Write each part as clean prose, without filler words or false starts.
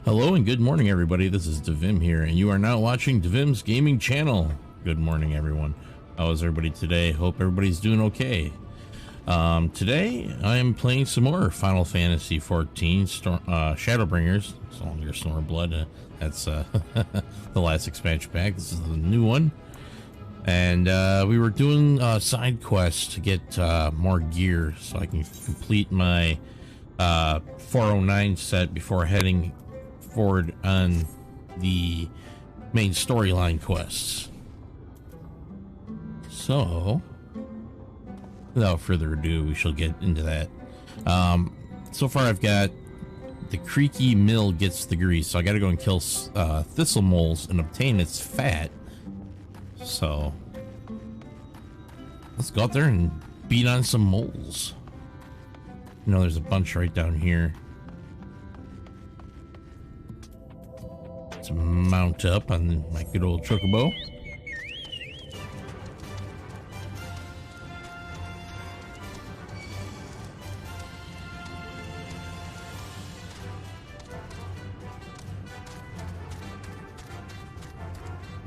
Hello and good morning, everybody. This is Divim here, and you are now watching Divim's gaming channel. Good morning, everyone. How is everybody today? Hope everybody's doing okay. Today I am playing some more Final Fantasy XIV Shadowbringers. It's all your Snore Blood. That's the last expansion pack. This is the new one. And we were doing side quests to get more gear so I can complete my 409 set before heading forward on the main storyline quests. So without further ado, we shall get into that. So far I've got the creaky mill gets the grease, so I gotta go and kill thistle moles and obtain its fat. So let's go out there and beat on some moles. You know, there's a bunch right down here. Let's mount up on my good old chocobo.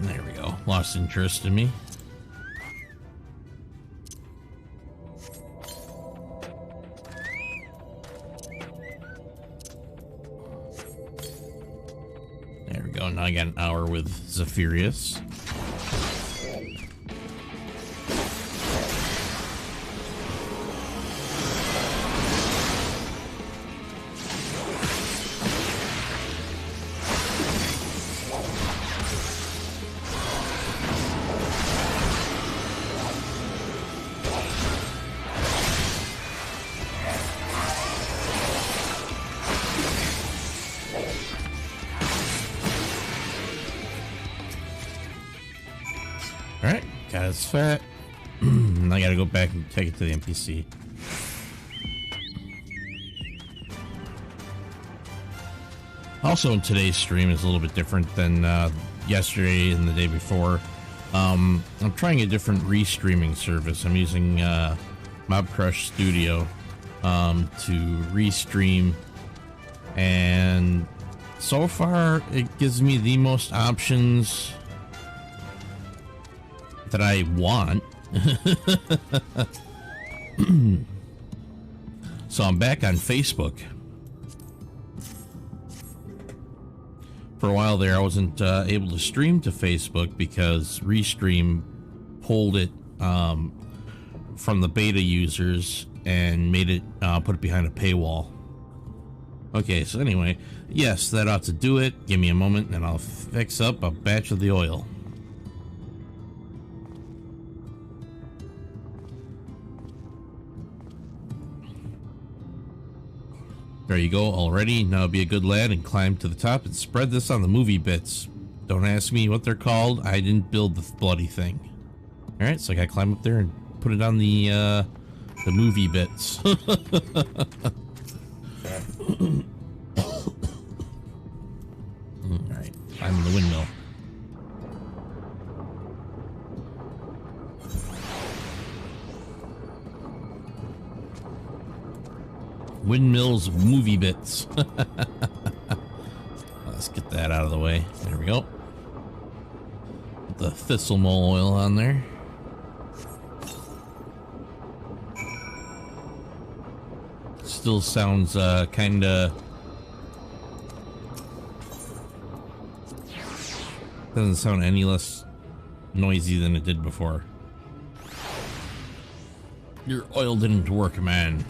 There we go. Lost interest in me. There we go. Now I got an hour with Zephyrus. Alright, got its fat. I gotta go back and take it to the NPC. Also, in today's stream is a little bit different than yesterday and the day before. I'm trying a different restreaming service. I'm using Mob Crush Studio to restream, and so far it gives me the most options that I want. So I'm back on Facebook. For a while there I wasn't able to stream to Facebook because Restream pulled it from the beta users and made it put it behind a paywall. Okay, so anyway, yes, that ought to do it. Give me a moment and I'll fix up a batch of the oil. There you go, already. Now be a good lad and climb to the top and spread this on the movie bits. Don't ask me what they're called. I didn't build the bloody thing. Alright, so I gotta climb up there and put it on the movie bits. Alright, I'm in the windmill. Windmills movie bits. Let's get that out of the way. There we go. Put the thistle mole oil on there. Still sounds kinda, doesn't sound any less noisy than it did before. Your oil didn't work, man.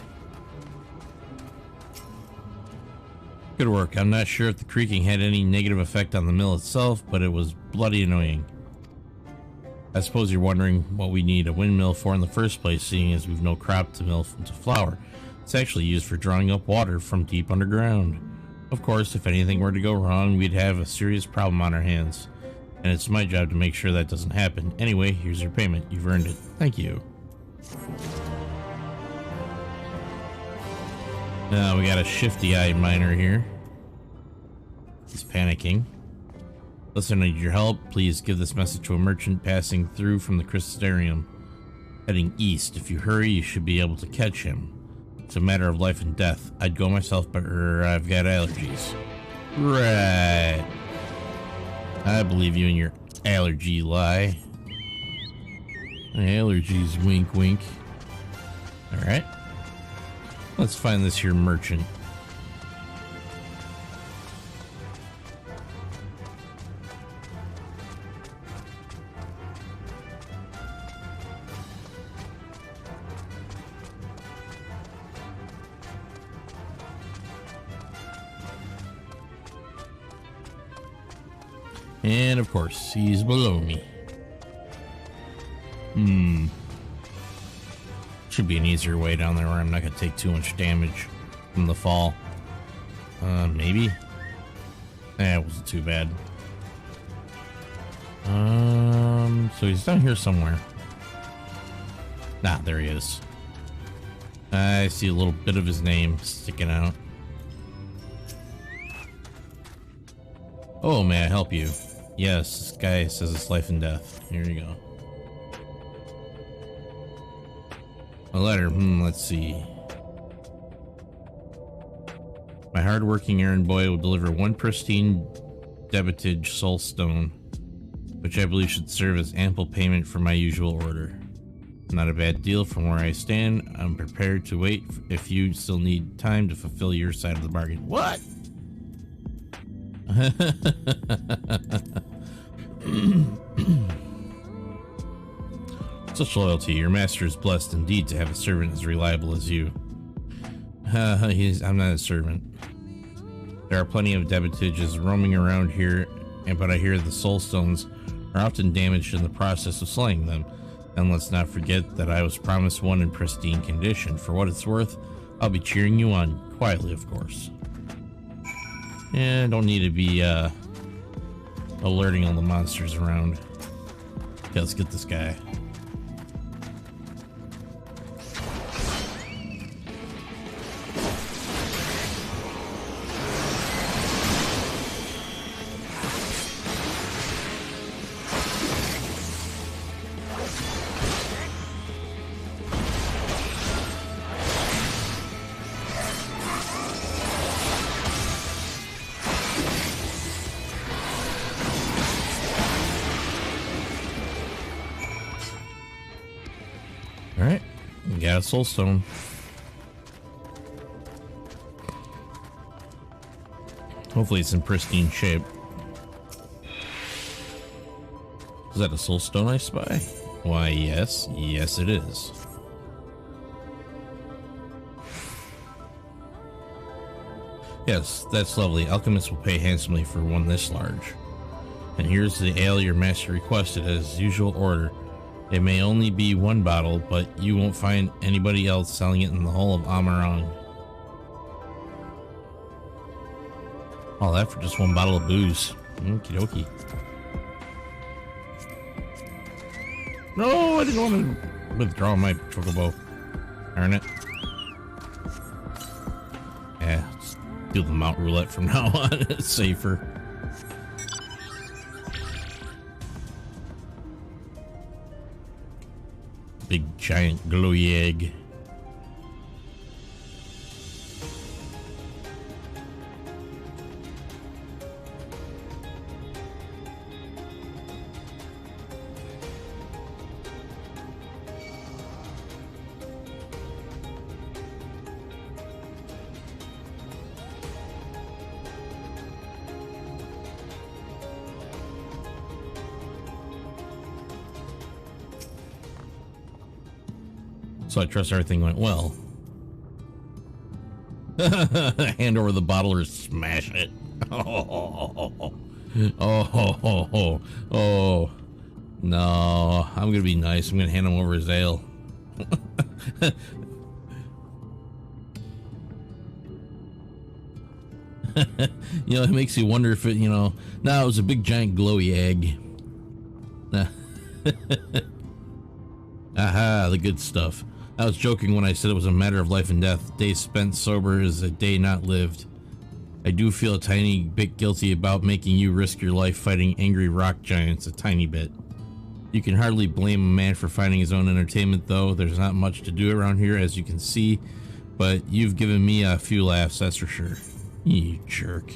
Good work. I'm not sure if the creaking had any negative effect on the mill itself, but it was bloody annoying. I suppose you're wondering what we need a windmill for in the first place, seeing as we've no crop to mill into flour. It's actually used for drawing up water from deep underground. Of course, if anything were to go wrong, we'd have a serious problem on our hands. And it's my job to make sure that doesn't happen. Anyway, here's your payment. You've earned it. Thank you. Now we got a shifty-eyed miner here. He's panicking. Listen, I need your help. Please give this message to a merchant passing through from the Crystarium. Heading east. If you hurry, you should be able to catch him. It's a matter of life and death. I'd go myself, but I've got allergies. Right. I believe you in your allergy lie. Allergies, wink, wink. Alright. Let's find this here merchant. And of course, he's below me. Should be an easier way down there where I'm not going to take too much damage from the fall. Maybe? It wasn't too bad. So he's down here somewhere. There he is. I see a little bit of his name sticking out. Oh, may I help you? Yes, this guy says it's life and death. Here you go. A letter. Let's see. My hard-working errand boy will deliver one pristine debitage soul stone, which I believe should serve as ample payment for my usual order. Not a bad deal from where I stand. I'm prepared to wait if you still need time to fulfill your side of the bargain. What? Such loyalty. Your master is blessed indeed to have a servant as reliable as you. I'm not a servant. There are plenty of debitages roaming around here, but I hear the soul stones are often damaged in the process of slaying them. And let's not forget that I was promised one in pristine condition. For what it's worth, I'll be cheering you on, quietly of course. Yeah, don't need to be alerting all the monsters around. Okay, let's get this guy. Alright, we got a soul stone. Hopefully it's in pristine shape. Is that a soul stone I spy? Why, yes. Yes, it is. Yes, that's lovely. Alchemists will pay handsomely for one this large. And here's the ale your master requested as usual order. It may only be one bottle, but you won't find anybody else selling it in the whole of Amarang. All that for just one bottle of booze. Okie dokie. No, I didn't want to withdraw my chocobo. Darn it. Yeah, just do the mount roulette from now on. It's safer. Big giant glowy egg. So I trust everything went well. Hand over the bottle or smash it. Oh. No, I'm gonna be nice. I'm gonna hand him over his ale. You know, it makes you wonder if it, no, it was a big giant glowy egg. Aha, the good stuff. I was joking when I said it was a matter of life and death. A day spent sober is a day not lived. I do feel a tiny bit guilty about making you risk your life fighting angry rock giants, a tiny bit. You can hardly blame a man for finding his own entertainment, though. There's not much to do around here, as you can see, but you've given me a few laughs, that's for sure. You jerk.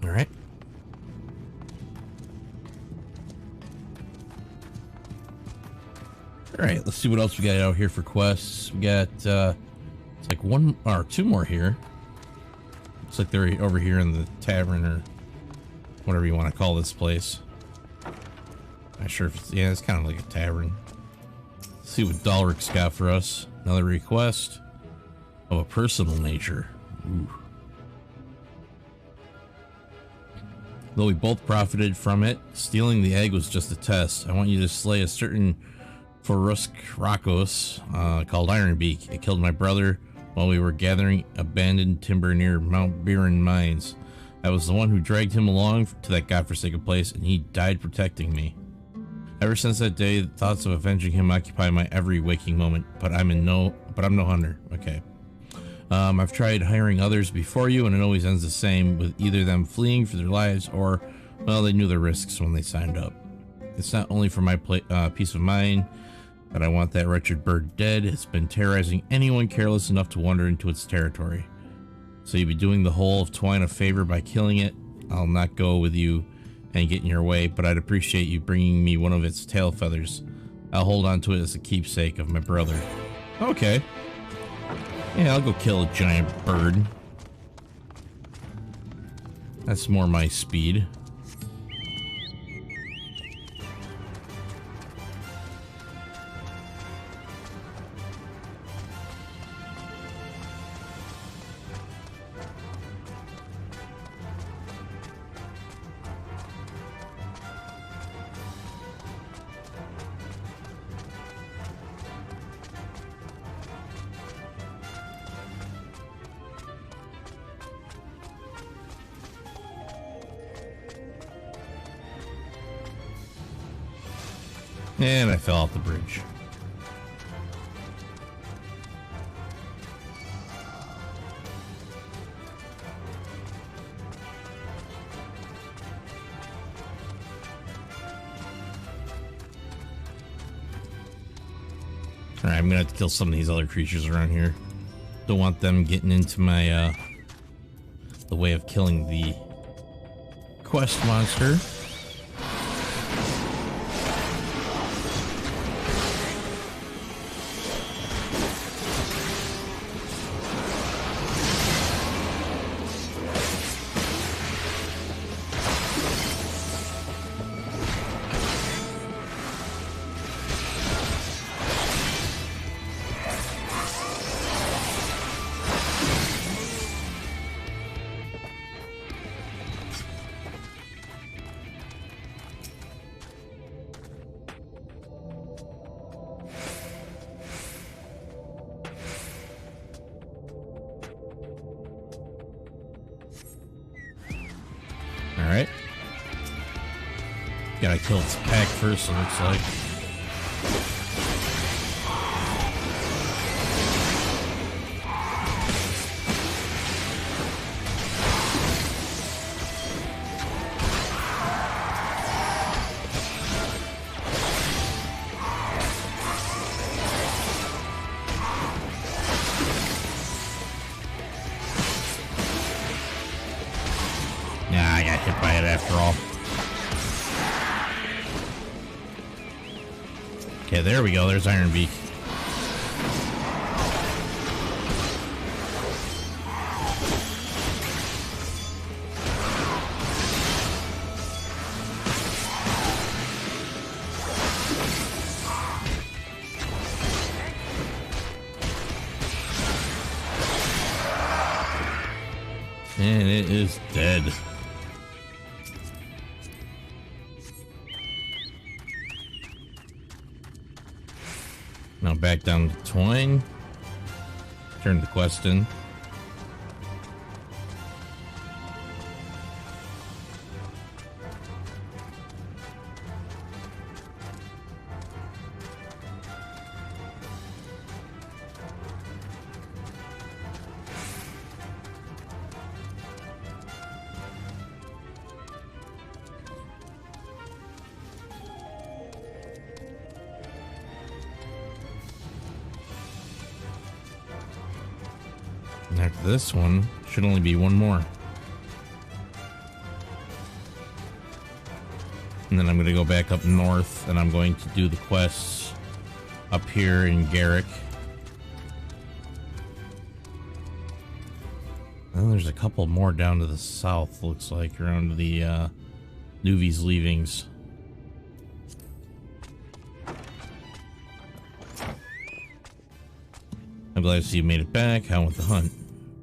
All right. All right, let's see what else we got out here for quests. We got it's like one or two more here. Looks like they're over here in the tavern or whatever you want to call this place. Not sure if it's, yeah, it's kind of like a tavern. Let's see what Dalric's got for us. Another request of a personal nature. Ooh. Though we both profited from it, stealing the egg was just a test. I want you to slay a certain Forusk Rakos called Ironbeak. It killed my brother while we were gathering abandoned timber near Mount Biren mines. I was the one who dragged him along to that godforsaken place, and he died protecting me. Ever since that day, the thoughts of avenging him occupy my every waking moment. But I'm no hunter. Okay. I've tried hiring others before you, and it always ends the same, with either them fleeing for their lives or, well, they knew their risks when they signed up. It's not only for my peace of mind that I want that wretched bird dead. It's been terrorizing anyone careless enough to wander into its territory. So you'd be doing the whole of Twine a favor by killing it. I'll not go with you and get in your way, but I'd appreciate you bringing me one of its tail feathers. I'll hold on to it as a keepsake of my brother. Okay. Yeah, I'll go kill a giant bird. That's more my speed. And I fell off the bridge. Alright, I'm gonna have to kill some of these other creatures around here. Don't want them getting into my, the way of killing the quest monster. Alright. Gotta kill its pack first, it looks like. Nah, I got hit by it after all. Okay, there we go. There's Ironbeak. And it is dead. Now back down to Twine. Turn the quest in. And after this one, should only be one more. And then I'm going to go back up north, and I'm going to do the quests up here in Garrick. And there's a couple more down to the south, looks like, around the Nuvi's Leavings. I'm glad to see you made it back. How went the hunt?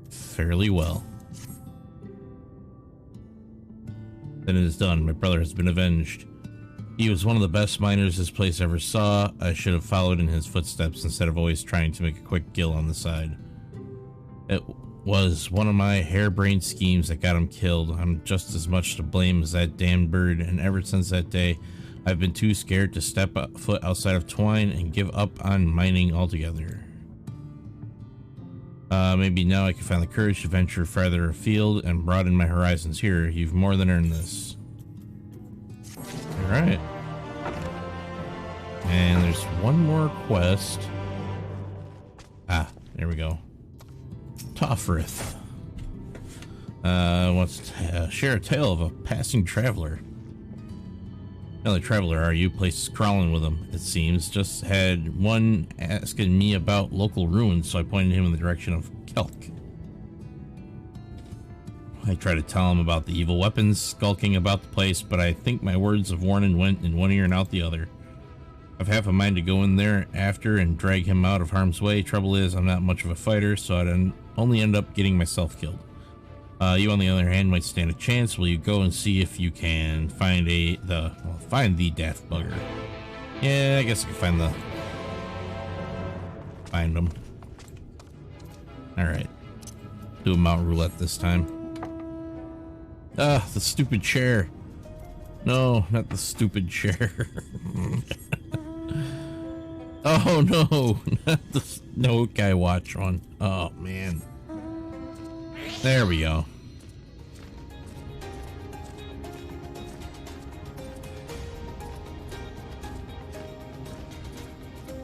Fairly well. Then it is done. My brother has been avenged. He was one of the best miners this place ever saw. I should have followed in his footsteps instead of always trying to make a quick gill on the side. It was one of my harebrained schemes that got him killed. I'm just as much to blame as that damned bird, and ever since that day, I've been too scared to step a foot outside of Twine and give up on mining altogether. Maybe now I can find the courage to venture farther afield and broaden my horizons here. You've more than earned this. Alright. And there's one more quest. Ah, there we go. Tofrith. Wants to share a tale of a passing traveler. Another traveler, are you? Places crawling with him, it seems. Just had one asking me about local ruins, so I pointed him in the direction of Kelk. I tried to tell him about the evil weapons skulking about the place, but I think my words of warning went in one ear and out the other. I've half a mind to go in there after and drag him out of harm's way. Trouble is, I'm not much of a fighter, so I'd only end up getting myself killed. You, on the other hand, might stand a chance. Will you go and see if you can find the daft bugger? Yeah, I guess I can find them. All right, do a Mount Roulette this time. Ah, the stupid chair. No, not the stupid chair. Oh no, not the no guy watch one. Oh man. There we go.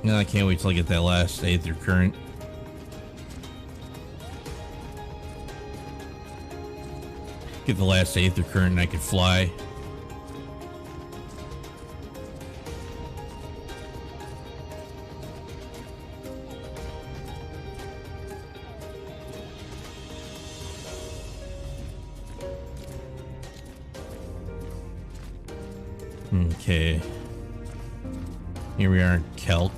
No, I can't wait till I get that last Aether Current. Get the last Aether Current and I can fly. Okay. Here we are in Kelk.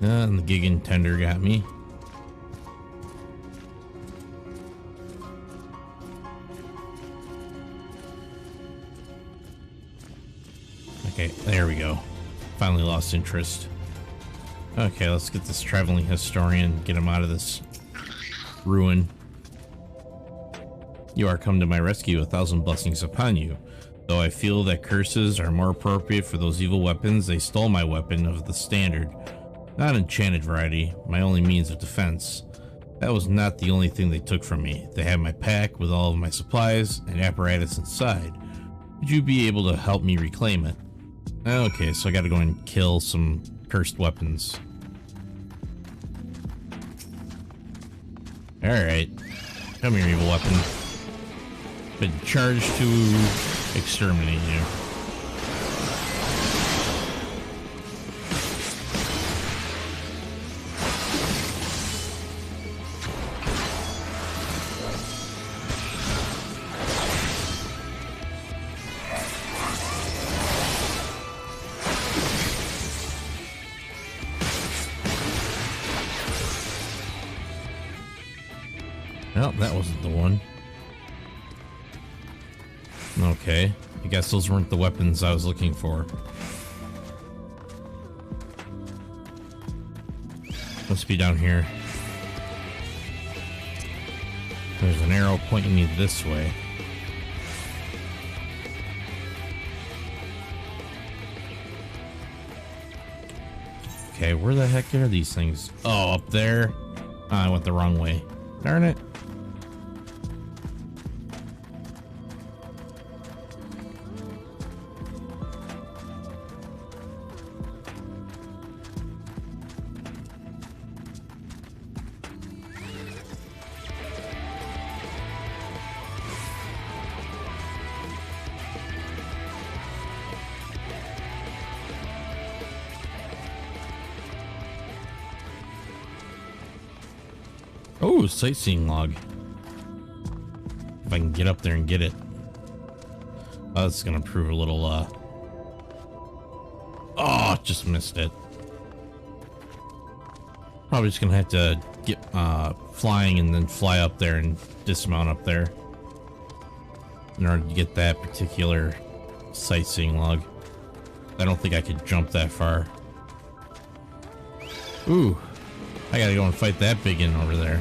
And the Gigan Tender got me. Okay, there we go. Finally lost interest. Okay, let's get this traveling historian, get him out of this ruin. You are come to my rescue, 1,000 blessings upon you. Though I feel that curses are more appropriate for those evil weapons, they stole my weapon of the standard. Not enchanted variety, my only means of defense. That was not the only thing they took from me. They had my pack with all of my supplies and apparatus inside. Would you be able to help me reclaim it? Okay, so I gotta go and kill some cursed weapons. Alright. Come here, evil weapon. Been charged to exterminate you. Well, that wasn't the one. Okay, I guess those weren't the weapons I was looking for. Must be down here. There's an arrow pointing me this way. Okay, where the heck are these things? Oh, up there? Oh, I went the wrong way. Darn it. Ooh, sightseeing log. If I can get up there and get it. Oh, that's gonna prove a little, oh, just missed it. Probably just gonna have to get, flying and then fly up there and dismount up there in order to get that particular sightseeing log. I don't think I could jump that far. Ooh, I gotta go and fight that big one over there.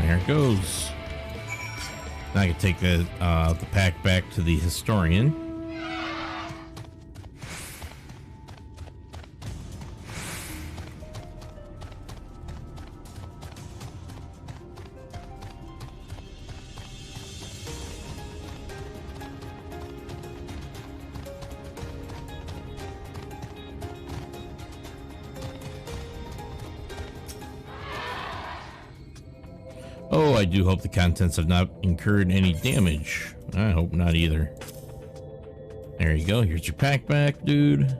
There it goes. Now I can take the pack back to the historian. Oh, I do hope the contents have not incurred any damage. I hope not either. There you go. Here's your pack back, dude.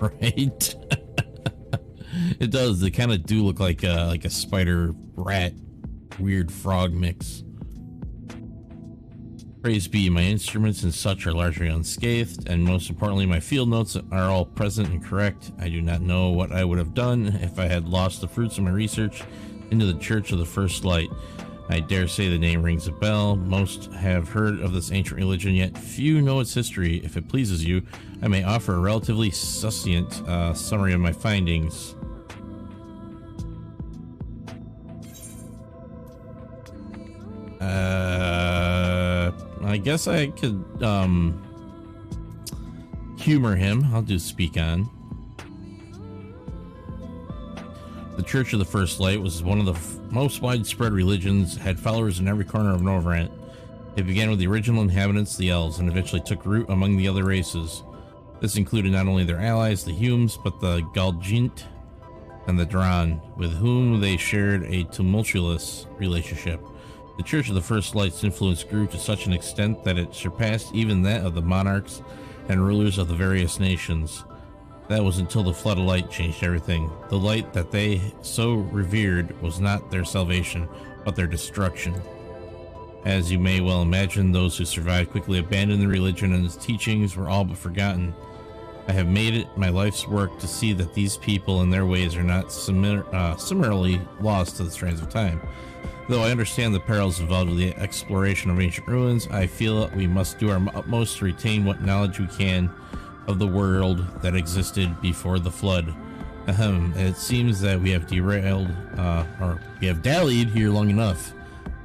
Right? It does. They kind of do look like a spider rat weird frog mix. Praise be, my instruments and such are largely unscathed, and most importantly, my field notes are all present and correct. I do not know what I would have done if I had lost the fruits of my research into the Church of the First Light. I dare say the name rings a bell. Most have heard of this ancient religion, yet few know its history. If it pleases you, I may offer a relatively succinct summary of my findings. I guess I could humor him. I'll do speak on. The Church of the First Light was one of the most widespread religions, had followers in every corner of Norvrant. It began with the original inhabitants, the elves, and eventually took root among the other races. This included not only their allies, the Humes, but the Galgint and the Dran, with whom they shared a tumultuous relationship. The Church of the First Light's influence grew to such an extent that it surpassed even that of the monarchs and rulers of the various nations. That was until the flood of light changed everything. The light that they so revered was not their salvation, but their destruction. As you may well imagine, those who survived quickly abandoned the religion, and its teachings were all but forgotten. I have made it my life's work to see that these people and their ways are not similarly lost to the strands of time. Though I understand the perils involved with the exploration of ancient ruins, I feel that we must do our utmost to retain what knowledge we can of the world that existed before the flood. It seems that we have dallied here long enough.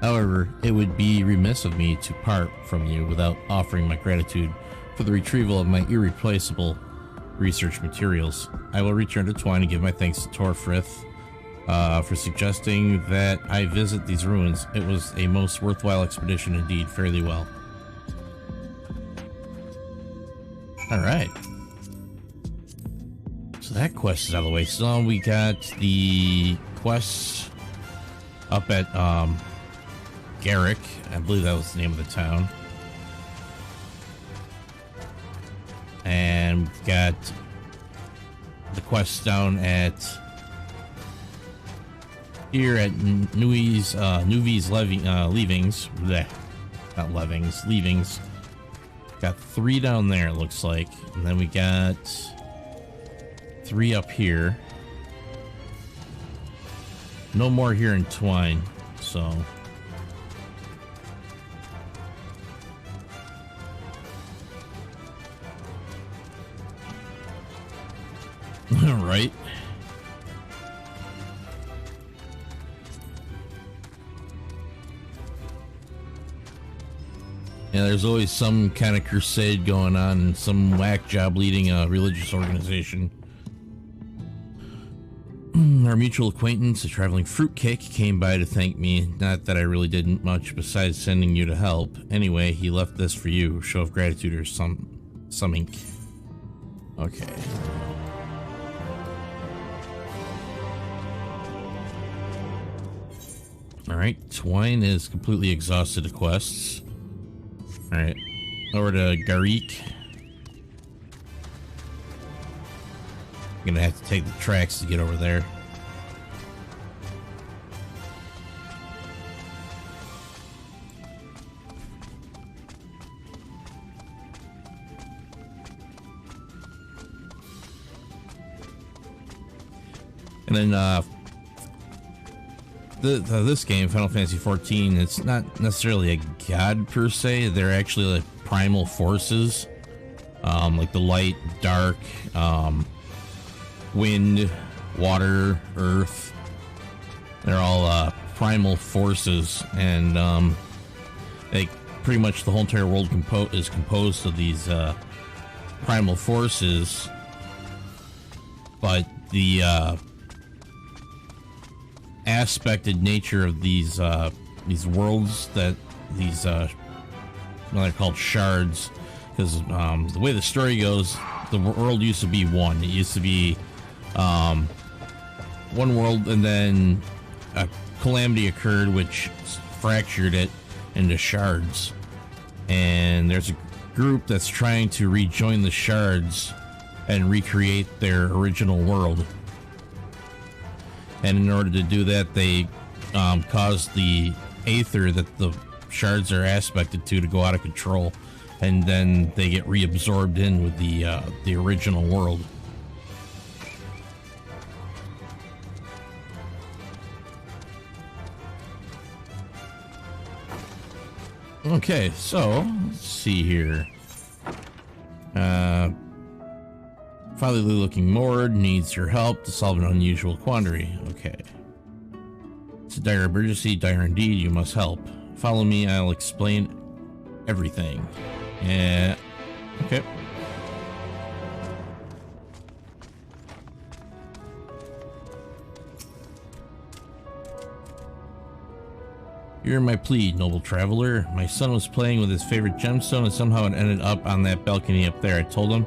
However, it would be remiss of me to part from you without offering my gratitude for the retrieval of my irreplaceable research materials. I will return to Twine and give my thanks to Torfrith for suggesting that I visit these ruins. It was a most worthwhile expedition indeed. Fairly well. Alright. So that quest is out of the way. So we got the quest up at Garrick. I believe that was the name of the town. And we've got the quest down at here at Nuvi's Leavings. Blech, not Levings, Leavings. Got 3 down there, it looks like. And then we got 3 up here. No more here in Twine, so Right? Yeah, there's always some kind of crusade going on and some whack job leading a religious organization. Our mutual acquaintance, a traveling fruitcake, came by to thank me. Not that I really didn't much besides sending you to help. Anyway, he left this for you. Show of gratitude or some ink. Okay. Alright, Twine is completely exhausted of quests. Alright, over to Garik. I'm gonna have to take the tracks to get over there. And then, this game, Final Fantasy XIV, it's not necessarily a god per se. They're actually like primal forces, like the light, dark, wind, water, earth. They're all primal forces, and they pretty much the whole entire world is composed of these primal forces. But the aspected nature of these worlds, that these they're called shards, because the way the story goes, the world used to be one. It used to be one world, and then a calamity occurred which fractured it into shards, and there's a group that's trying to rejoin the shards and recreate their original world. And in order to do that, they cause the aether that the shards are aspected to go out of control, and then they get reabsorbed in with the original world. Okay, so let's see here. Fatherly looking Mord needs your help to solve an unusual quandary. Okay. It's a dire emergency, dire indeed, you must help. Follow me, I'll explain everything. Yeah. Okay. Hear my plea, noble traveler. My son was playing with his favorite gemstone and somehow it ended up on that balcony up there. I told him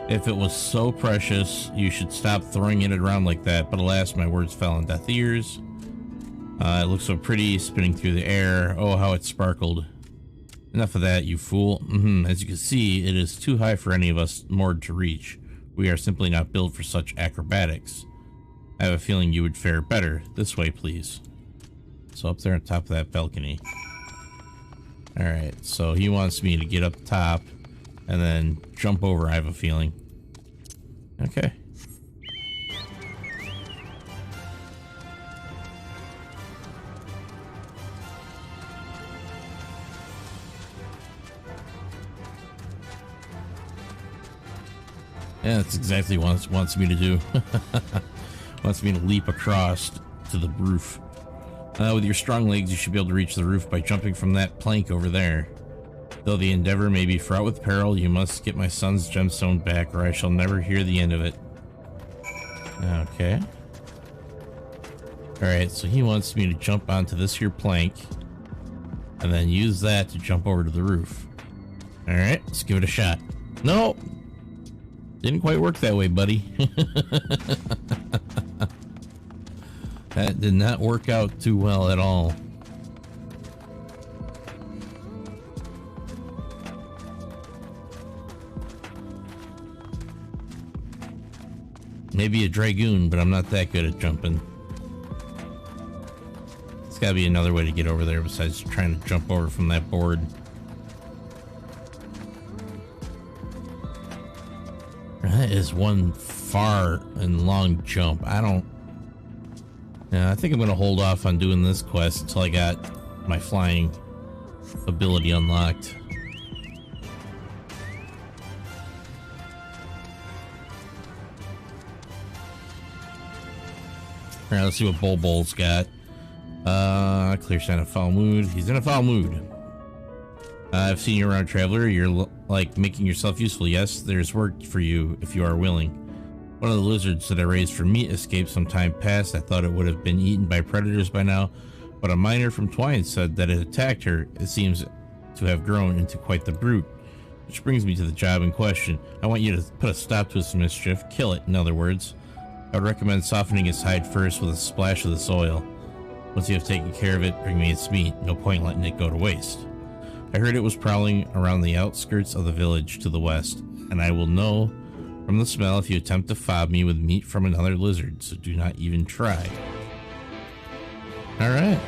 if it was so precious, you should stop throwing it around like that. But alas, my words fell on deaf ears. It looked so pretty, spinning through the air. Oh, how it sparkled. Enough of that, you fool. As you can see, it is too high for any of us moored to reach. We are simply not built for such acrobatics. I have a feeling you would fare better. This way, please. So up there on top of that balcony. Alright, so he wants me to get up top and then jump over, I have a feeling. Okay. Yeah, that's exactly what it wants me to do. Wants me to leap across to the roof. With your strong legs, you should be able to reach the roof by jumping from that plank over there. Though the endeavor may be fraught with peril, you must get my son's gemstone back, or I shall never hear the end of it. Okay. Alright, so he wants me to jump onto this here plank, and then use that to jump over to the roof. Alright, let's give it a shot. No! Didn't quite work that way, buddy. That did not work out too well at all. Maybe a dragoon, but I'm not that good at jumping. There's gotta be another way to get over there besides trying to jump over from that board. That is one far and long jump. I think I'm gonna hold off on doing this quest until I got my flying ability unlocked. Alright, let's see what Bol's got. Clear sign of foul mood. He's in a foul mood. I've seen you around, traveler. You're like making yourself useful. Yes, there's work for you if you are willing. One of the lizards that I raised for meat escaped some time past. I thought it would have been eaten by predators by now, but a miner from Twine said that it attacked her. It seems to have grown into quite the brute. Which brings me to the job in question. I want you to put a stop to its mischief. Kill it, in other words. I would recommend softening its hide first with a splash of this oil. Once you have taken care of it, bring me its meat. No point letting it go to waste. I heard it was prowling around the outskirts of the village to the west, and I will know from the smell if you attempt to fob me with meat from another lizard, so do not even try. Alright.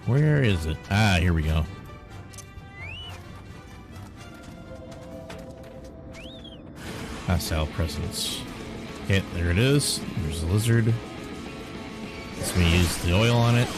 Where is it? Ah, here we go. Hostile presence. Okay, there it is. There's the lizard. Let's use the oil on it.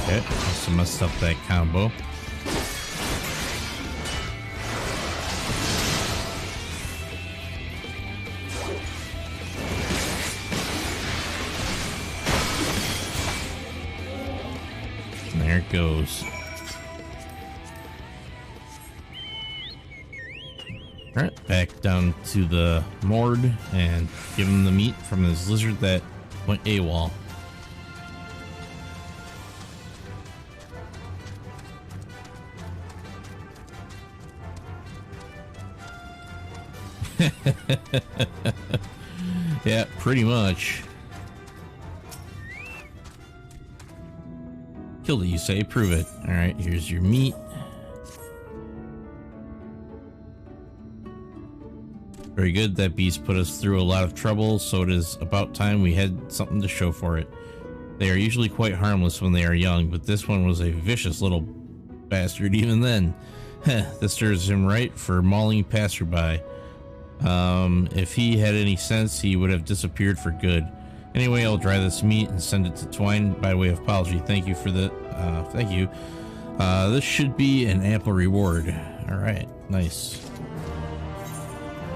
Okay, must have messed up that combo. And there it goes. Alright, back down to the morgue and give him the meat from this lizard that went AWOL. Yeah, pretty much. Killed it, you say? Prove it. Alright, here's your meat. Very good. That beast put us through a lot of trouble, so it is about time we had something to show for it. They are usually quite harmless when they are young, but this one was a vicious little bastard even then. This stirs him right for mauling passerby. If he had any sense, he would have disappeared for good. Anyway, I'll dry this meat and send it to Twine by way of apology. Thank you for the, thank you. This should be an ample reward. Alright, nice.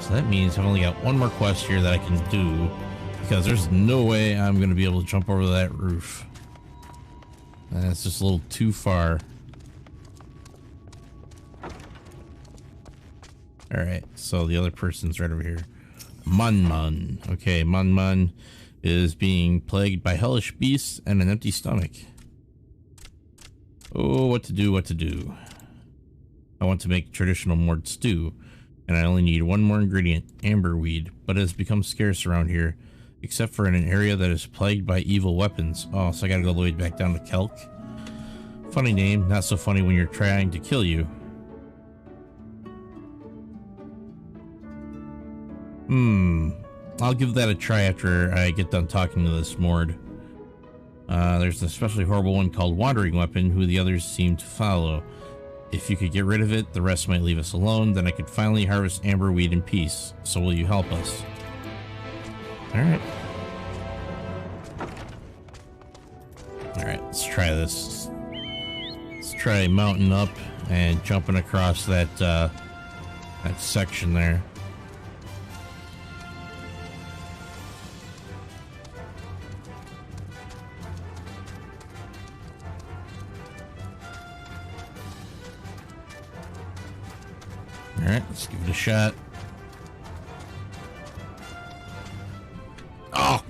So that means I've only got one more quest here that I can do, because there's no way I'm going to be able to jump over that roof. That's just a little too far. Alright, so the other person's right over here. Mun. Okay, Mun is being plagued by hellish beasts and an empty stomach. Oh, what to do. I want to make traditional mort stew, and I only need one more ingredient, amberweed, but it has become scarce around here, except for in an area that is plagued by evil weapons. Oh, so I gotta go all the way back down to Kelk. Funny name, not so funny when you're trying to kill you. I'll give that a try after I get done talking to this Mord. There's an especially horrible one called Wandering Weapon, who the others seem to follow. If you could get rid of it, the rest might leave us alone, then I could finally harvest amberweed in peace. So will you help us? Alright. Alright, let's try this. Let's try mounting up and jumping across that, that section there. Alright, let's give it a shot. Oh!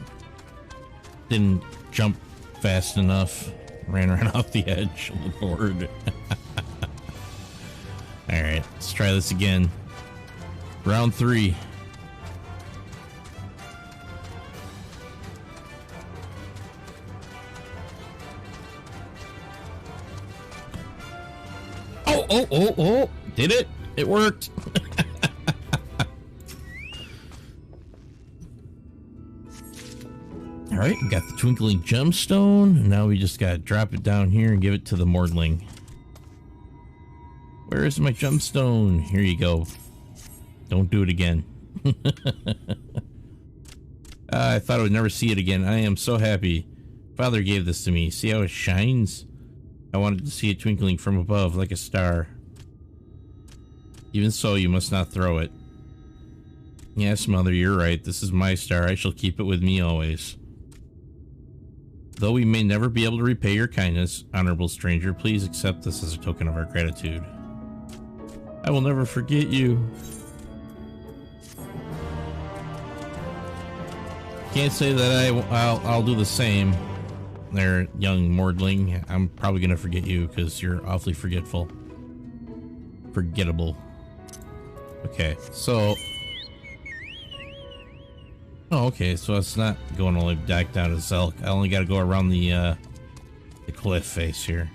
Didn't jump fast enough. Ran right off the edge of the board. Alright, let's try this again. Round 3. Oh, did it? It worked. All right, we got the twinkling gemstone. Now we just got to drop it down here and give it to the Mordling. Where is my gemstone? Here you go. Don't do it again. I thought I would never see it again. I am so happy. Father gave this to me. See how it shines? I wanted to see it twinkling from above like a star. Even so, you must not throw it. Yes, Mother, you're right. This is my star. I shall keep it with me always. Though we may never be able to repay your kindness, honorable stranger, please accept this as a token of our gratitude. I will never forget you. Can't say that I'll do the same. There, young Mordling. I'm probably gonna forget you because you're awfully forgetful. Forgettable. Okay, so... Oh, okay, so it's not going all the way back down to Zelk. I only gotta go around the cliff face here.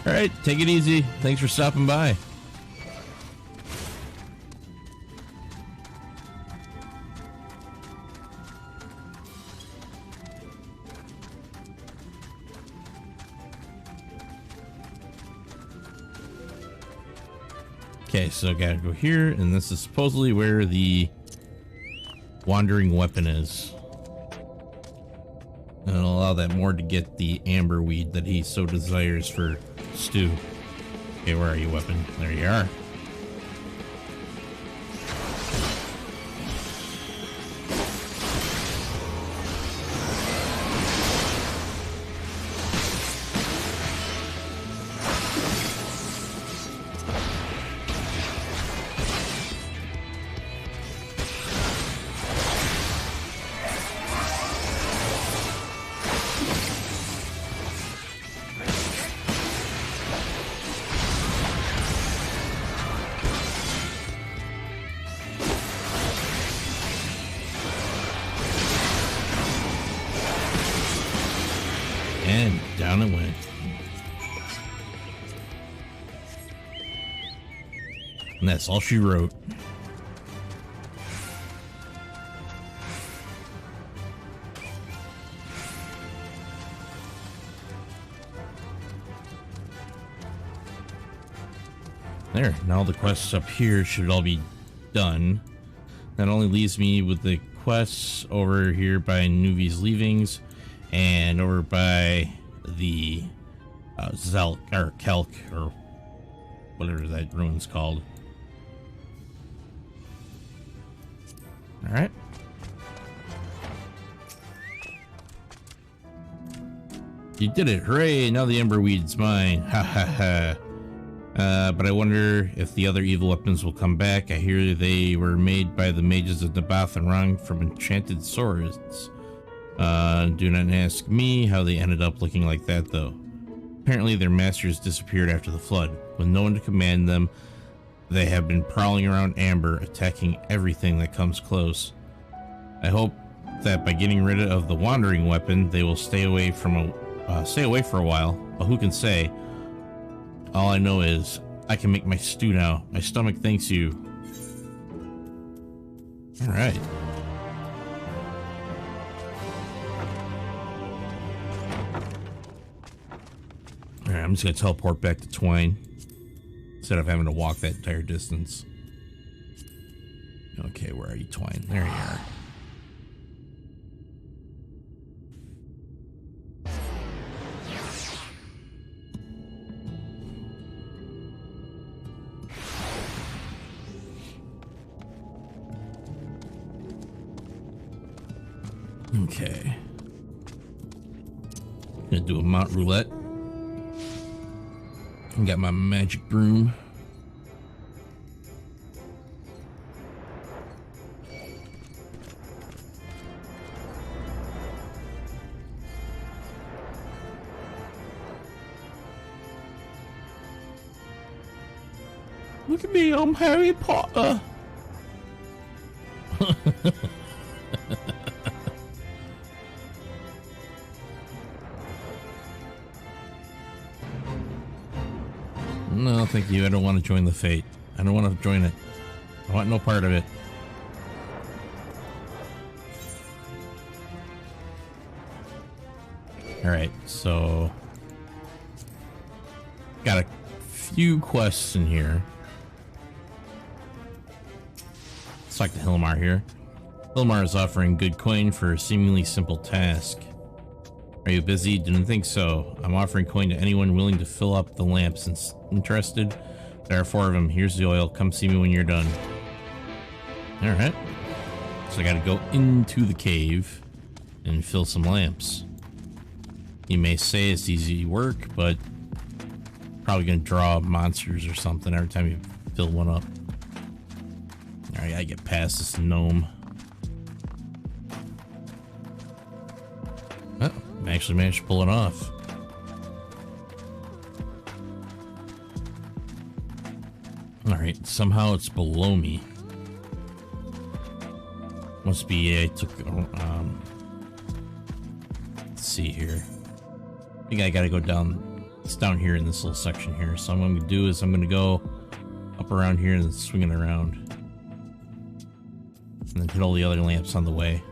Alright, take it easy. Thanks for stopping by. Okay, so I gotta go here, and this is supposedly where the wandering weapon is. And I'll allow that Mord to get the amber weed that he so desires for stew. Okay, where are you, weapon? There you are. And down it went. And that's all she wrote. There, now the quests up here should all be done. That only leaves me with the quests over here by Nuvi's Leavings and over by the Zelk or Kelk or whatever that ruin's called. All right. You did it! Hooray! Now the Ember Weed's mine. Ha ha ha. But I wonder if the other evil weapons will come back. I hear they were made by the mages of Nabath and Rang from enchanted swords. Do not ask me how they ended up looking like that, though. Apparently their masters disappeared after the flood. With no one to command them, they have been prowling around Amber, attacking everything that comes close. I hope that by getting rid of the wandering weapon, they will stay away for a while. But who can say? All I know is I can make my stew now. My stomach thanks you. All right. All right, I'm just gonna teleport back to Twine instead of having to walk that entire distance. Okay, where are you, Twine? There you are. Okay. Gonna do a mount roulette. I got my magic broom. Look at me, I'm Harry Potter. No, thank you. I don't want to join the fate. I don't want to join it. I want no part of it. Alright, so... got a few quests in here. Let's talk to Hilmar here. Hilmar is offering good coin for a seemingly simple task. Are you busy? Didn't think so. I'm offering coin to anyone willing to fill up the lamps. Interested? There are 4 of them. Here's the oil. Come see me when you're done. Alright. So I gotta go into the cave and fill some lamps. You may say it's easy work, but probably gonna draw monsters or something every time you fill one up. Alright, I gotta get past this gnome. Oh, I actually managed to pull it off. Alright, somehow it's below me. Must be I took let's see here. I think I gotta go down. It's down here in this little section here. So what I'm gonna do is I'm gonna go up around here and then swing it around. And then hit all the other lamps on the way.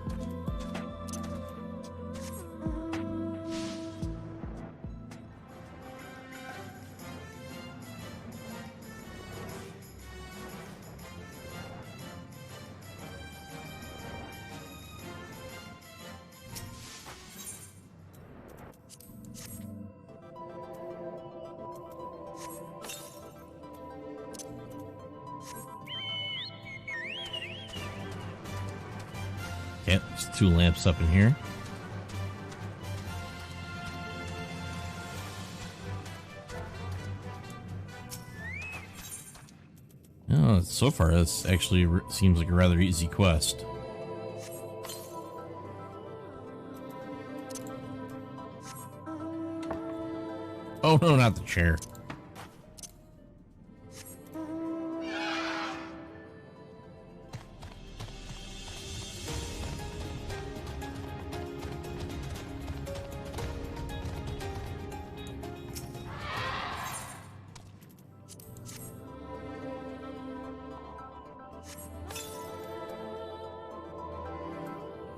Yep, there's 2 lamps up in here. Oh, so far this actually seems like a rather easy quest. Oh no, not the chair.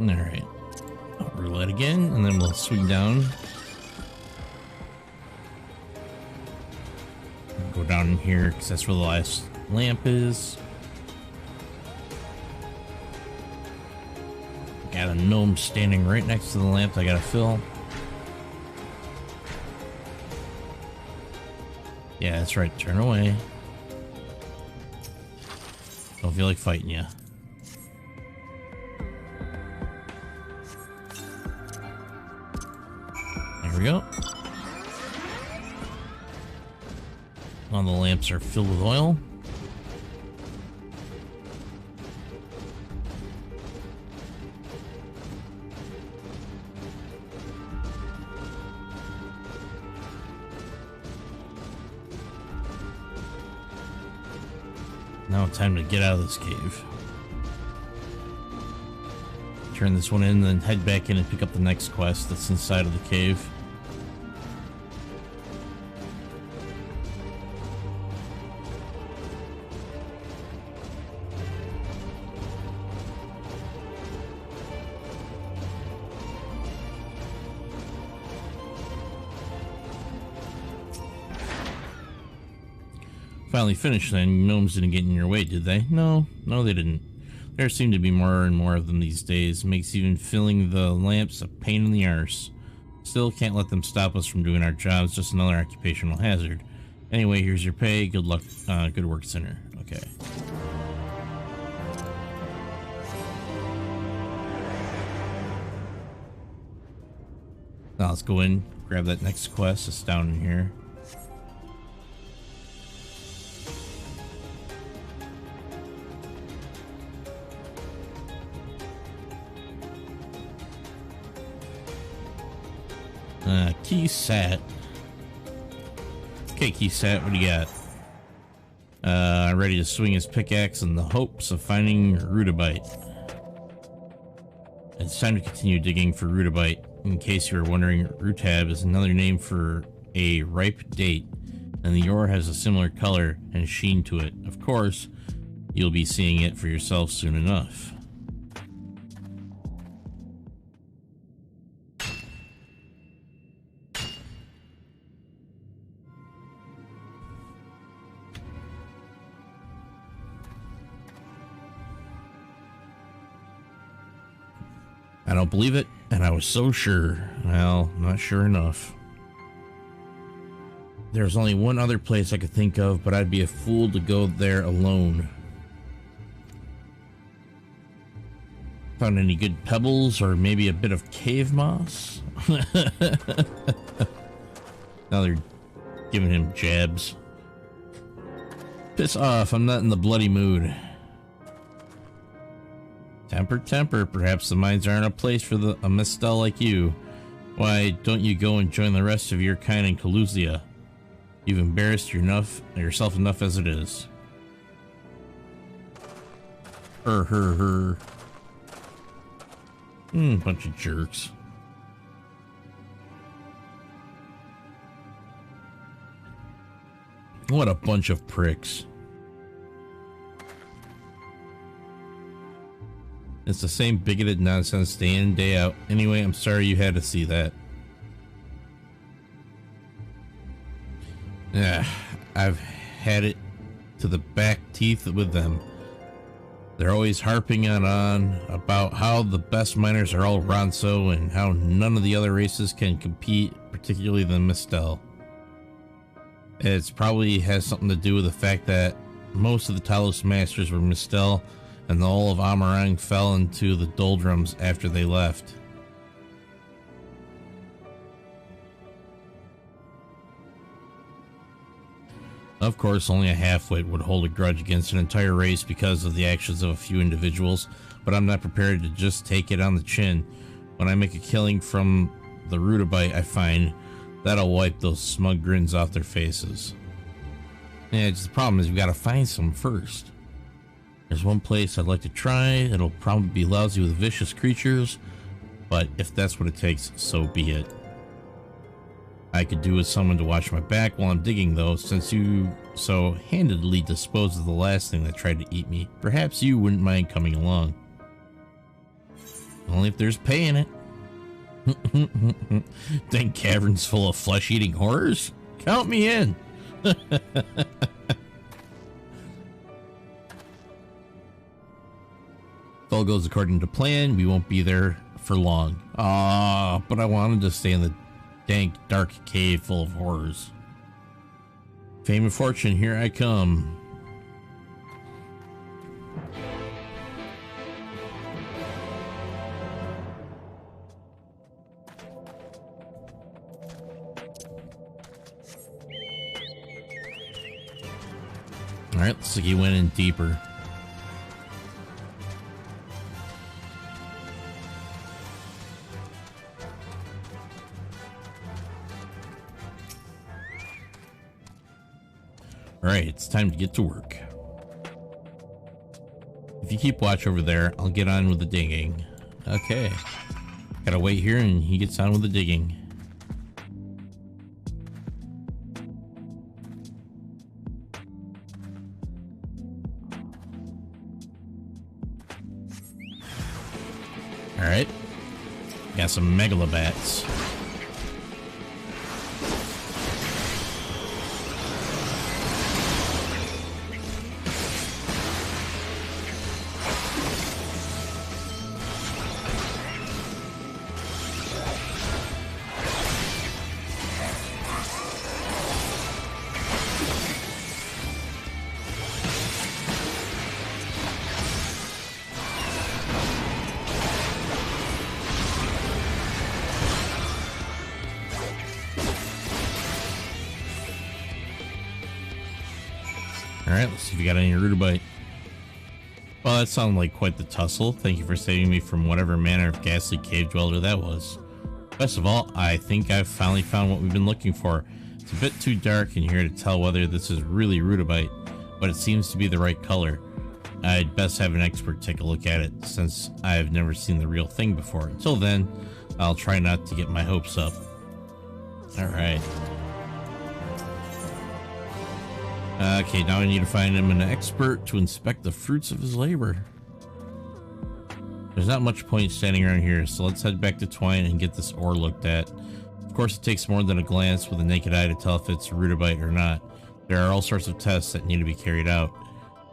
Alright. Roulette again, and then we'll swing down. Go down in here, because that's where the last lamp is. Got a gnome standing right next to the lamp I gotta fill. Yeah, that's right. Turn away. Don't feel like fighting ya. There we go. All the lamps are filled with oil. Now time to get out of this cave. Turn this one in, then head back in and pick up the next quest that's inside of the cave. Finally finished then. Gnomes didn't get in your way, did they? No, they didn't. There seem to be more and more of them these days. Makes even filling the lamps a pain in the arse. Still can't let them stop us from doing our jobs. Just another occupational hazard. Anyway, here's your pay. Good luck. Good work, Sinner. Okay. Now let's go in, grab that next quest. It's down in here. Keysat. Okay, Keysat, what do you got? Ready to swing his pickaxe in the hopes of finding rutabyte. It's time to continue digging for rutabyte. In case you were wondering, rutab is another name for a ripe date. and the ore has a similar color and sheen to it. Of course, you'll be seeing it for yourself soon enough. I don't believe it, and I was so sure. Well, not sure enough. There's only one other place I could think of, but I'd be a fool to go there alone. Found any good pebbles or maybe a bit of cave moss? Now they're giving him jabs. Piss off, I'm not in the bloody mood. Temper, temper. Perhaps the mines aren't a place for a mistel like you. Why don't you go and join the rest of your kind in Kalusia? You've embarrassed yourself enough as it is. Her. Bunch of jerks. What a bunch of pricks. It's the same bigoted nonsense day in, day out. Anyway, I'm sorry you had to see that. I've had it to the back teeth with them. They're always harping on about how the best miners are all Ronso and how none of the other races can compete, particularly the Mistel. It probably has something to do with the fact that most of the Talos Masters were Mistel, and the whole of Amarang fell into the doldrums after they left. Of course, only a half-wit would hold a grudge against an entire race because of the actions of a few individuals, but I'm not prepared to just take it on the chin. When I make a killing from the Rudabite I find, that'll wipe those smug grins off their faces. Yeah, just the problem is we gotta find some first. There's one place I'd like to try. It'll probably be lousy with vicious creatures, but if that's what it takes, so be it. I could do with someone to watch my back while I'm digging, though, since you so handedly disposed of the last thing that tried to eat me. Perhaps you wouldn't mind coming along. Only if there's pay in it. Think caverns full of flesh-eating horrors? Count me in. If all goes according to plan, we won't be there for long. But I wanted to stay in the dank, dark cave full of horrors. Fame and fortune, here I come. Alright, looks like he went in deeper. Alright, it's time to get to work. If you keep watch over there, I'll get on with the digging. Okay. Gotta wait here and he gets on with the digging. Alright. Got some megalobats. Alright, let's see if we got any Rudabite. Well, that sounded like quite the tussle. Thank you for saving me from whatever manner of ghastly cave dweller that was. Best of all, I think I've finally found what we've been looking for. It's a bit too dark in here to tell whether this is really Rudabite, but it seems to be the right color. I'd best have an expert take a look at it, since I've never seen the real thing before. Until then, I'll try not to get my hopes up. Alright. Okay, now I need to find him an expert to inspect the fruits of his labor. There's not much point standing around here, so let's head back to Twine and get this ore looked at. Of course, it takes more than a glance with a naked eye to tell if it's rudabite or not. There are all sorts of tests that need to be carried out.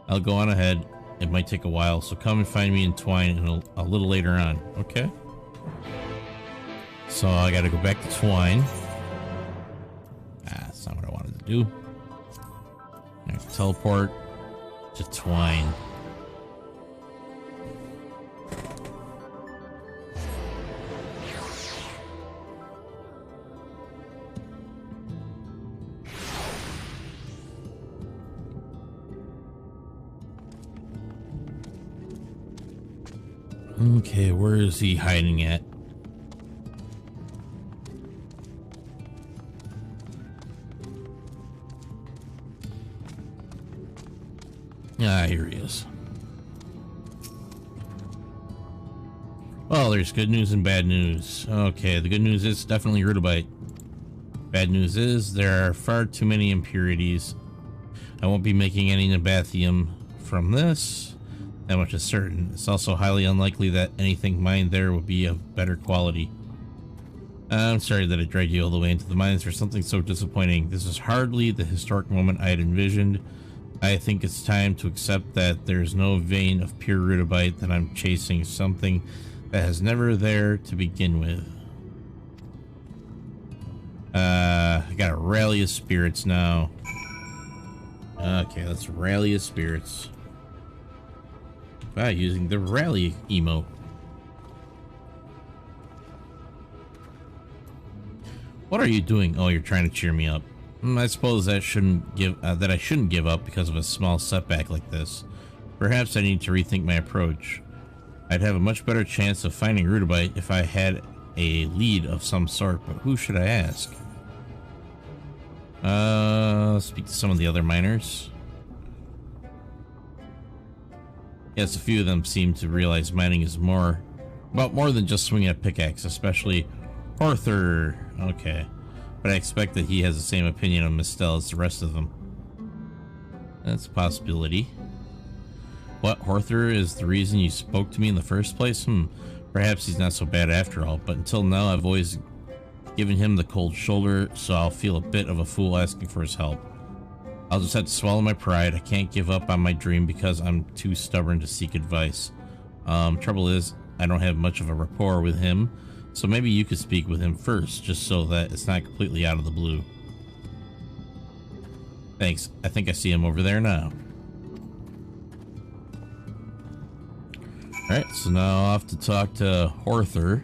I'll go on ahead. It might take a while, so come and find me in Twine a little later on, okay? So I gotta go back to Twine. That's not what I wanted to do. I have to teleport to Twine. Okay, where is he hiding at? Ah, here he is. Well, there's good news and bad news. Okay, the good news is definitely rudabite. Bad news is there are far too many impurities. I won't be making any Nabathium from this. That much is certain. It's also highly unlikely that anything mined there would be of better quality. I'm sorry that I dragged you all the way into the mines for something so disappointing. This is hardly the historic moment I had envisioned. I think it's time to accept that there's no vein of pure rudabite, that I'm chasing something that has never there to begin with. I gotta rally his spirits now. Okay, let's rally his spirits. By using the rally emote. What are you doing? Oh, you're trying to cheer me up. I suppose that I shouldn't give up because of a small setback like this. Perhaps I need to rethink my approach. I'd have a much better chance of finding rudabite if I had a lead of some sort, but who should I ask? Speak to some of the other miners. Yes, a few of them seem to realize mining is more than just swinging a pickaxe, especially Arthur. Okay, but I expect that he has the same opinion of Mistel as the rest of them. That's a possibility. What, Arthur is the reason you spoke to me in the first place? Perhaps he's not so bad after all, but until now I've always given him the cold shoulder, so I'll feel a bit of a fool asking for his help. I'll just have to swallow my pride. I can't give up on my dream because I'm too stubborn to seek advice. Trouble is, I don't have much of a rapport with him, so maybe you could speak with him first, just so that it's not completely out of the blue. Thanks. I think I see him over there now. Alright, so now off to talk to Arthur.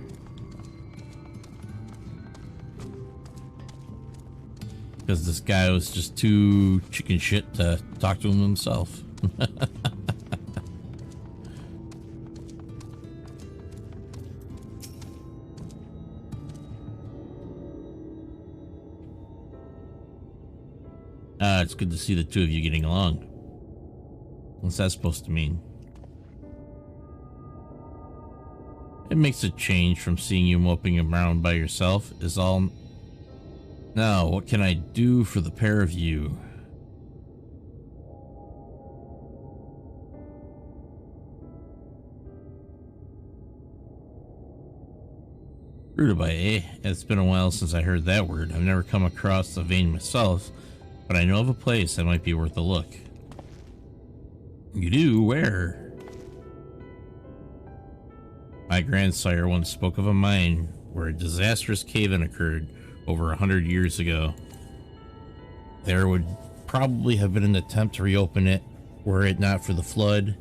Because this guy was just too chicken shit to talk to him himself. It's good to see the two of you getting along. What's that supposed to mean? It makes a change from seeing you moping around by yourself, is all. Now, what can I do for the pair of you? Rudabite, eh? It's been a while since I heard that word. I've never come across the vein myself, but I know of a place that might be worth a look. You do? Where? My grandsire once spoke of a mine where a disastrous cave-in occurred over 100 years ago. There would probably have been an attempt to reopen it were it not for the flood,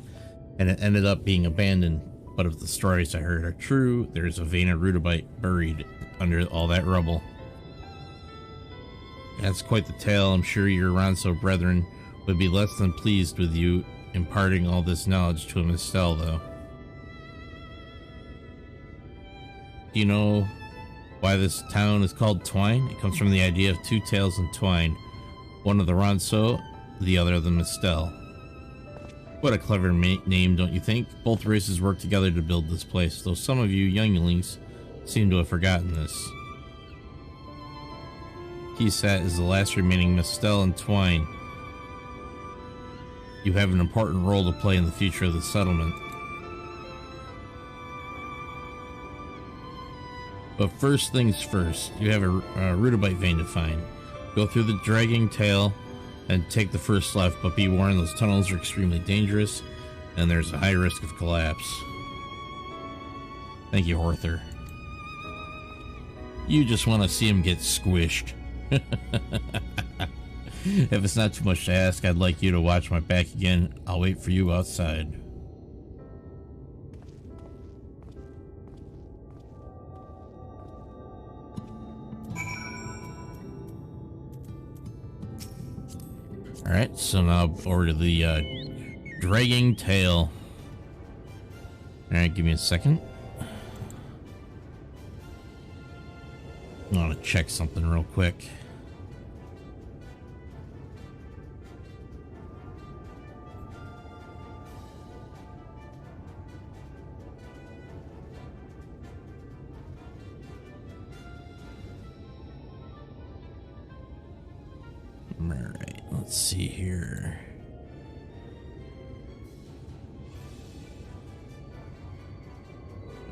and it ended up being abandoned. But if the stories I heard are true, there's a vein of rudabite buried under all that rubble. That's quite the tale. I'm sure your Ronso brethren would be less than pleased with you imparting all this knowledge to a Mistel, though. Do you know why this town is called Twine? It comes from the idea of two tales entwined, one of the Ronso, the other of the Mistel. What a clever name, don't you think? Both races work together to build this place, though some of you younglings seem to have forgotten this. Keysat is the last remaining Mistel in Twine. You have an important role to play in the future of the settlement. But first things first, you have a rudibite vein to find. Go through the dragging tail and take the first left, but be warned, those tunnels are extremely dangerous and there's a high risk of collapse. Thank you, Horther. You just want to see him get squished. If it's not too much to ask, I'd like you to watch my back again. I'll wait for you outside. Alright, so now over to the dragging tail. Alright, give me a second. I want to check something real quick. Alright, let's see here.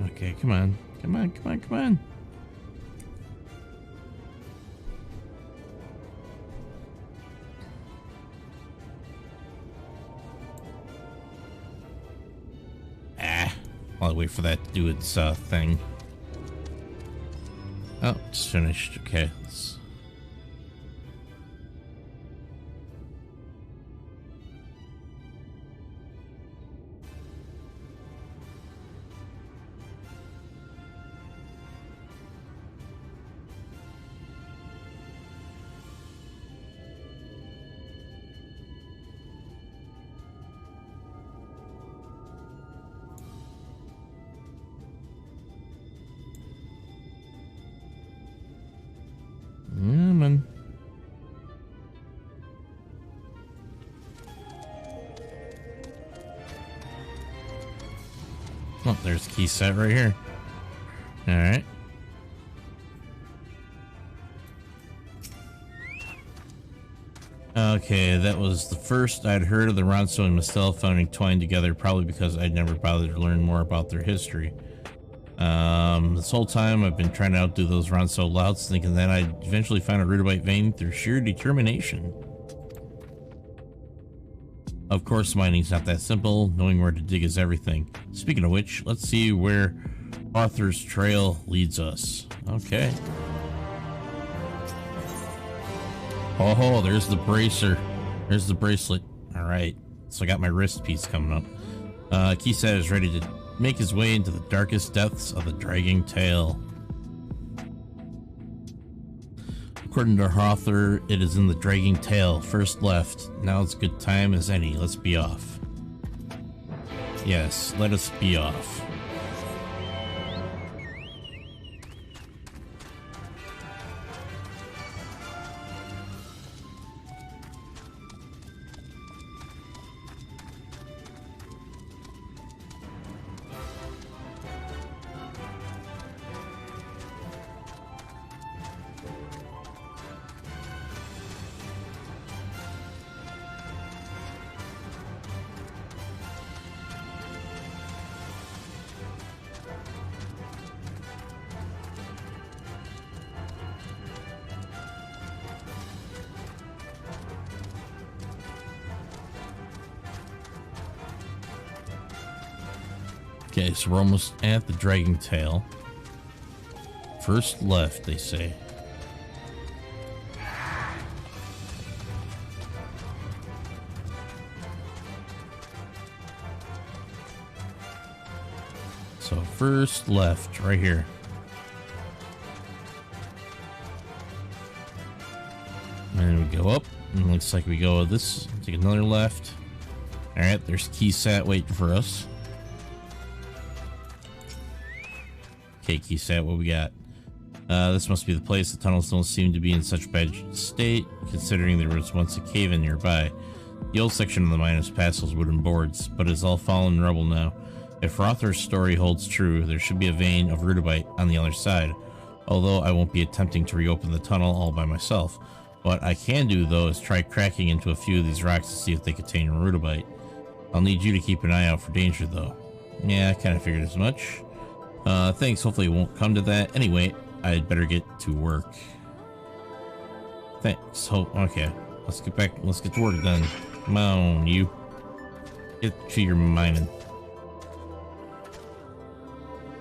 Okay, come on. Come on, come on, come on. I'll wait for that to do its thing. Oh, it's finished. Okay. Oh, there's a key set right here. Alright. Okay, that was the first I'd heard of the Ronso and Mistel founding twined together, probably because I'd never bothered to learn more about their history. This whole time I've been trying to outdo those Ronso louts, thinking that I'd eventually find a rudibite vein through sheer determination. Of course, mining's not that simple. Knowing where to dig is everything. Speaking of which, let's see where Arthur's trail leads us. Okay. Oh, there's the bracer. There's the bracelet. Alright. So I got my wrist piece coming up. Keyset is ready to make his way into the darkest depths of the dragging tail. According to Arthur, it is in the dragging tail, first left. Now it's good time as any. Let's be off. Yes, let us be off. Okay, so we're almost at the dragging tail. First left, they say. So first left, right here. And we go up, and it looks like we go this, take another left. Alright, there's Keysat waiting for us. Okay, Keysat, what we got? This must be the place. The tunnels don't seem to be in such bad state, considering there was once a cave-in nearby. The old section of the mine is past those wooden boards, but is all fallen rubble now. If Rother's story holds true, there should be a vein of rudibite on the other side, although I won't be attempting to reopen the tunnel all by myself. What I can do, though, is try cracking into a few of these rocks to see if they contain rudabite. I'll need you to keep an eye out for danger, though. Yeah, I kind of figured as much. Thanks. Hopefully it won't come to that. Anyway, I'd better get to work. Thanks. Okay. Let's get back. Let's get to work then. Come on, you. Get to your mining.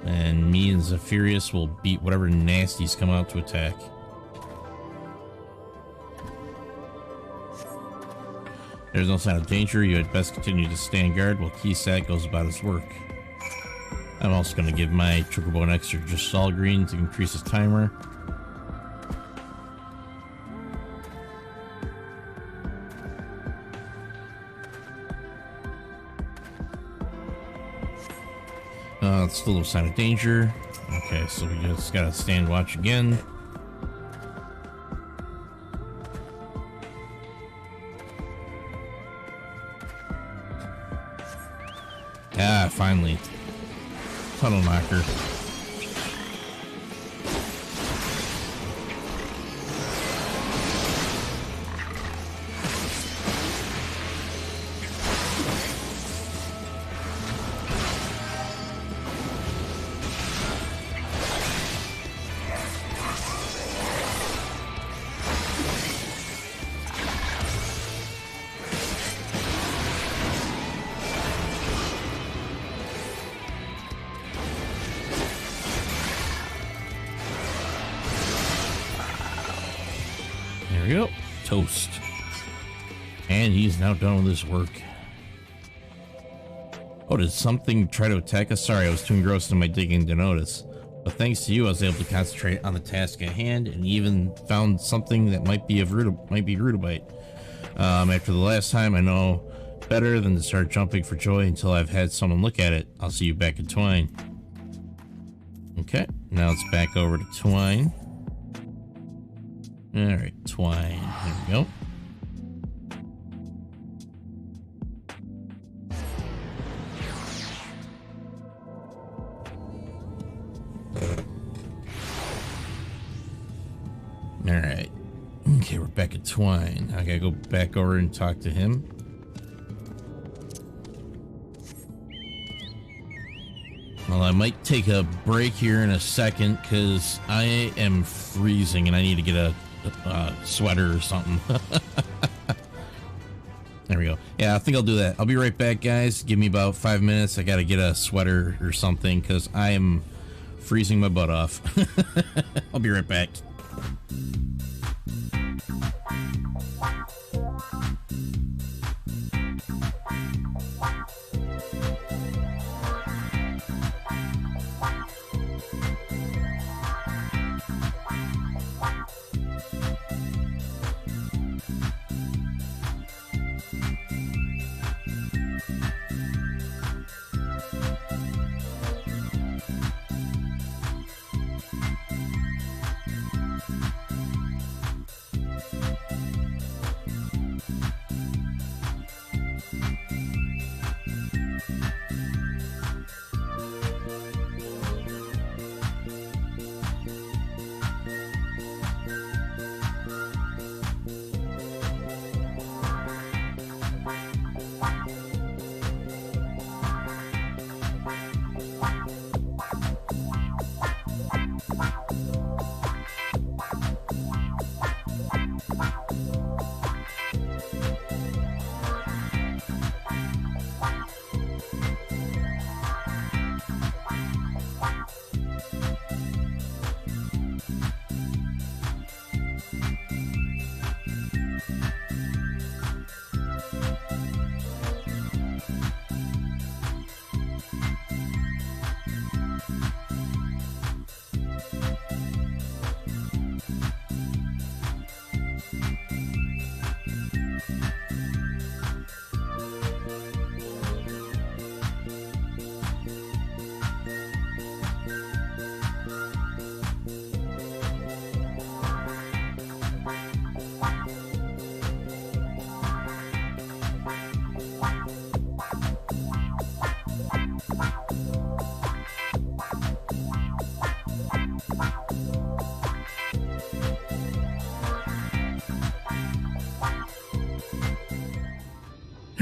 And me and Zephyrus will beat whatever nasties come out to attack. There's no sign of danger. You had best continue to stand guard while Keysat goes about his work. I'm also going to give my chocobo an extra just all green to increase his timer. Still no sign of danger. Okay, so we just gotta stand watch again. Ah, finally. Tunnel knocker. There we go. Toast. And he's now done with his work. Oh, did something try to attack us? Sorry, I was too engrossed in my digging to notice. But thanks to you, I was able to concentrate on the task at hand and even found something that might be rudabite. After the last time, I know better than to start jumping for joy until I've had someone look at it. I'll see you back at Twine. Okay, now it's back over to Twine. Alright, Twine. There we go. Alright. Okay, we're back at Twine. I gotta go back over and talk to him. Well, I might take a break here in a second because I am freezing and I need to get a sweater or something. There we go. Yeah, I think I'll do that. I'll be right back, guys. Give me about 5 minutes. I gotta get a sweater or something because I am freezing my butt off. I'll be right back.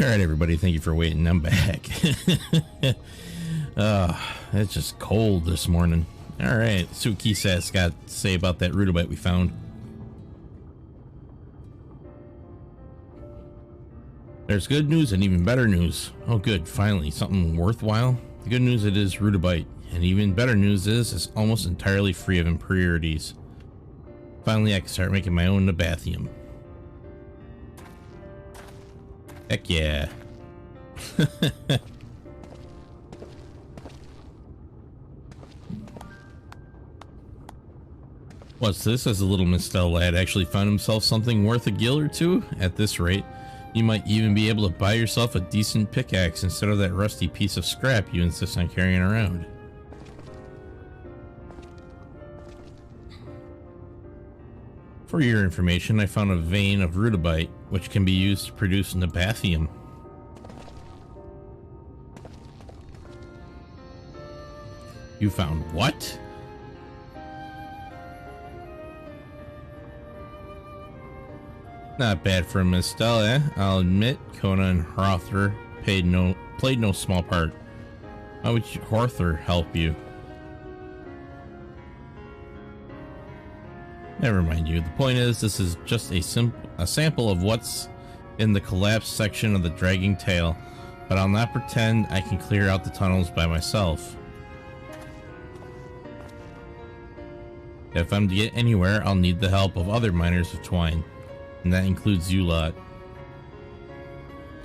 right, everybody, thank you for waiting. I'm back. It's just cold this morning. All right, let's see what Keysat's got to say about that rudabite we found. There's good news and even better news. Oh, good, finally, something worthwhile. The good news, it is rudabite, and even better news is it's almost entirely free of impurities. Finally, I can start making my own Nabathium. Heck yeah. What's this? As a little Mistel lad actually found himself something worth a gil or two? At this rate, you might even be able to buy yourself a decent pickaxe instead of that rusty piece of scrap you insist on carrying around. For your information, I found a vein of rudabite, which can be used to produce Nabathium. You found what? Not bad for a Mistel, eh? I'll admit, Kona and Hrother played no small part. How would Hrother help you? Never mind you. The point is, this is just a sample of what's in the collapsed section of the dragging tail, but I'll not pretend I can clear out the tunnels by myself. If I'm to get anywhere, I'll need the help of other miners of twine, and that includes you lot.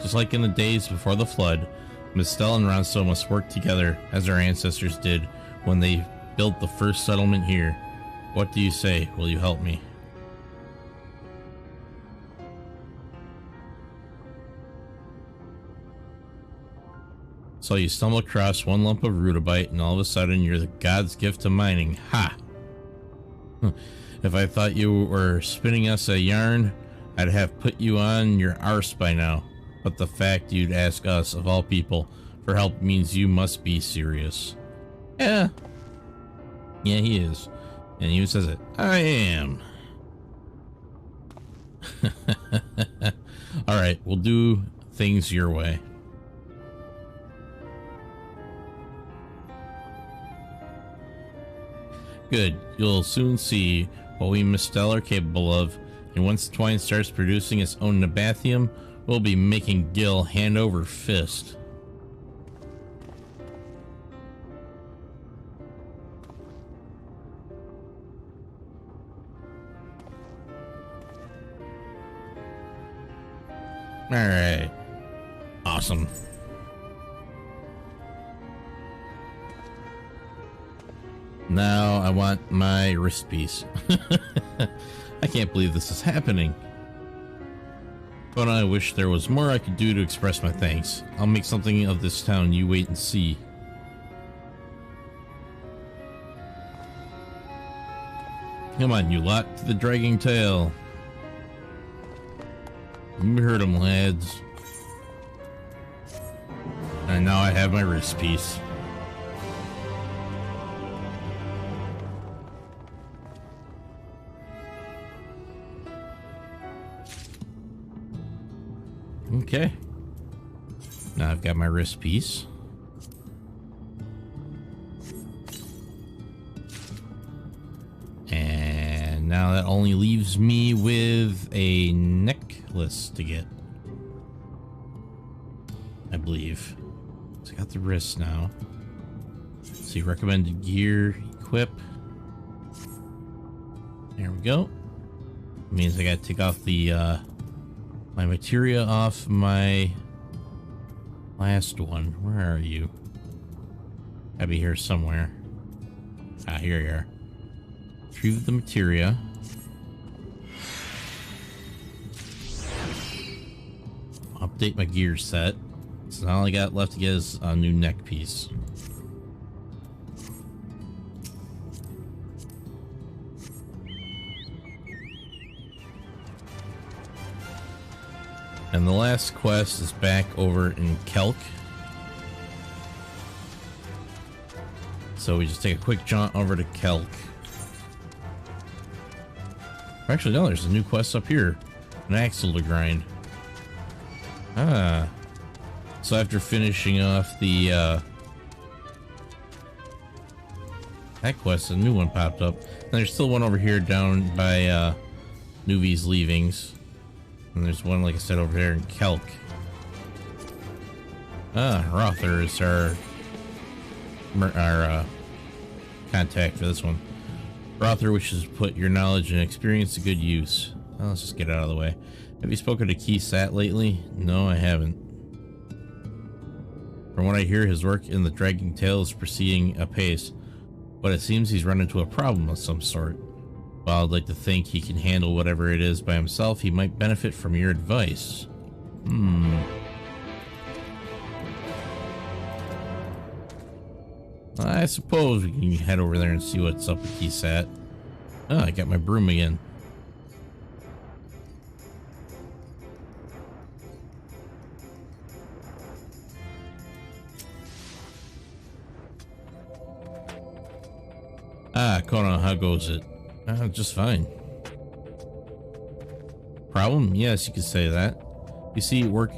Just like in the days before the flood, Mistel and Ronso must work together as our ancestors did when they built the first settlement here. What do you say? Will you help me? So you stumble across one lump of rudabite and all of a sudden you're the god's gift to mining. Ha! If I thought you were spinning us a yarn, I'd have put you on your arse by now. But the fact you'd ask us, of all people, for help means you must be serious. Yeah. Yeah, he is. And he says it. I am. Alright, we'll do things your way. Good. You'll soon see what we Mistel are capable of, and once twine starts producing its own Nabathium, we'll be making Gil hand over fist. Alright. Awesome. Now I want my wrist piece. I can't believe this is happening. But I wish there was more I could do to express my thanks. I'll make something of this town, you wait and see. Come on, you lot, to the dragging tail. You heard him, lads. And now I have my wrist piece. Okay. Now I've got my wrist piece. And now that only leaves me with a necklace to get, I believe. So I got the wrist now. Let's see, recommended gear, equip. There we go. Means I gotta take off the my materia off my last one. Where are you? Gotta be here somewhere. Ah, here you are. Retrieve the materia. Update my gear set. So all I got left to get is a new neck piece. And the last quest is back over in Kelk. So we just take a quick jaunt over to Kelk. Actually, no, there's a new quest up here. An axle to grind. Ah, So after finishing off the that quest, a new one popped up. And there's still one over here down by Nuvi's Leavings. And there's one, like I said, over there in Kelk. Rother is our contact for this one. Rother wishes to put your knowledge and experience to good use. Well, let's just get out of the way. Have you spoken to Keysat lately? No, I haven't. From what I hear, his work in the Dragging Tale is proceeding apace, but it seems he's run into a problem of some sort. While I'd like to think he can handle whatever it is by himself, he might benefit from your advice. I suppose we can head over there and see what's up with Keysat. Oh, I got my broom again. Conan, how goes it? Just fine. Problem? Yes, you could say that. You see, work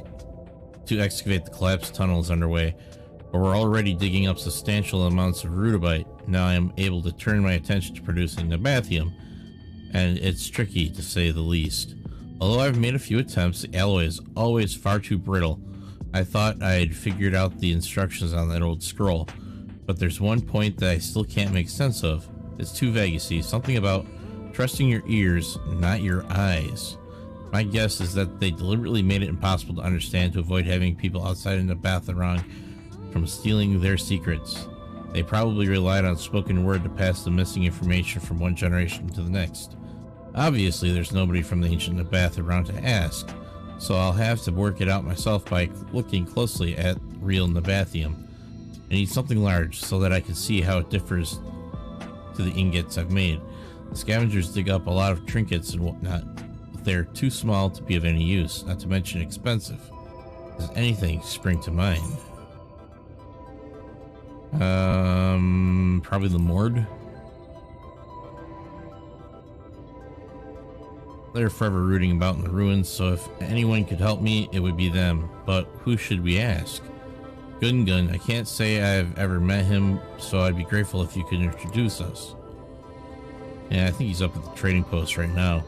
to excavate the collapsed tunnel is underway, but we're already digging up substantial amounts of rudibite. Now I am able to turn my attention to producing nabathium, and it's tricky to say the least. Although I've made a few attempts, the alloy is always far too brittle. I thought I'd figured out the instructions on that old scroll, but there's one point that I still can't make sense of. It's too vague, you see. Something about trusting your ears, not your eyes. My guess is that they deliberately made it impossible to understand to avoid having people outside in the Batharang from stealing their secrets. They probably relied on spoken word to pass the missing information from one generation to the next. Obviously, there's nobody from the ancient Nabath around to ask, so I'll have to work it out myself by looking closely at real Nabathium. I need something large so that I can see how it differs to the ingots I've made. The scavengers dig up a lot of trinkets and whatnot, but they're too small to be of any use, not to mention expensive. Does anything spring to mind? Probably the Mord. They're forever rooting about in the ruins, so if anyone could help me, it would be them. But who should we ask? Gungun, I can't say I've ever met him, so I'd be grateful if you could introduce us. Yeah, I think he's up at the trading post right now.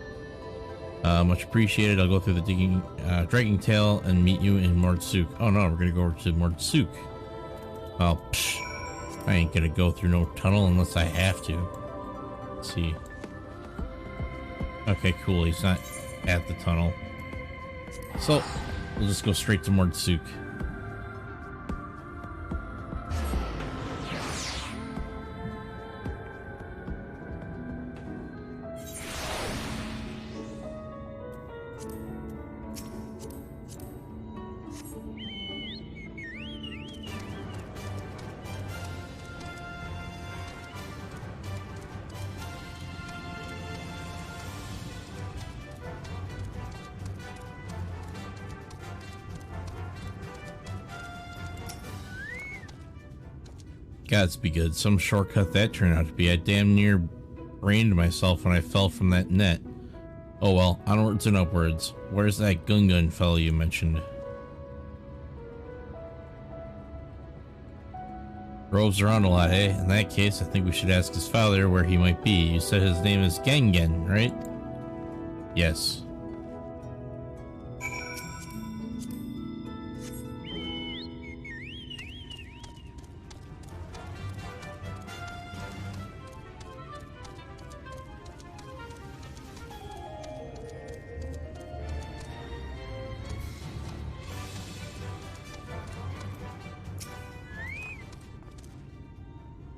Much appreciated. I'll go through the Dragging Tale and meet you in Mordsuk. Oh no, we're gonna go over to Mordsuk. Well, I ain't gonna go through no tunnel unless I have to. Let's see. Okay, cool. He's not at the tunnel. So, we'll just go straight to Mordsuk. Gods be good. Some shortcut that turned out to be. I damn near brained myself when I fell from that net. Oh well, onwards and upwards. Where's that Gungun fellow you mentioned? Roves around a lot, eh? In that case, I think we should ask his father where he might be. You said his name is Gengen, right? Yes.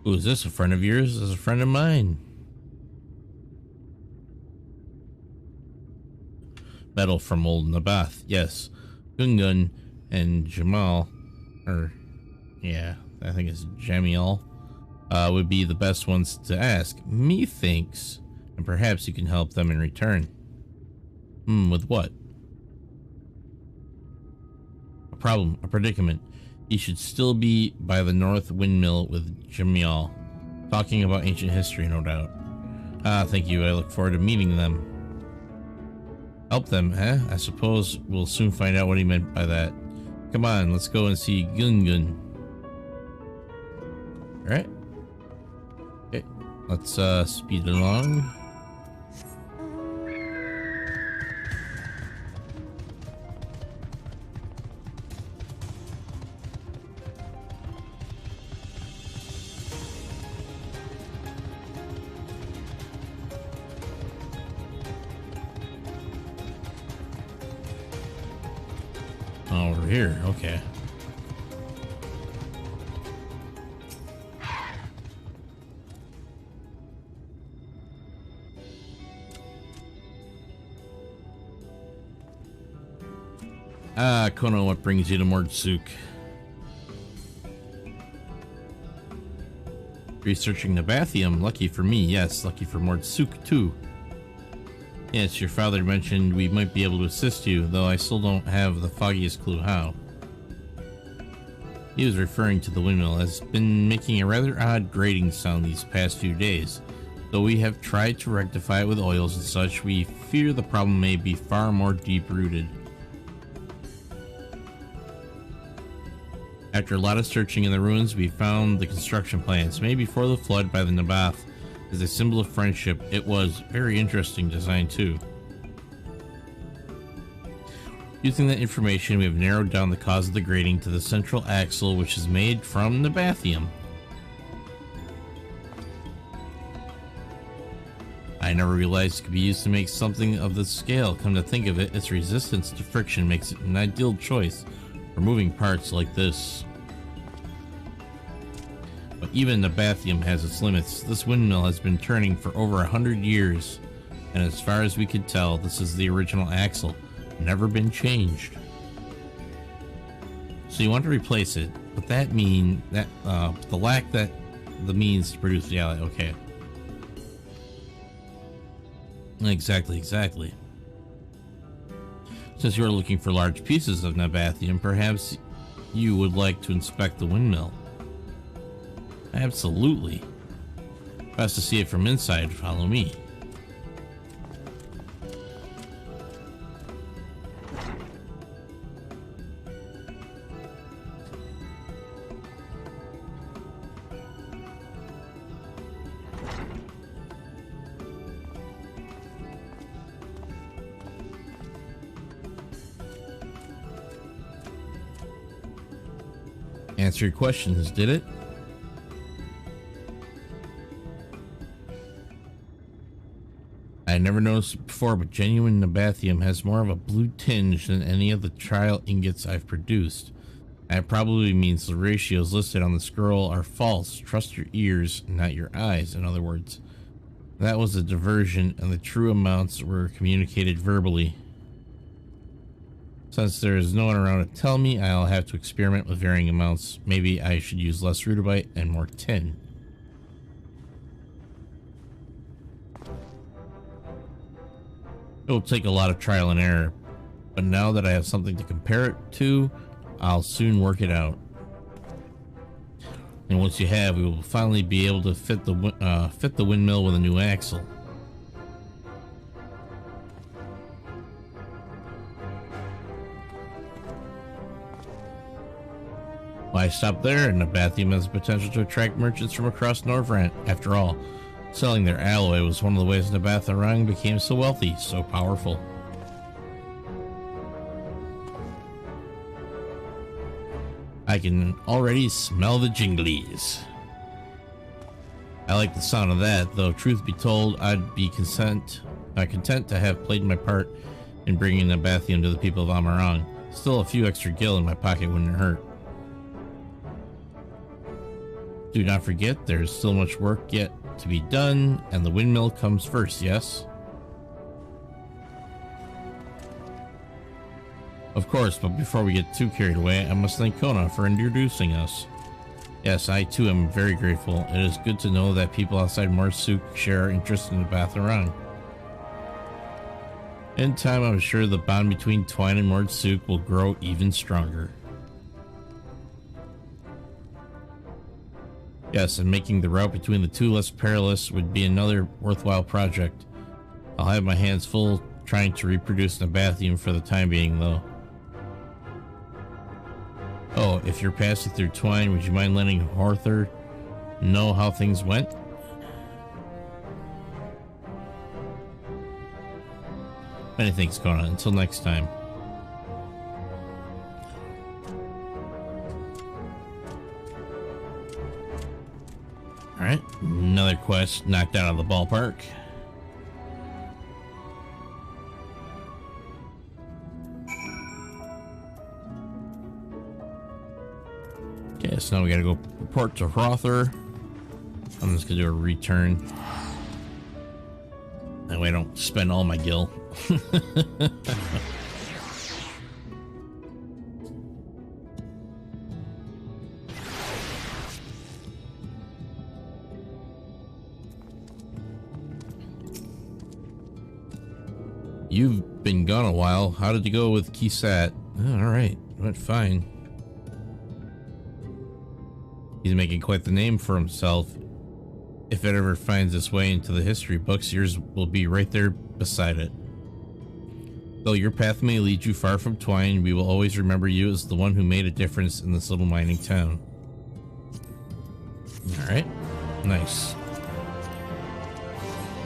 Ooh, is this a friend of yours? This is a friend of mine. Metal from old Nabath, yes. Gungun and Jamal, or yeah, I think it's Jamiel, would be the best ones to ask. Methinks, and perhaps you can help them in return. With what? A problem, a predicament. He should still be by the North Windmill with Jamiel. Talking about ancient history, no doubt. Thank you. I look forward to meeting them. Help them, eh? I suppose we'll soon find out what he meant by that. come on, let's go and see Gungun. Alright. Okay, let's speed along. Over here, okay. Ah, Kono, what brings you to Mordsuk? Researching the Bathium. Lucky for me, yes. Lucky for Mordsuk, too. Yes, your father mentioned we might be able to assist you, though I still don't have the foggiest clue how. He was referring to the windmill as been making a rather odd grating sound these past few days. Though we have tried to rectify it with oils and such, we fear the problem may be far more deep-rooted. After a lot of searching in the ruins, we found the construction plans made before the flood by the Nabath. As a symbol of friendship. It was very interesting design too. Using that information, we have narrowed down the cause of the grating to the central axle, which is made from Nabathium. I never realized it could be used to make something of this scale. Come to think of it, its resistance to friction makes it an ideal choice for moving parts like this. But even Nabathium has its limits. This windmill has been turning for over 100 years, and as far as we could tell, this is the original axle. Never been changed. So you want to replace it, but that mean that the lack that the means to produce the ally. Okay. Exactly. Since you are looking for large pieces of Nabathium, perhaps you would like to inspect the windmill. Absolutely. Best to see it from inside. Follow me. Answer your questions, did it? I never noticed it before, but genuine Nabathium has more of a blue tinge than any of the trial ingots I've produced. That probably means the ratios listed on the scroll are false. Trust your ears, not your eyes, in other words. That was a diversion, and the true amounts were communicated verbally. Since there is no one around to tell me, I'll have to experiment with varying amounts. Maybe I should use less rudibite and more tin. It will take a lot of trial and error, but now that I have something to compare it to, I'll soon work it out. And once you have, we will finally be able to fit the windmill with a new axle. Why stop there? Nabathium has the potential to attract merchants from across Norvrant. After all, selling their alloy was one of the ways Nabatharang became so wealthy, so powerful. I can already smell the jinglies. I like the sound of that, though truth be told, I'd be content to have played my part in bringing Nabathium to the people of Amarang. Still, a few extra gil in my pocket wouldn't hurt. Do not forget, there's still much work yet to be done, and the windmill comes first, yes? Of course, but before we get too carried away, I must thank Kona for introducing us. Yes, I too am very grateful. It is good to know that people outside Mordsuk share our interest in the Batharang. In time, I'm sure the bond between Twine and Mordsuk will grow even stronger. Yes, and making the route between the two less perilous would be another worthwhile project. I'll have my hands full trying to reproduce Nabathium for the time being, though. Oh, if you're passing through Twine, would you mind letting Arthur know how things went? Anything's going on. Until next time. Alright, another quest knocked out of the ballpark. Okay, so now we gotta go report to Rother. I'm just gonna do a return. That way I don't spend all my gil. You've been gone a while. How did you go with Kisat? Oh, alright, went fine. He's making quite the name for himself. If it ever finds its way into the history books, yours will be right there beside it. Though your path may lead you far from Twine, we will always remember you as the one who made a difference in this little mining town. Alright, nice.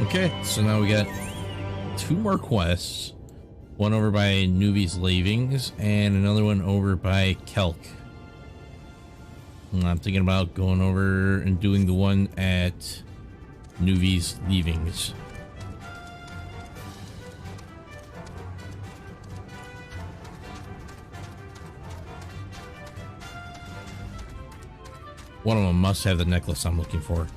Okay, so now we got 2 more quests. One over by Nuvi's Leavings and another one over by Kelk. I'm thinking about going over and doing the one at Nuvi's Leavings. One of them must have the necklace I'm looking for.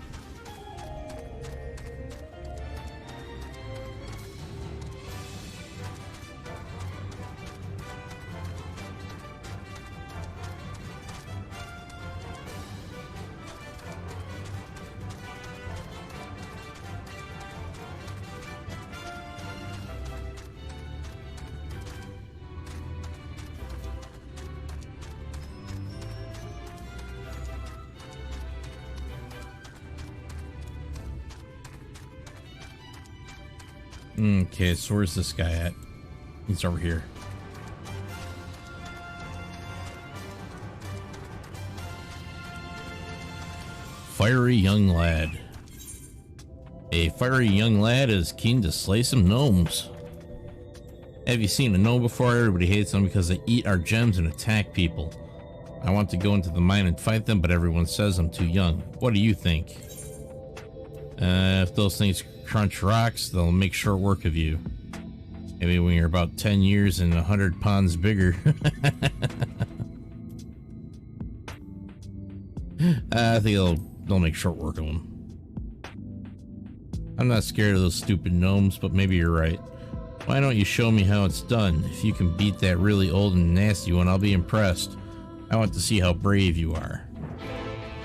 Okay, so where's this guy at? He's over here. Fiery young lad. A fiery young lad is keen to slay some gnomes. Have you seen a gnome before? Everybody hates them because they eat our gems and attack people. I want to go into the mine and fight them, but everyone says I'm too young. What do you think? If those things crunch rocks, they'll make short work of you. Maybe when you're about 10 years and 100 ponds bigger. I think they'll make short work of them. I'm not scared of those stupid gnomes, but maybe you're right. Why don't you show me how it's done? If you can beat that really old and nasty one, I'll be impressed. I want to see how brave you are.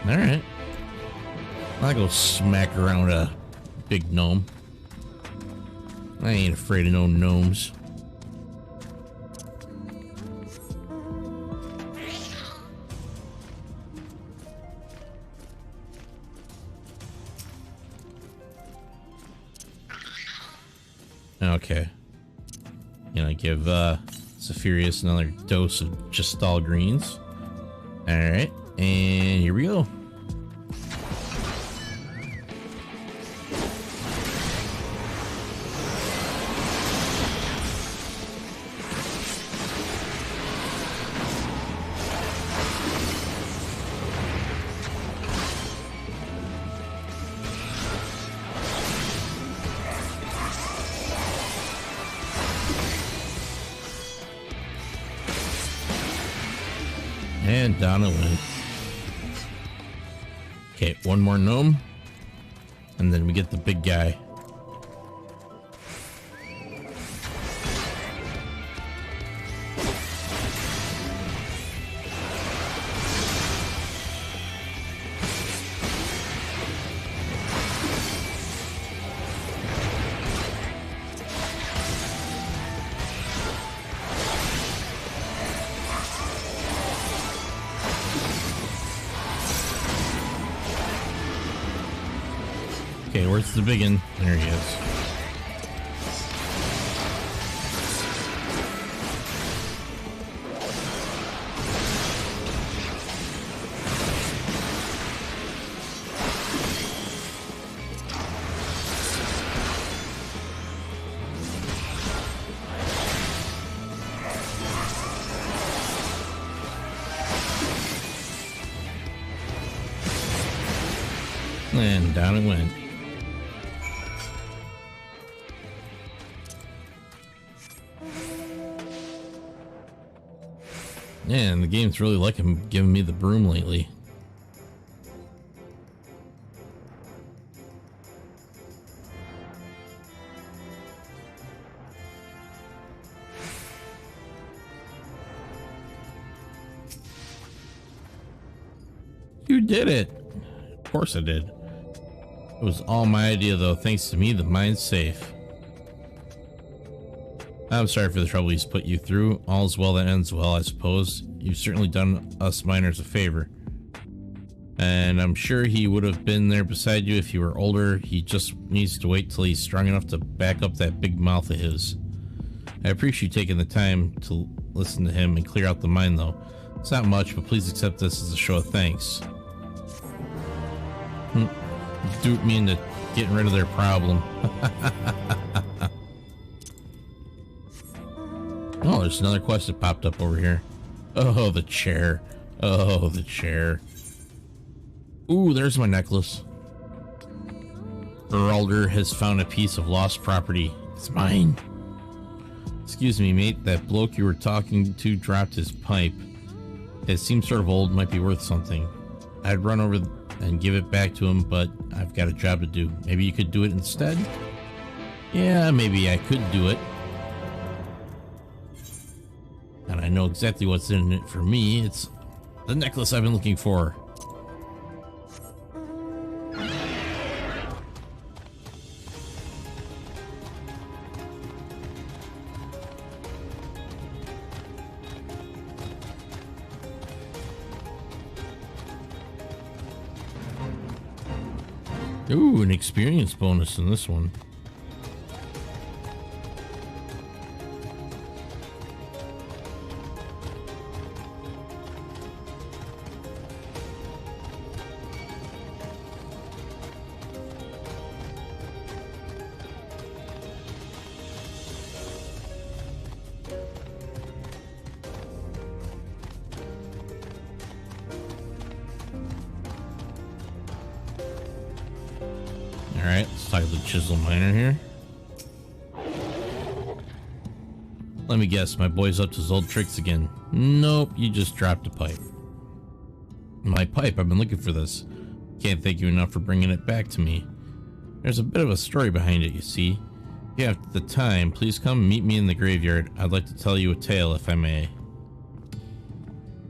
Alright. I'll go smack around a big gnome. I ain't afraid of no gnomes. Okay. Gonna give Zephyrus another dose of Gestal greens. Alright, and here we go. And Donna went. Okay, one more gnome. And then we get the big guy. Okay, where's the big one? There he is. And down it went. And the game's really liking giving me the broom lately. You did it. Of course I did. It was all my idea though. Thanks to me, the mine's safe. I'm sorry for the trouble he's put you through. All's well that ends well, I suppose. You've certainly done us miners a favor. And I'm sure he would have been there beside you if you were older. He just needs to wait till he's strong enough to back up that big mouth of his. I appreciate you taking the time to listen to him and clear out the mine though. It's not much, but please accept this as a show of thanks. Duped me into getting rid of their problem. Oh, there's another quest that popped up over here. Oh, the chair. Oh, the chair. Ooh, there's my necklace. Geralder has found a piece of lost property. It's mine. Excuse me, mate. That bloke you were talking to dropped his pipe. It seems sort of old, might be worth something. I'd run over and give it back to him, but I've got a job to do. Maybe you could do it instead? Yeah, maybe I could do it. And I know exactly what's in it for me. It's the necklace I've been looking for. Ooh, an experience bonus in this one. Alright, let's talk to the chisel miner here. Let me guess, my boy's up to his old tricks again. Nope, you just dropped a pipe. My pipe, I've been looking for this. Can't thank you enough for bringing it back to me. There's a bit of a story behind it, you see. If you have the time, please come meet me in the graveyard. I'd like to tell you a tale, if I may.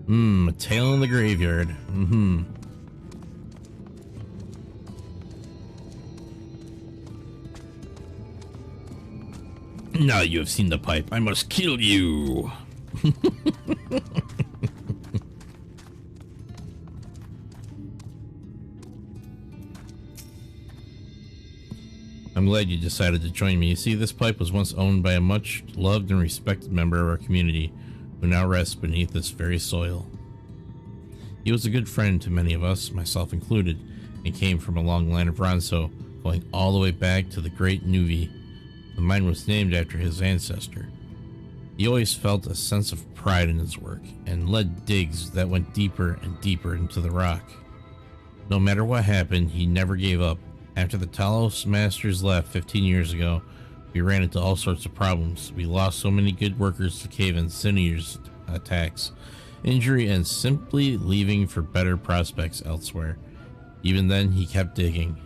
A tale in the graveyard. Now you have seen the pipe, I must kill you. I'm glad you decided to join me. You see, this pipe was once owned by a much loved and respected member of our community who now rests beneath this very soil. He was a good friend to many of us, myself included, and came from a long line of Ronso, going all the way back to the great Nuvi. The mine was named after his ancestor. He always felt a sense of pride in his work, and led digs that went deeper and deeper into the rock. No matter what happened, he never gave up. After the Talos Masters left 15 years ago, we ran into all sorts of problems. We lost so many good workers to cave and Siniar's attacks, injury, and simply leaving for better prospects elsewhere. Even then, he kept digging.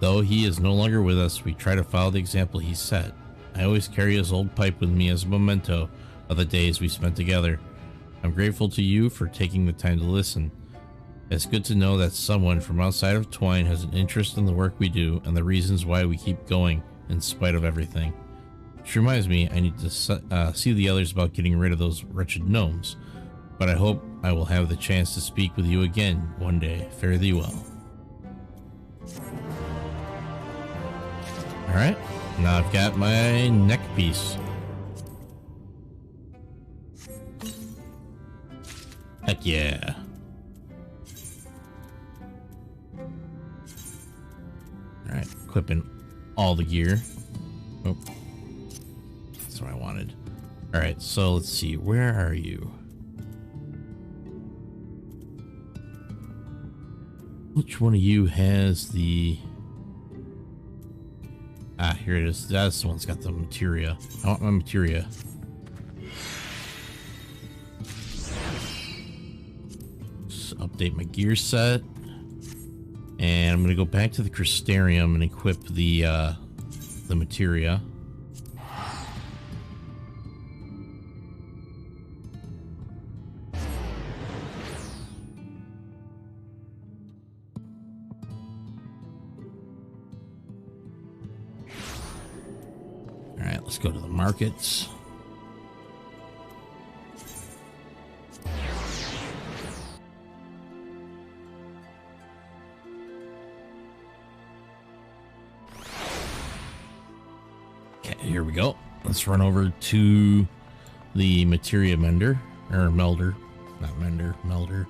Though he is no longer with us, we try to follow the example he set. I always carry his old pipe with me as a memento of the days we spent together. I'm grateful to you for taking the time to listen. It's good to know that someone from outside of Twine has an interest in the work we do and the reasons why we keep going in spite of everything. Which reminds me, I need to see the others about getting rid of those wretched gnomes. But I hope I will have the chance to speak with you again one day. Fare thee well. Alright, now I've got my neck piece. Heck yeah. Alright, equipping all the gear. Oh, that's what I wanted. Alright, so let's see, where are you? Which one of you has the... Ah, here it is. That's the one that's got the materia. I want my materia. Just update my gear set. And I'm going to go back to the Crystarium and equip the materia. Alright, let's go to the markets. Here we go. Let's run over to the materia mender, or melder, not mender, melder.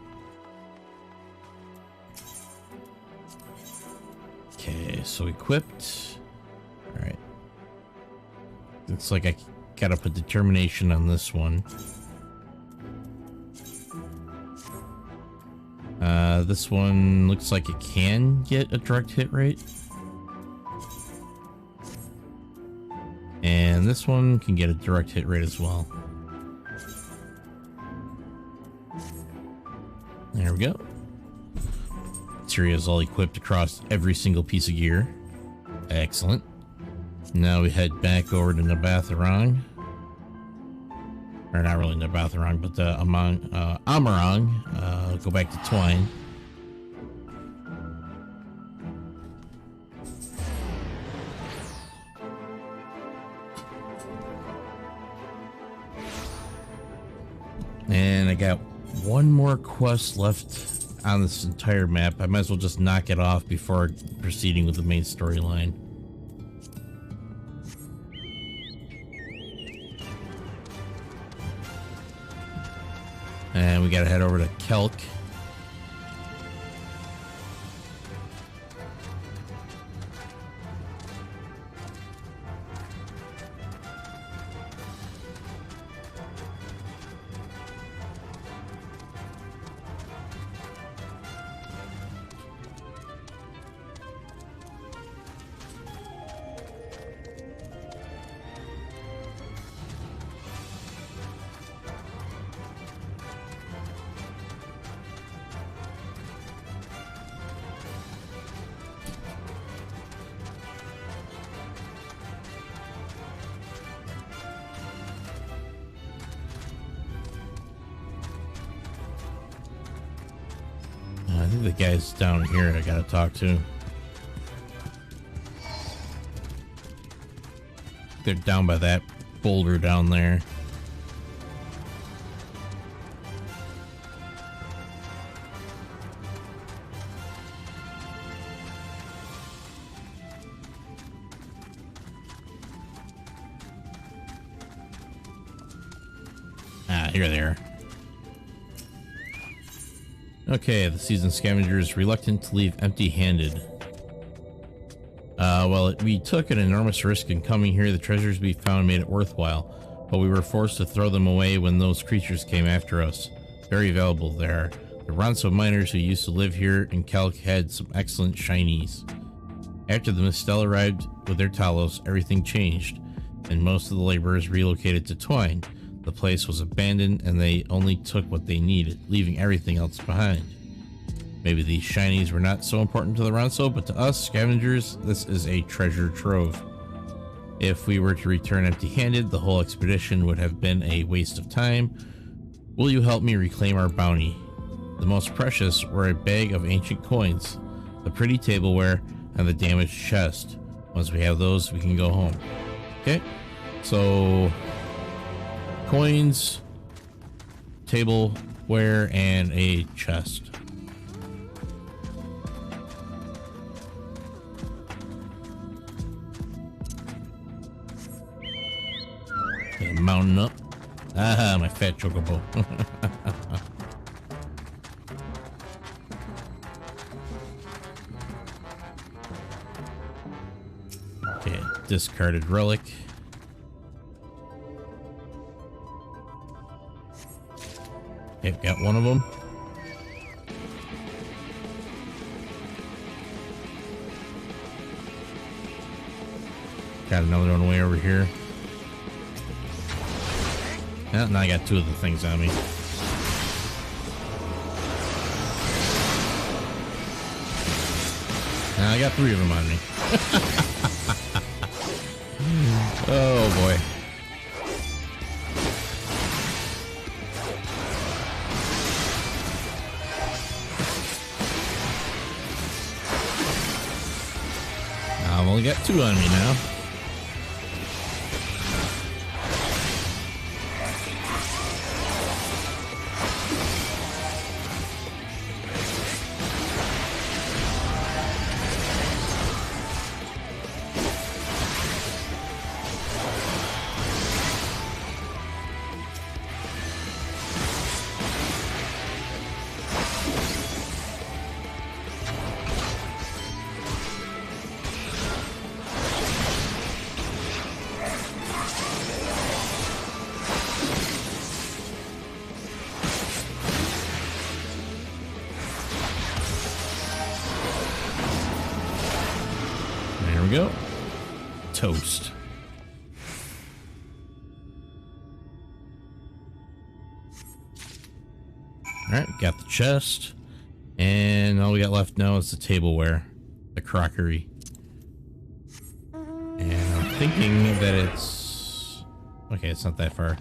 Okay, so equipped. All right. Looks like I gotta put determination on this one. This one looks like it can get a direct hit rate. And this one can get a direct hit rate as well. There we go. Materia is all equipped across every single piece of gear. Excellent. Now we head back over to Nabatharang. Or not really Nabatharang, but Amarang. Go back to Twine. And I got one more quest left on this entire map. I might as well just knock it off before proceeding with the main storyline. And we gotta head over to Kelk. I think the guy's down here I gotta talk to. They're down by that boulder down there. Ah, here they are. Okay, the seasoned scavenger is reluctant to leave empty-handed. Well, we took an enormous risk in coming here. The treasures we found made it worthwhile, but we were forced to throw them away when those creatures came after us. Very valuable they are. The Ronso miners who used to live here in Calc had some excellent shinies. After the Mistel arrived with their Talos, everything changed, and most of the laborers relocated to Twine. The place was abandoned and they only took what they needed, leaving everything else behind. Maybe these shinies were not so important to the Ronso, but to us, scavengers, this is a treasure trove. If we were to return empty-handed, the whole expedition would have been a waste of time. Will you help me reclaim our bounty? The most precious were a bag of ancient coins, the pretty tableware, and the damaged chest. Once we have those, we can go home. Okay, so coins, tableware, and a chest. Okay, mounting up. Ah, my fat chocobo. Okay, discarded relic. Okay, got one of them. Got another one way over here. Yeah, now I got two of the things on me. Now I got three of them on me. Oh boy. I've only got two on me now. There we go. Toast. Alright, got the chest. And all we got left now is the tableware. The crockery. And I'm thinking that it's... Okay, it's not that far.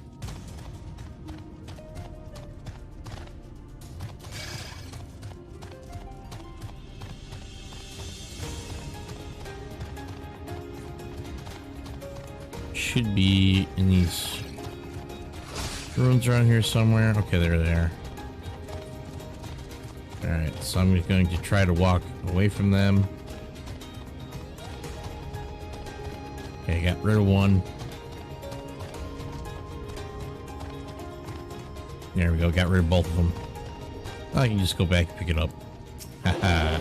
Should be in these ruins around here somewhere. Okay, they're there. Alright, so I'm going to try to walk away from them. Okay, got rid of one. There we go, got rid of both of them. I can just go back and pick it up. Haha.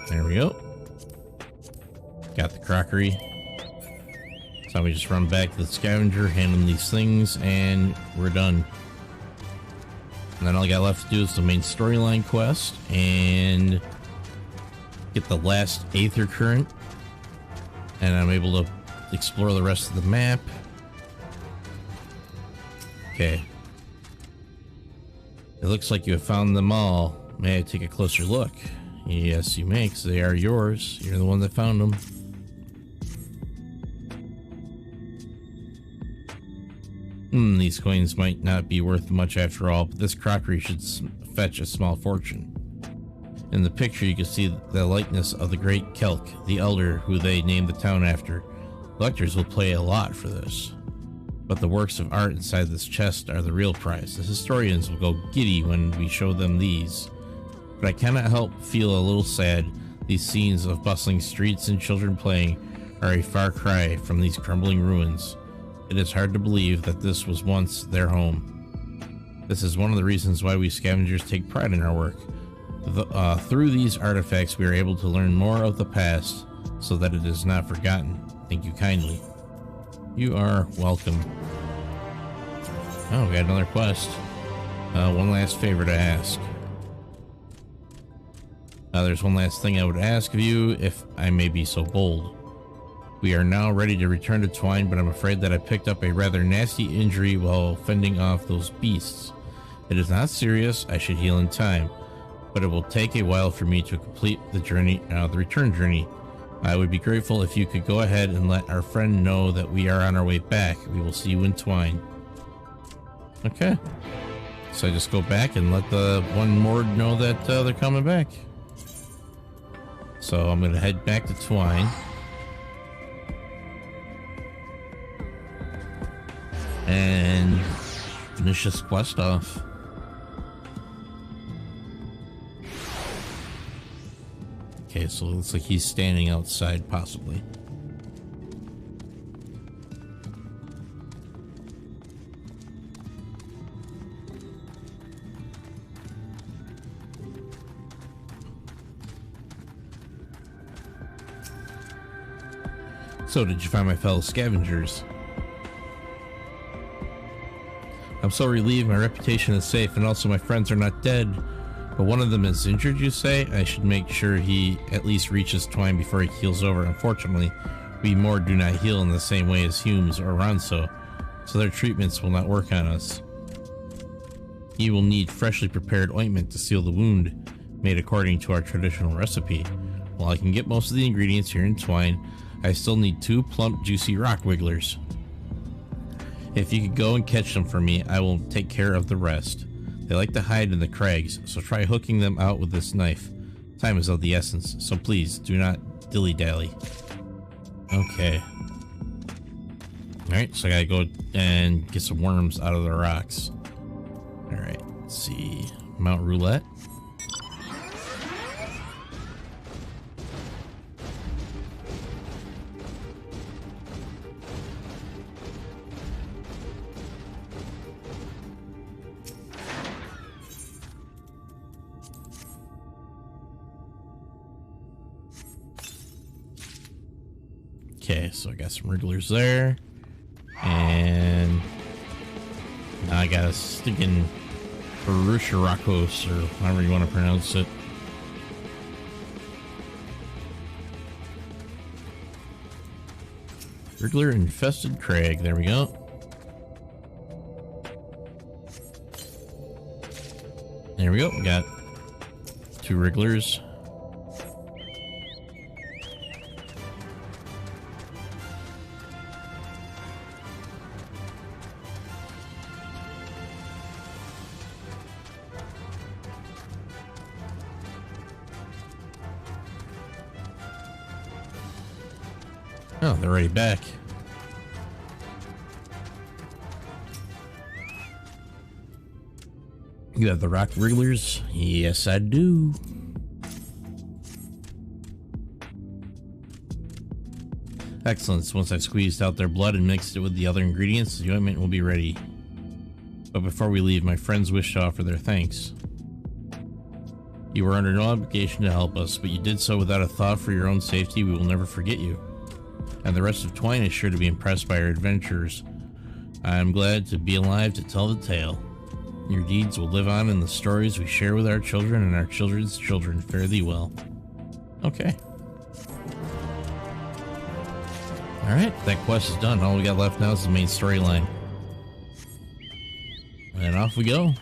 There we go. Got the crockery. So we just run back to the scavenger, hand them these things, and we're done. And then all I got left to do is the main storyline quest and get the last Aether Current. And I'm able to explore the rest of the map. Okay. It looks like you have found them all. May I take a closer look? Yes, you may, because they are yours. You're the one that found them. These coins might not be worth much after all, but this crockery should fetch a small fortune. In the picture, you can see the likeness of the great Kelk, the elder who they named the town after. Collectors will pay a lot for this. But the works of art inside this chest are the real prize. The historians will go giddy when we show them these. But I cannot help feel a little sad. These scenes of bustling streets and children playing are a far cry from these crumbling ruins. It is hard to believe that this was once their home. This is one of the reasons why we scavengers take pride in our work. Through these artifacts, we are able to learn more of the past so that it is not forgotten. Thank you kindly. You are welcome. Oh, we got another quest. One last favor to ask. There's one last thing I would ask of you, if I may be so bold. We are now ready to return to Twine, but I'm afraid that I picked up a rather nasty injury while fending off those beasts. It is not serious, I should heal in time, but it will take a while for me to complete the journey, the return journey. I would be grateful if you could go ahead and let our friend know that we are on our way back. We will see you in Twine. Okay. So I just go back and let the one Mord know that they're coming back. So I'm going to head back to Twine. And finish this quest off. Okay, so it looks like he's standing outside, possibly. So, did you find my fellow scavengers? I'm so relieved my reputation is safe, and also my friends are not dead. But one of them is injured, you say? I should make sure he at least reaches Twine before he heals over. Unfortunately, we Mord do not heal in the same way as Humes or Ronso, so their treatments will not work on us. He will need freshly prepared ointment to seal the wound, made according to our traditional recipe. While I can get most of the ingredients here in Twine, I still need 2 plump, juicy rock wigglers. If you could go and catch them for me, I will take care of the rest. They like to hide in the crags, so try hooking them out with this knife. Time is of the essence, so please do not dilly-dally. Okay. Alright, so I gotta go and get some worms out of the rocks. Alright, let's see. Mount Roulette. Okay, so I got some wrigglers there, and now I got a stinking Barucharakos, or however you want to pronounce it. Wriggler infested crag, there we go. There we go, we got 2 wrigglers. Oh, they're already back. You have the rock wrigglers? Yes, I do. Excellent. Once I've squeezed out their blood and mixed it with the other ingredients, the ointment will be ready. But before we leave, my friends wish to offer their thanks. You were under no obligation to help us, but you did so without a thought for your own safety. We will never forget you. And the rest of Twine is sure to be impressed by our adventures. I am glad to be alive to tell the tale. Your deeds will live on in the stories we share with our children and our children's children. Fare thee well. Okay. Alright, that quest is done. All we got left now is the main storyline. And off we go.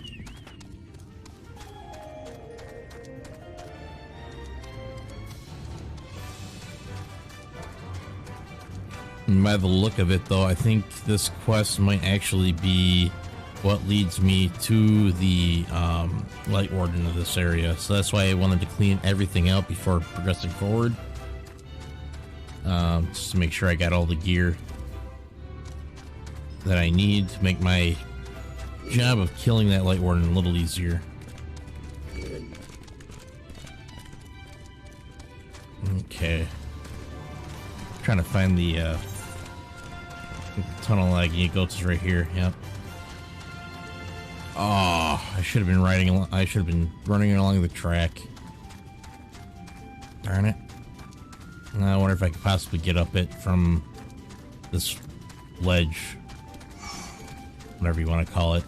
And by the look of it, though, I think this quest might actually be what leads me to the Lightwarden of this area. So that's why I wanted to clean everything out before progressing forward. Just to make sure I got all the gear that I need to make my job of killing that Lightwarden a little easier. Okay. Trying to find the tunnel lag goats is right here. Yep. Oh, I should have been riding along. I should have been running along the track. Darn it. I wonder if I could possibly get up it from this ledge, whatever you want to call it.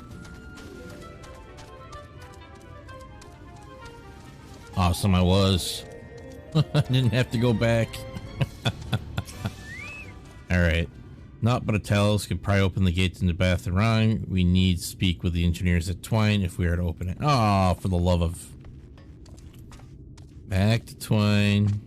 Awesome, I was. I didn't have to go back. Alright. Not but a Talos could pry open the gates into Batharang. We need to speak with the engineers at Twine if we are to open it. Oh, for the love of... Back to Twine.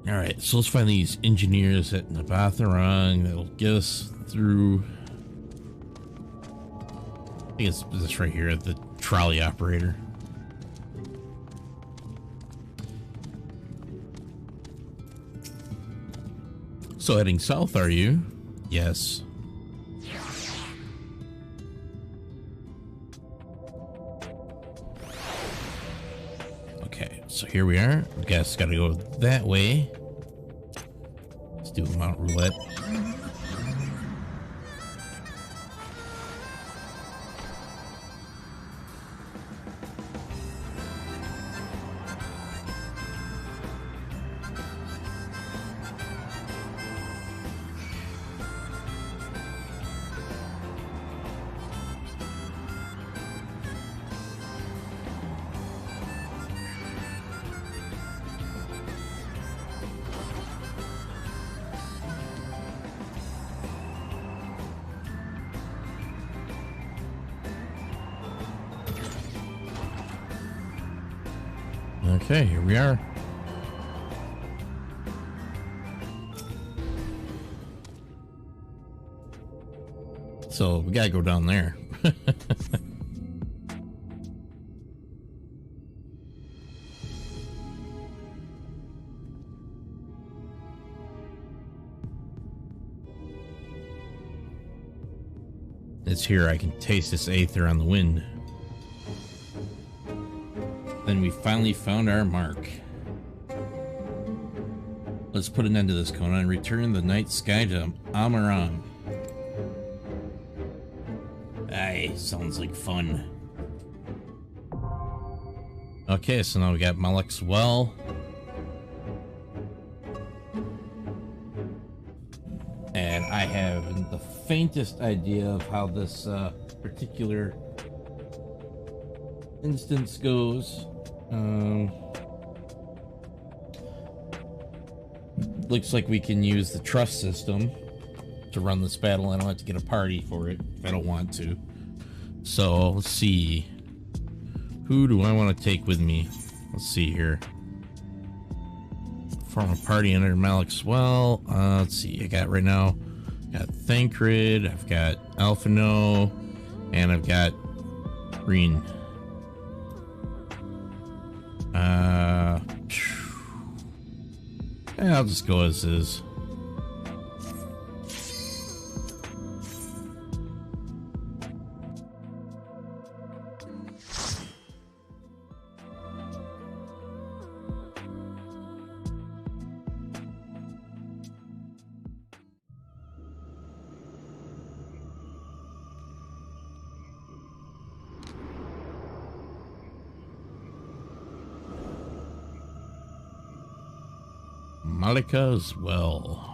Alright, so let's find these engineers at Nabatharang that'll get us through. I think it's this right here, the trolley operator. So heading south, are you? Yes. Okay, so here we are. I guess gotta go that way. Let's do Mount Roulette. Okay, here we are. So we gotta go down there. It's here. I can taste this aether on the wind. Then we finally found our mark. Let's put an end to this, Kona, and return the night sky to Amaram. Aye, sounds like fun. Okay, so now we got Malek's Well. And I have the faintest idea of how this particular instance goes. Looks like we can use the trust system to run this battle. I don't have to get a party for it if I don't want to. So let's see. Who do I want to take with me? Let's see here. Form a party under Malek's Well. Let's see. I got right now. Got Thancred. I've got Alphino, and I've got Reen. Yeah, I'll just go as is. Malika's Well.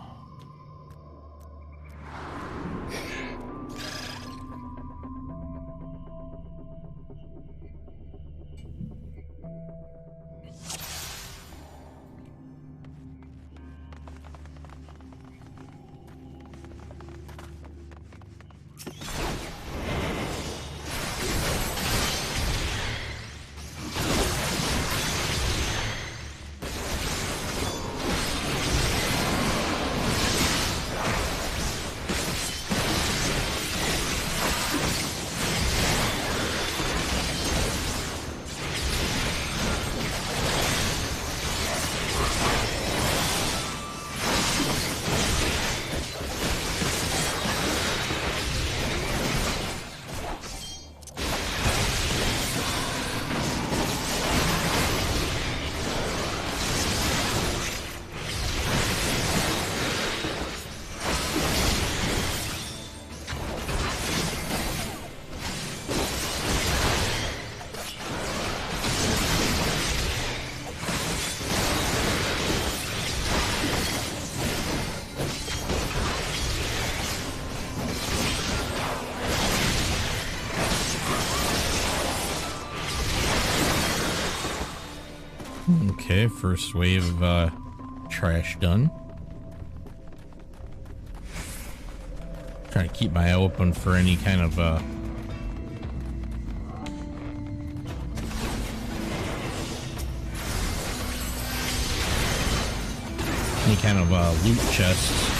Okay, first wave of trash done. Trying to keep my eye open for any kind of loot chests.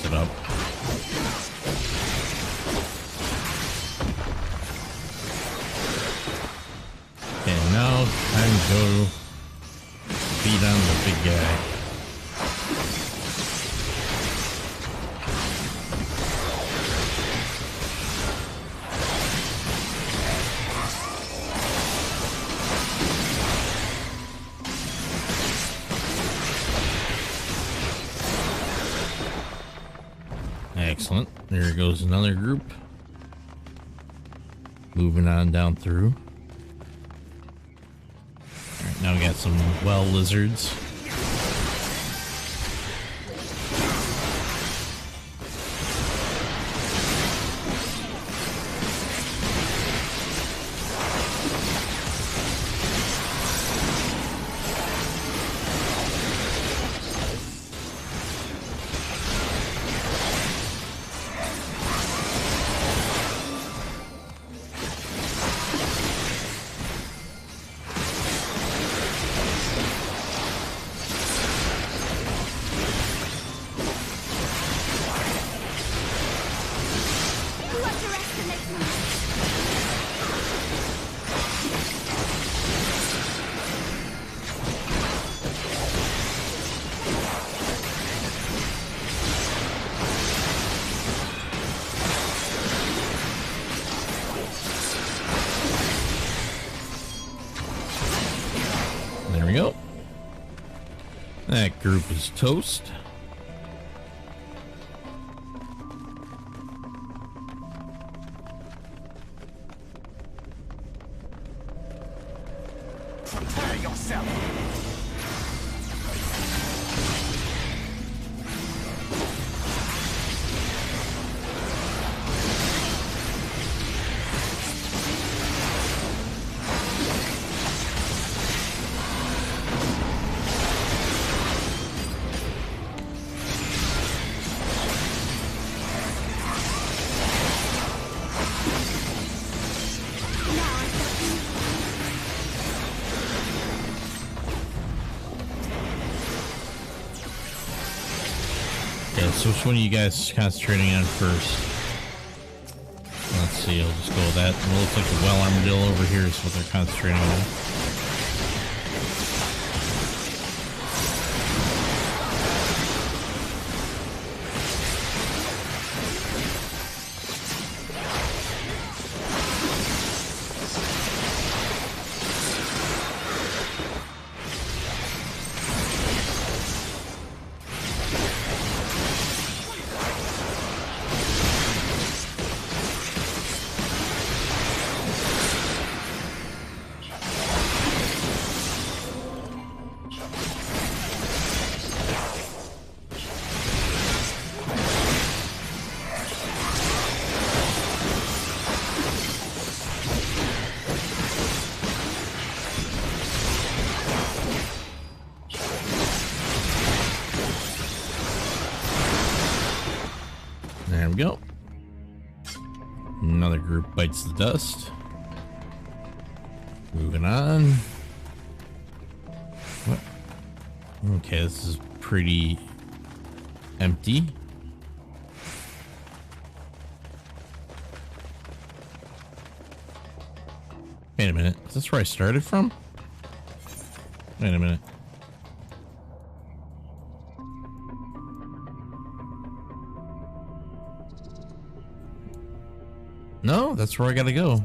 It up. And now time to go beat on the big guy. Excellent. There goes another group. Moving on down through. Alright, now we got some well lizards. There we go. That group is toast. Prepare yourself. Yeah, so which one are you guys concentrating on first? Let's see, I'll just go with that. It looks like the well armadillo over here is what they're concentrating on. There we go. Another group bites the dust. Moving on. What? Okay, this is pretty empty. Wait a minute. Is this where I started from? Wait a minute. No, that's where I gotta go.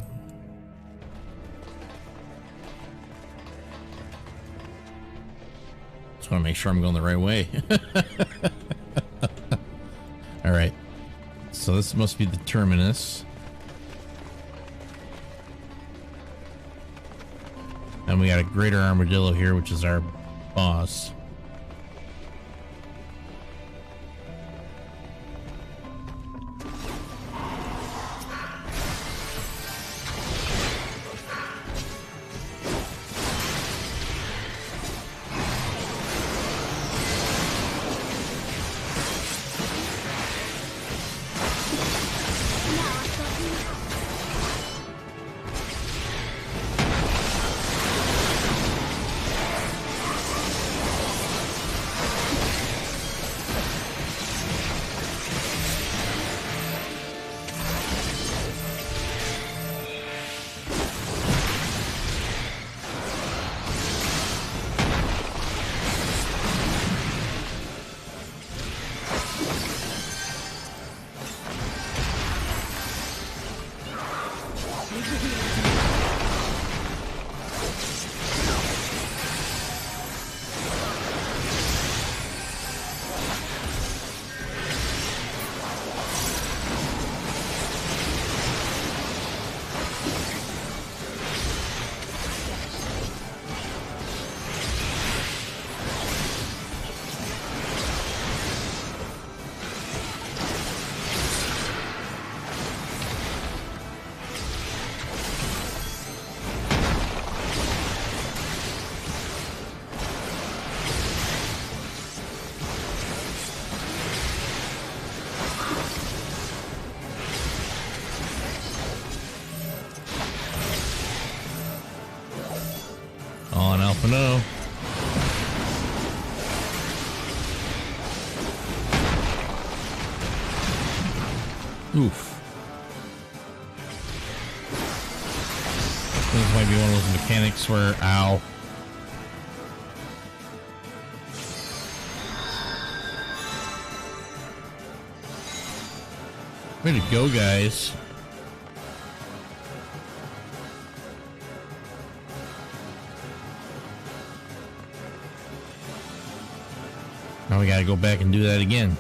Just want to make sure I'm going the right way. All right. So this must be the terminus. And we got a greater armadillo here, which is our boss. Oh no. Oof. This might be one of those mechanics where, ow. Way to go, guys. Now we gotta go back and do that again.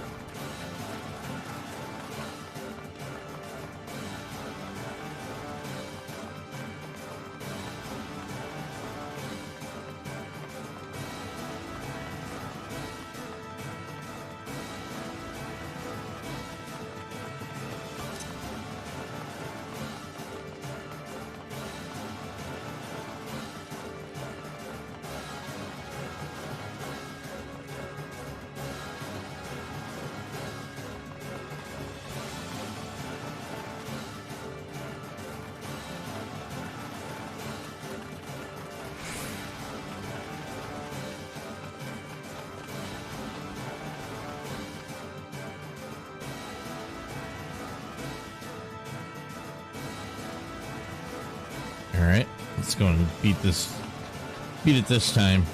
All right, let's go and beat it this time.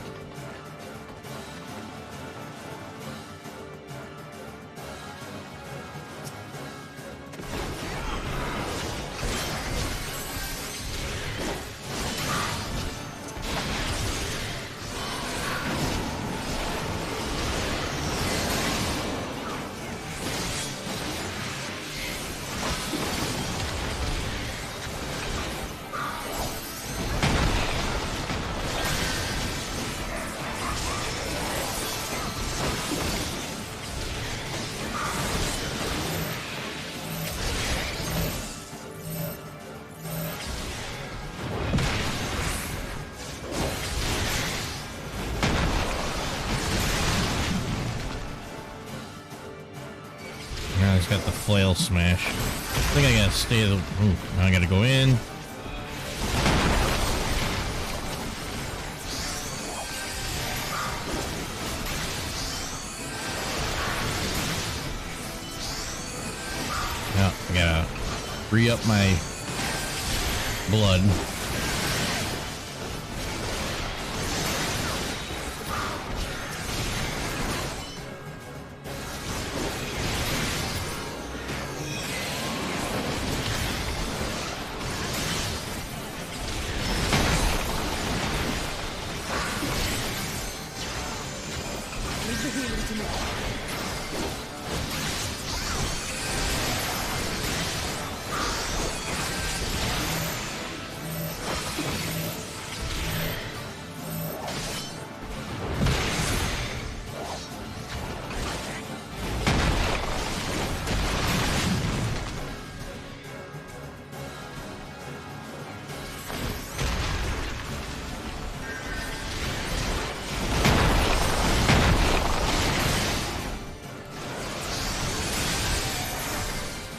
Now he's got the flail smash. I think I gotta stay the. Ooh, now I gotta go in. Now I gotta re-up my blood.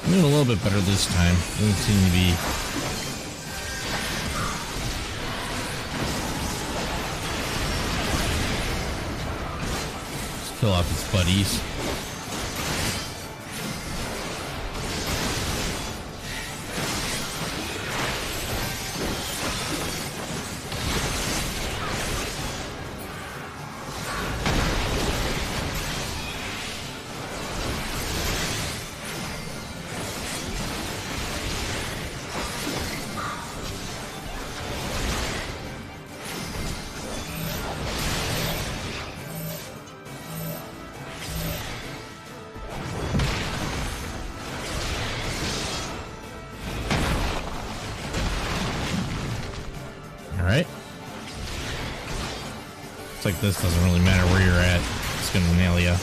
I'm doing a little bit better this time. Doesn't seem to be. Let's kill off his buddies. Alright. It's like this doesn't really matter where you're at. It's gonna nail ya.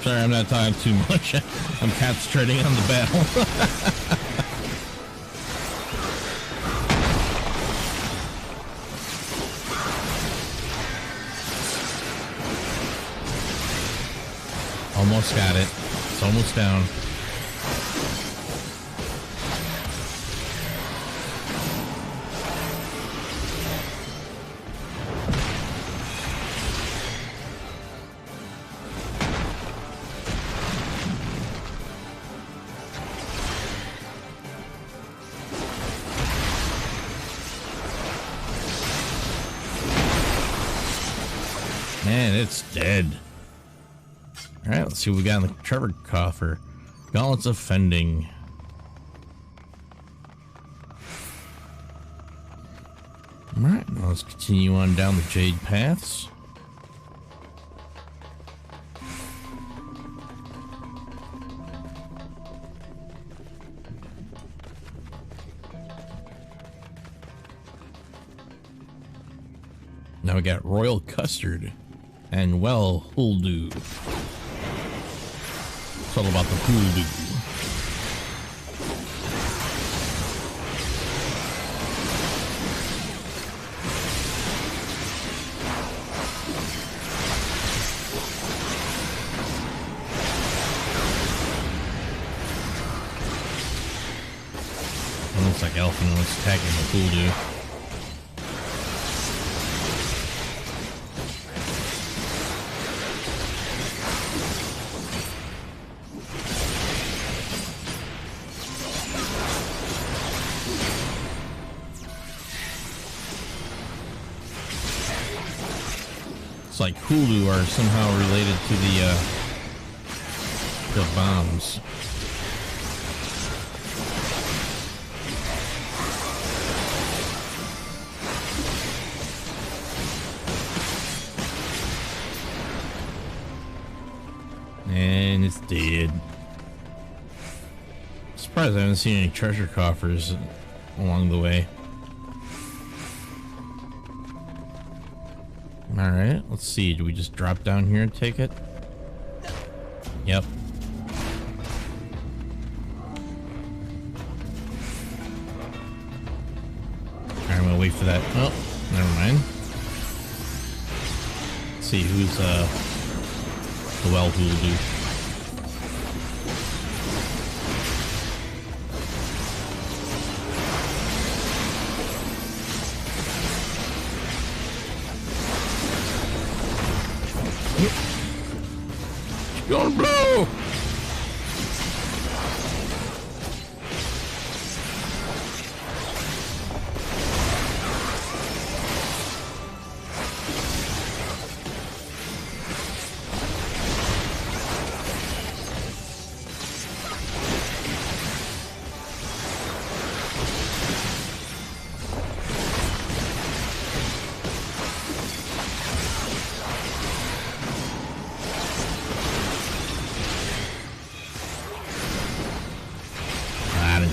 Sorry, I'm not talking too much. I'm concentrating on the battle. Almost got it. It's almost down. Man, it's dead. Alright, let's see what we got in the Trevor coffer. Gauntlets of Fending. Alright, now let's continue on down the Jade Paths. Now we got Royal Custard and Well Huldu. It's all about the Huldu. It looks like Elfin was attacking the Huldu. It's like Hulu are somehow related to the bombs. And it's dead. Surprised I haven't seen any treasure coffers along the way. Alright, let's see. Do we just drop down here and take it? Yep. Alright, I'm gonna wait for that. Oh, never mind. Let's see who's the well who will do. Gonna blow!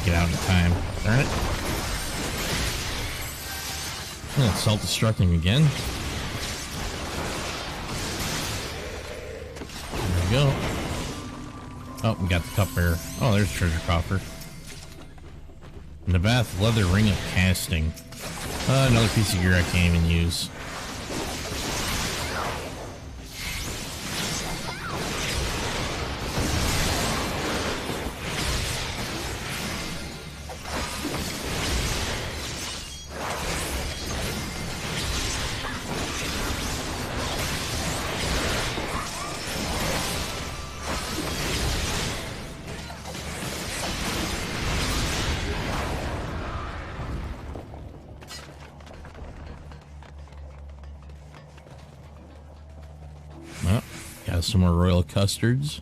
Get out in time. Darn it. Oh, it's self-destructing again. There we go. Oh, we got the cupbearer. Oh, there's treasure coffer. Nabath leather ring of casting. Another piece of gear I can't even use. Well, got some more royal custards.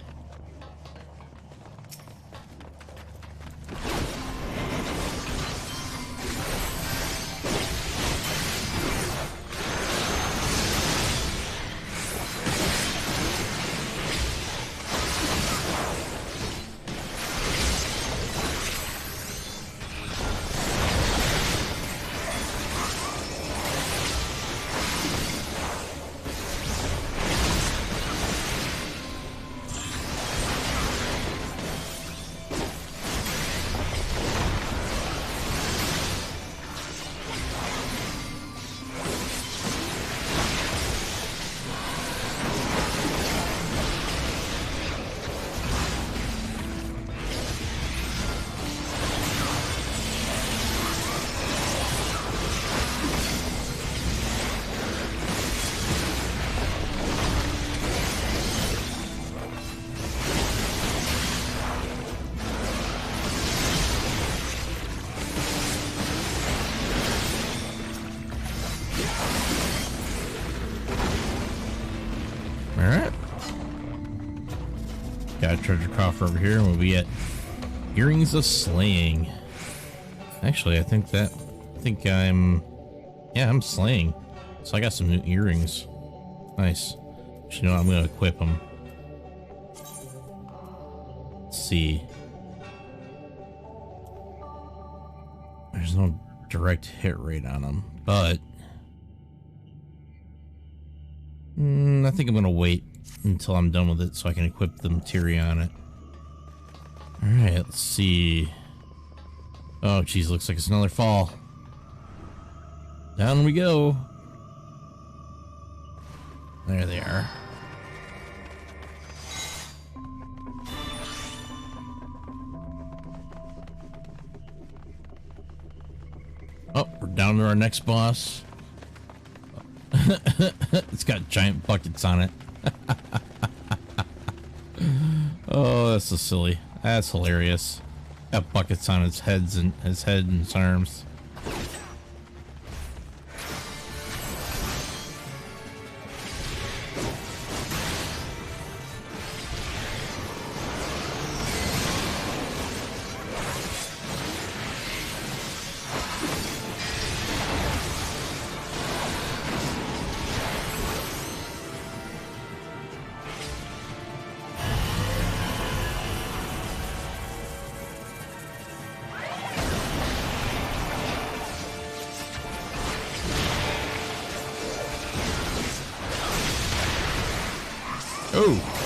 treasure coffer over here, and we'll be at Earrings of Slaying. Actually, I think I'm slaying. So I got some new earrings. Nice. But you know what? I'm gonna equip them. Let's see. There's no direct hit rate on them, but I think I'm gonna wait until I'm done with it so I can equip the materia on it. Alright, let's see. Oh geez, looks like it's another fall. Down we go. There they are. Oh, we're down to our next boss. It's got giant buckets on it. Oh, that's so silly. That's hilarious. Got buckets on its head and its arms. Oh!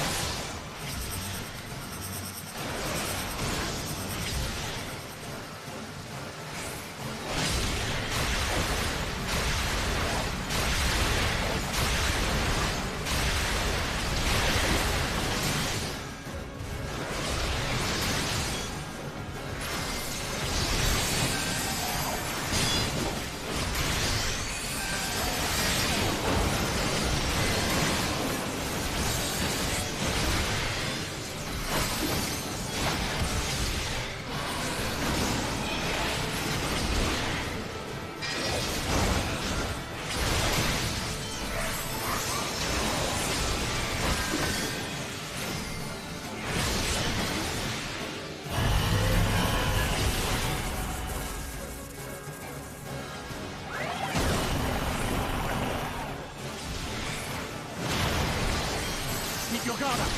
Your guard up.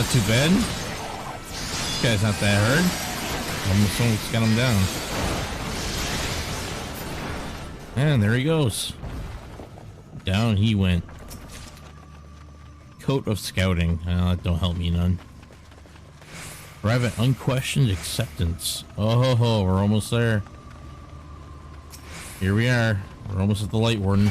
not too bad. This guy's not that hard. Almost got him down. And there he goes. Down he went. Coat of Scouting. That don't help me none. Private Unquestioned Acceptance. Oh, we're almost there. Here we are. We're almost at the Lightwarden.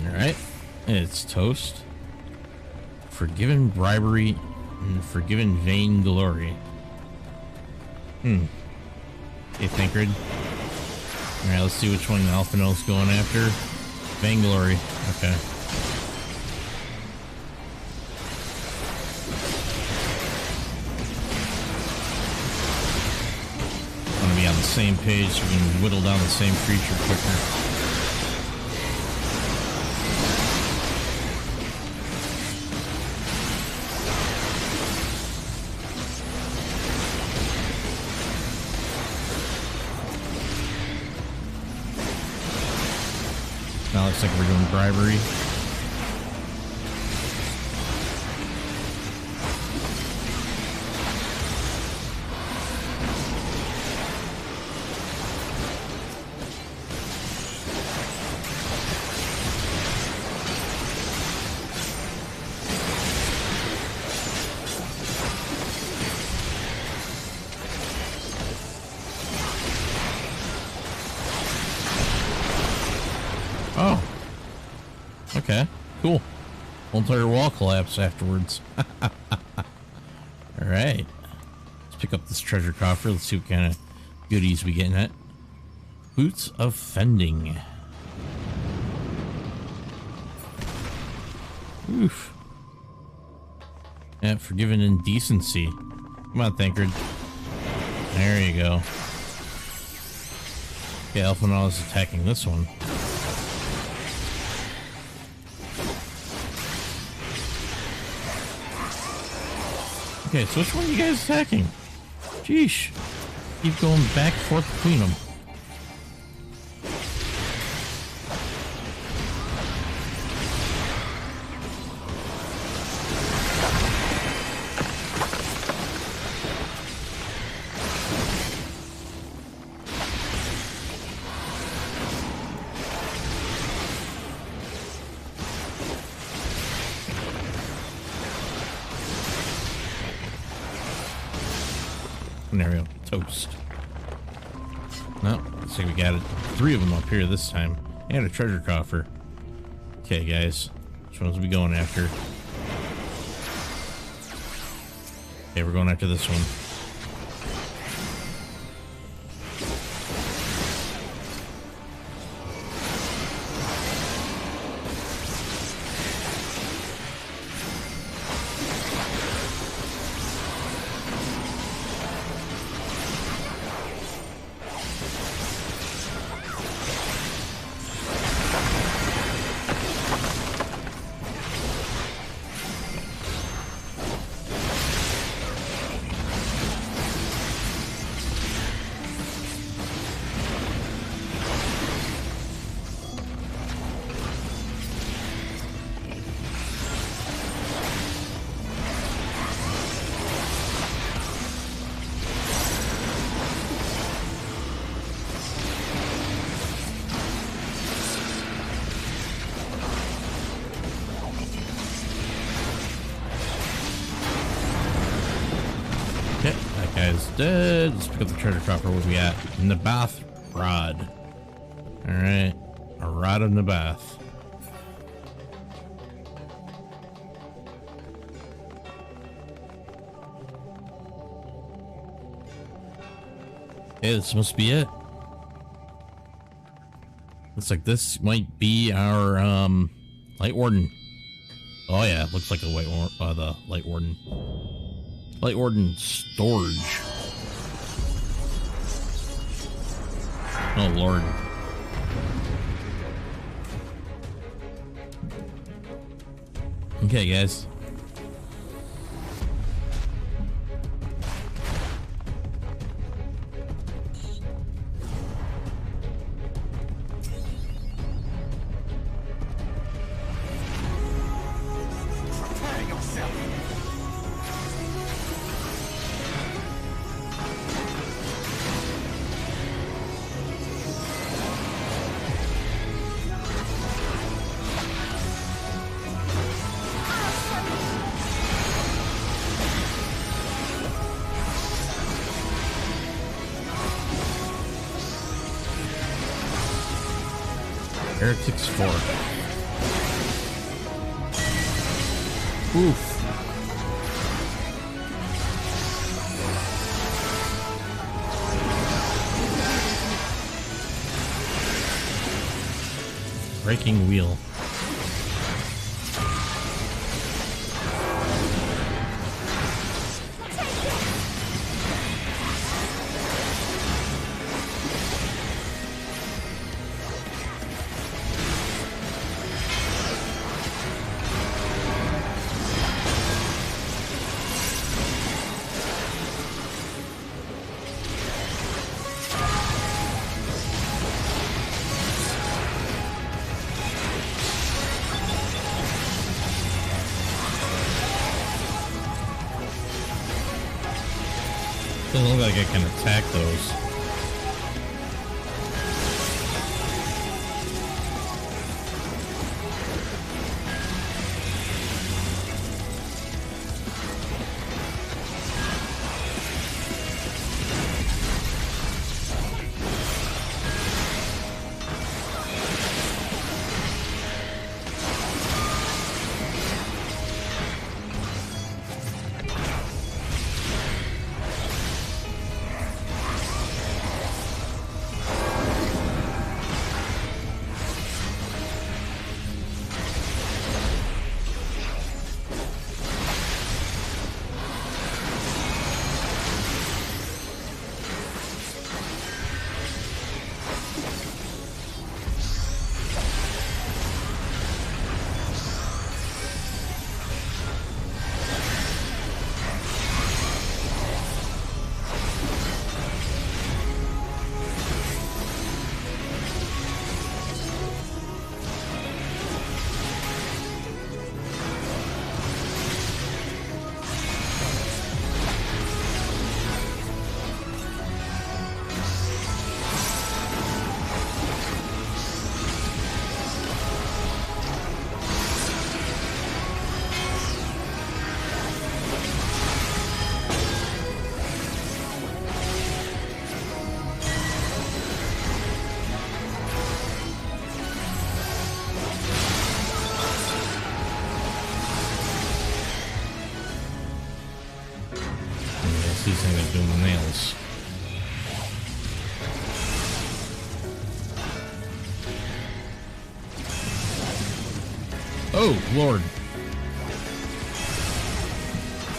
Alright, it's toast. Forgiven bribery and forgiven vainglory. Hey, Thinkred. Alright, let's see which one Alphinaud's going after. Vainglory. Okay. I want to be on the same page so we can whittle down the same creature quicker. Now looks like we're doing bribery. Oh. Okay, cool. Whole entire wall collapse afterwards. Alright. Let's pick up this treasure coffer. Let's see what kind of goodies we get in it. Boots of Fending. Oof. Yeah, Forgiven Indecency. Come on, Thinkred. There you go. Okay, Alphinaud is attacking this one. Okay, so which one are you guys attacking? Jeesh. Keep going back and forth between them. There we go. Toast. No, looks like we got it. 3 of them up here this time. And a treasure coffer. Okay, guys. Which ones are we going after? Okay, we're going after this one. instead, let's pick up the treasure coffer. What we got? Nabath rod. Alright. A rod of Nabath. Hey, this must be it. Looks like this might be our Lightwarden. Oh yeah, looks like the the Lightwarden. Lightwarden storage. Oh lord. Okay, guys. Heretics 4. Oof. Breaking wheel. Doesn't look like I can attack those. These things are doing the nails. Oh, Lord.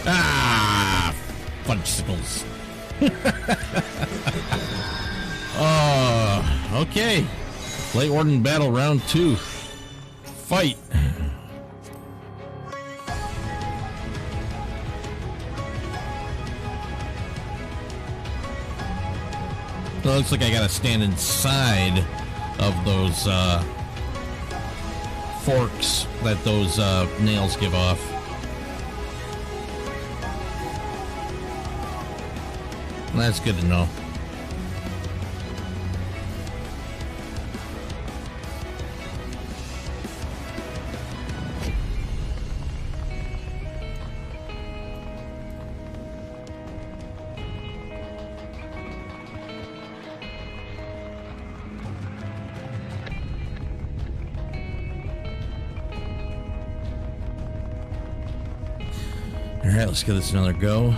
Ah, fudgesicles. Okay. Lightwarden battle round 2. Fight. It looks like I gotta stand inside of those forks that those nails give off. That's good to know. Alright, let's give this another go.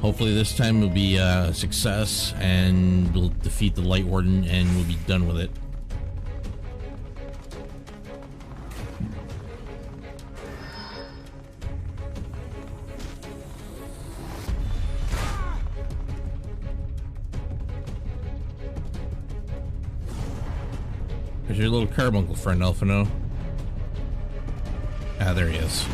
Hopefully this time will be a success and we'll defeat the Lightwarden and we'll be done with it. There's your little carbuncle friend, Elfino. Ah, there he is.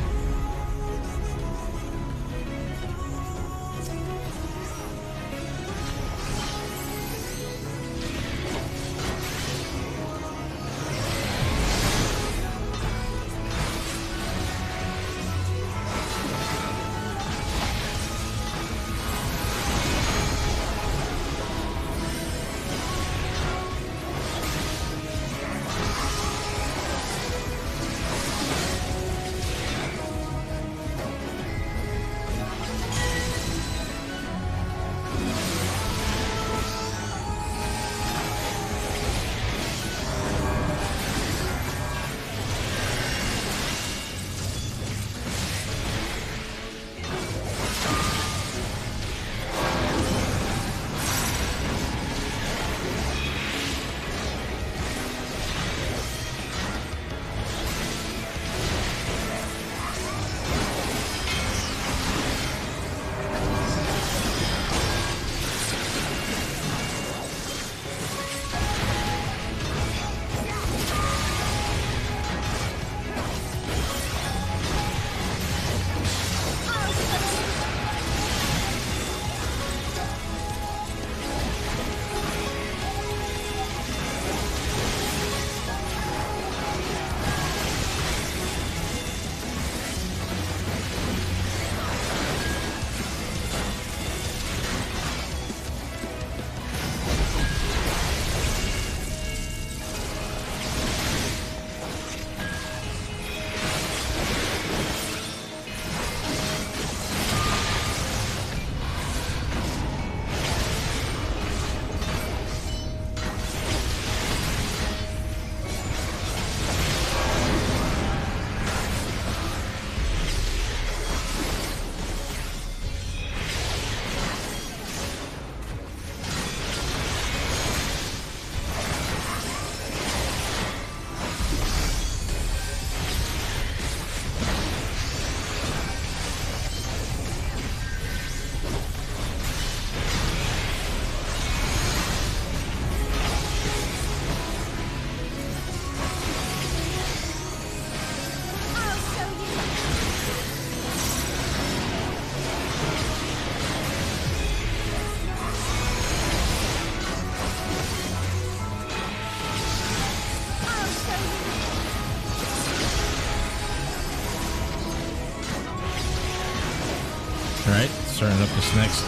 Alright, starting up this next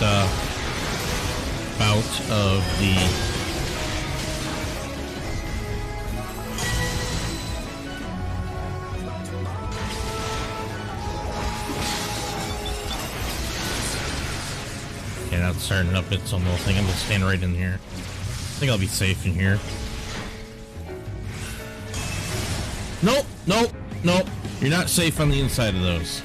bout of the okay, now it's starting up its own little thing. I'm gonna stand right in here. I think I'll be safe in here. Nope, nope, nope. You're not safe on the inside of those.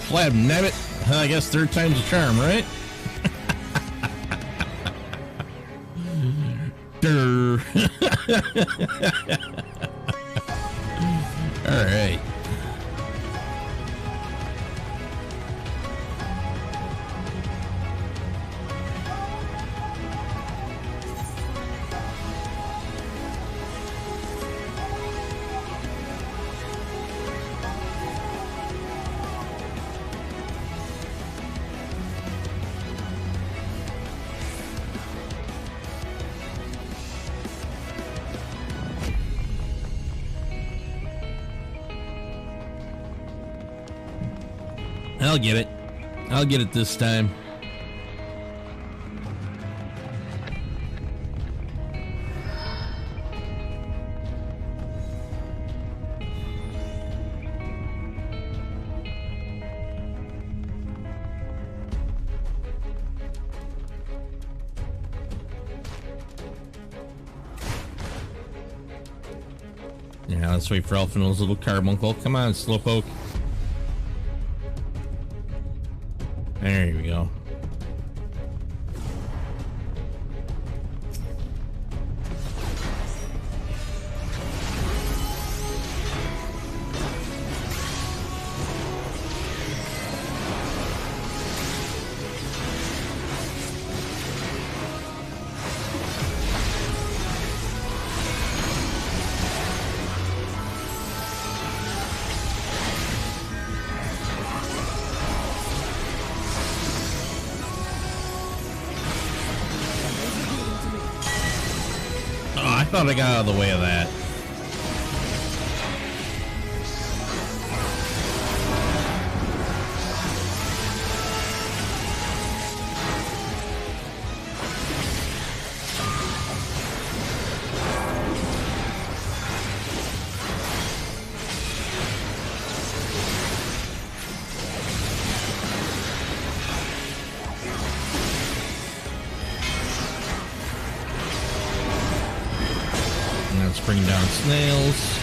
Flab nabbit. I guess third time's a charm, right? All right. I'll get it. I'll get it this time. Yeah, let's wait for Elfinal's little carbuncle. Come on, Slowpoke. There we go. I thought I got out of the way of that. Let's bring down snails.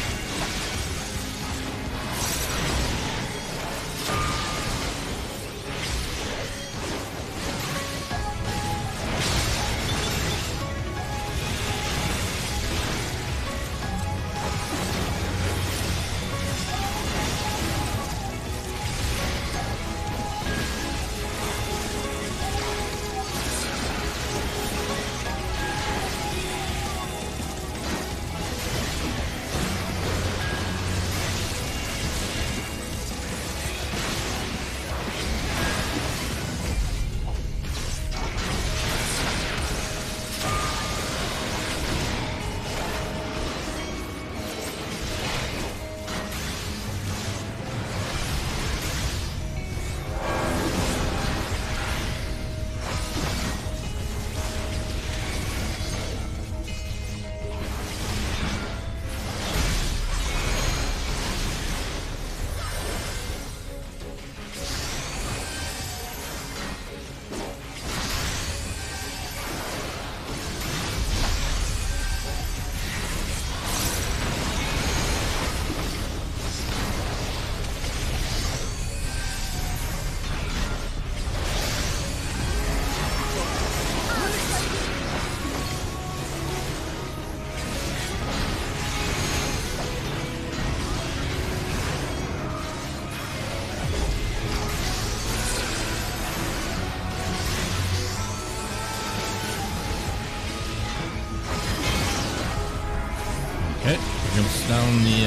Okay, jumps down the,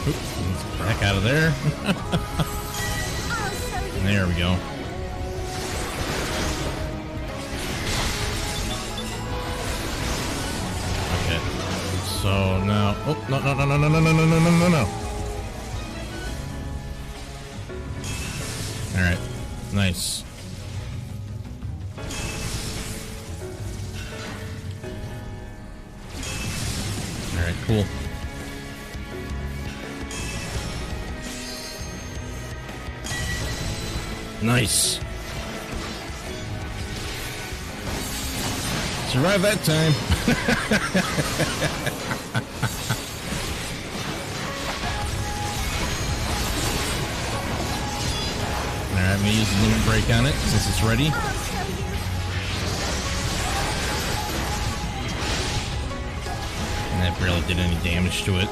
oops, back out of there. There we go. Okay, so now, oh, no. All right, nice. Alright, cool. Nice. Survived that time. Alright, I'm gonna use the limit break on it since it's ready. And that barely did any damage to it.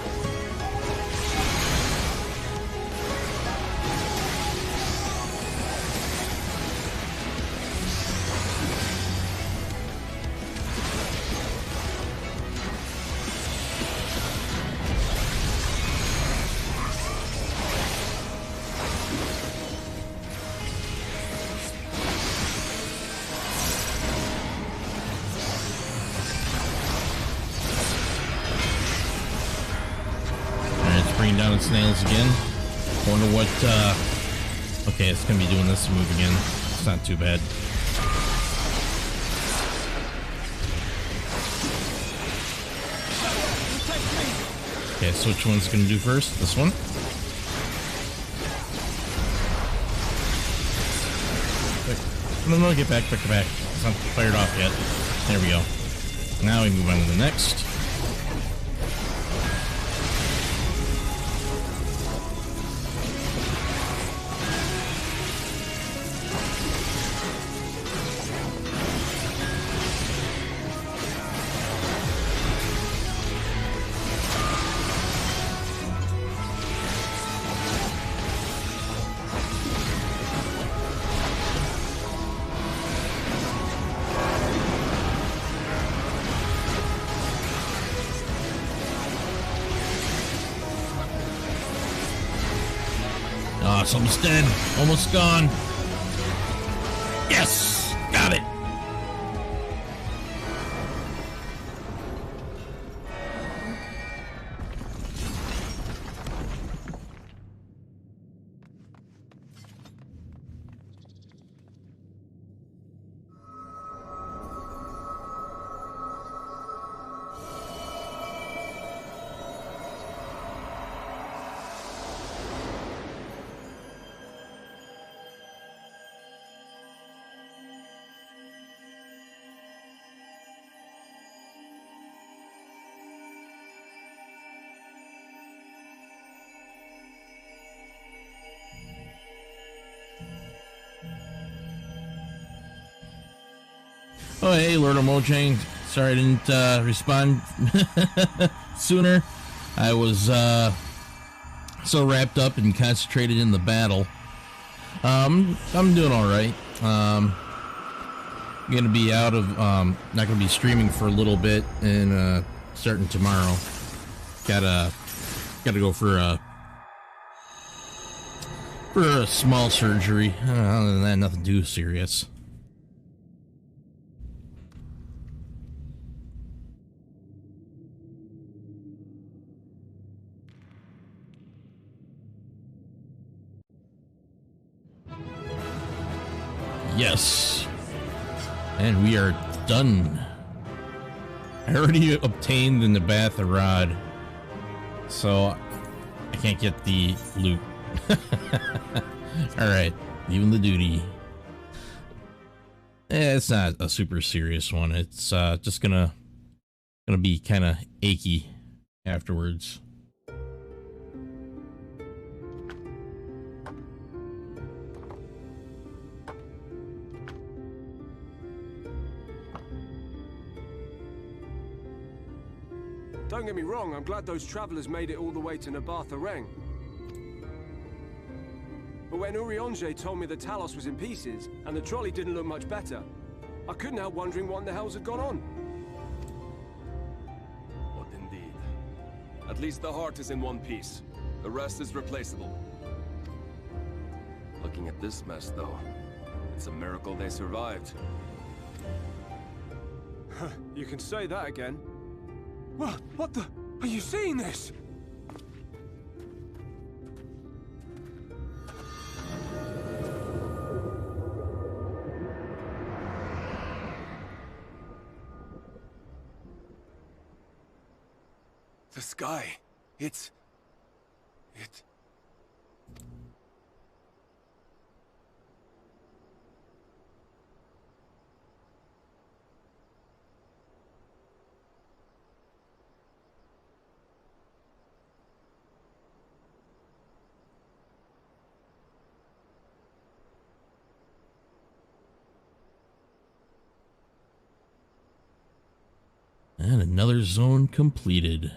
Bringing down its snails again. Wonder what, okay, it's gonna be doing this move again. It's not too bad. Okay, so which one's gonna do first? This one? No, get back, get back. It's not fired off yet. There we go. Now we move on to the next. almost dead. Almost gone. Yes! Got it! Oh, hey, Lord of Mojang. Sorry I didn't respond sooner. I was so wrapped up and concentrated in the battle. I'm doing all right. Gonna be out of not gonna be streaming for a little bit, and starting tomorrow. Gotta go for a small surgery. Other than that, nothing too serious. Yes, and we are done. I already obtained the Nabatha rod, so I can't get the loot. All right, leaving the duty. It's not a super serious one. It's just gonna be kind of achy afterwards. Don't get me wrong, I'm glad those travelers made it all the way to Nabatha Reng. But when Urianger told me the Talos was in pieces, and the trolley didn't look much better, I couldn't help wondering what in the hell's had gone on. What indeed? At least the heart is in one piece. The rest is replaceable. Looking at this mess, though, it's a miracle they survived. You can say that again. What the? Are you seeing this? The sky. It... And another zone completed.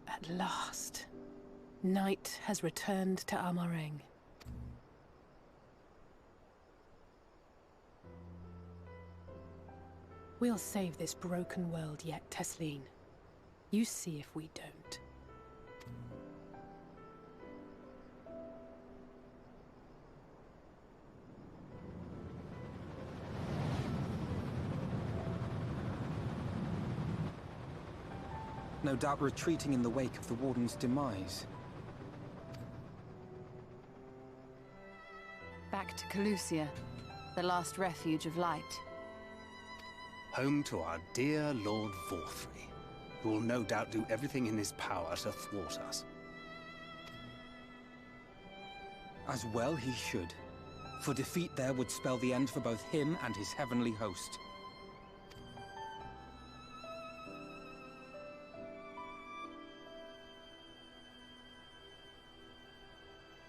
At last, night has returned to Amareng. We'll save this broken world yet, Tesleen. You see if we don't. No doubt retreating in the wake of the Warden's demise. Back to Calusia, the last refuge of light. Home to our dear Lord Vorthry, who will no doubt do everything in his power to thwart us. As well he should, for defeat there would spell the end for both him and his heavenly host.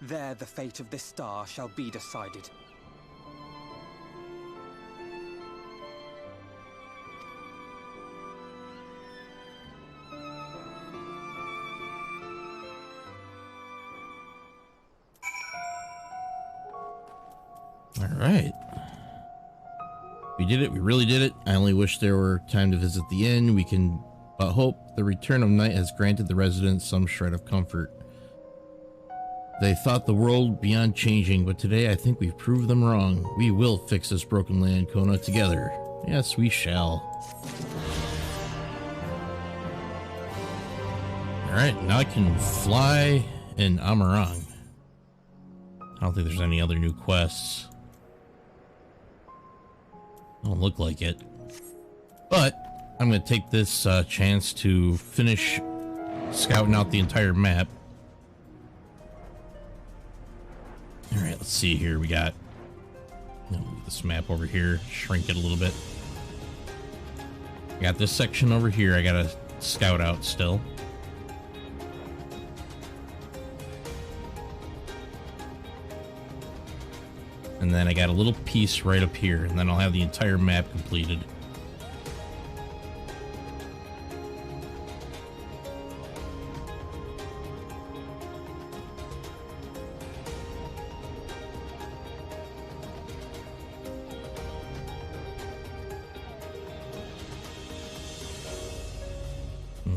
There the fate of this star shall be decided. All right. We did it. We really did it. I only wish there were time to visit the inn. We can but hope the return of night has granted the residents some shred of comfort. They thought the world beyond changing, but today I think we've proved them wrong. We will fix this broken land, Kona, together. Yes, we shall. Alright, now I can fly in Amarang. I don't think there's any other new quests. Don't look like it. But I'm going to take this chance to finish scouting out the entire map. Alright, let's see here. We got this map over here. Shrink it a little bit. I got this section over here I got to scout out still. And then I got a little piece right up here, and then I'll have the entire map completed.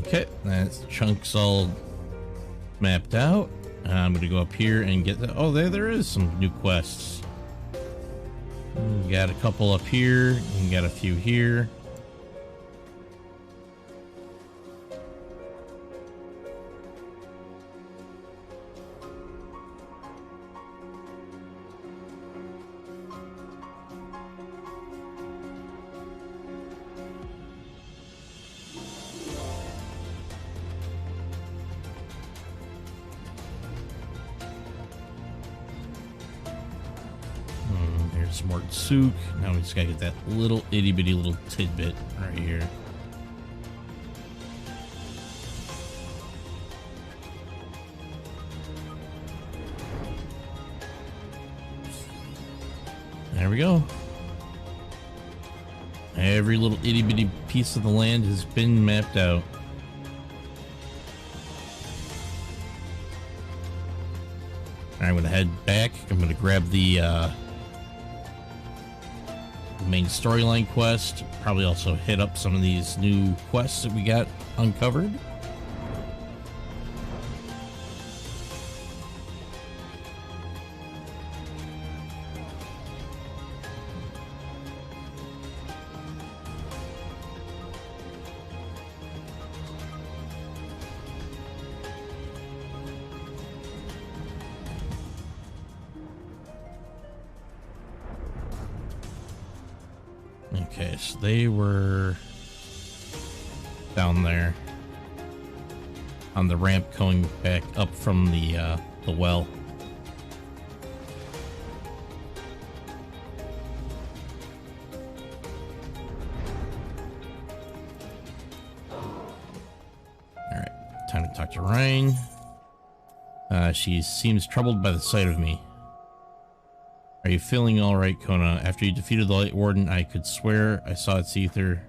Okay, that chunk's all mapped out. And I'm gonna go up here and get the, oh, there is some new quests. We got a couple up here, and got a few here. There's more Souk. Now we just gotta get that little itty bitty little tidbit right here. There we go. Every little itty bitty piece of the land has been mapped out. I'm gonna head back. I'm gonna grab the main storyline quest. Probably also hit up some of these new quests that we got uncovered. Okay, so they were down there on the ramp going back up from the well. All right, time to talk to Ryan. She seems troubled by the sight of me. Are you feeling all right, Kona? After you defeated the Lightwarden, I could swear I saw its ether.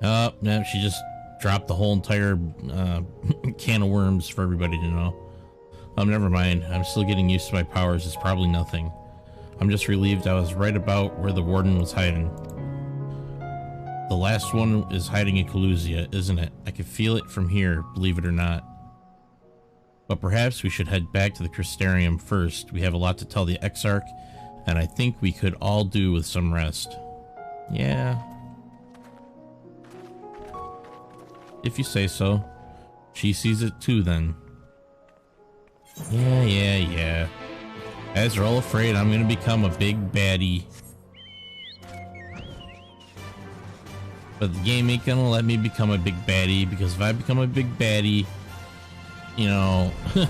Oh, no, she just dropped the whole entire can of worms for everybody to know. Never mind. I'm still getting used to my powers. It's probably nothing. I'm just relieved I was right about where the warden was hiding. The last one is hiding in Calusia, isn't it? I can feel it from here, believe it or not. But perhaps we should head back to the Crystarium first. We have a lot to tell the Exarch, and I think we could all do with some rest. Yeah. If you say so. She sees it too, then. Yeah. As you're all afraid I'm gonna become a big baddie. But the game ain't gonna let me become a big baddie, because if I become a big baddie, you know, I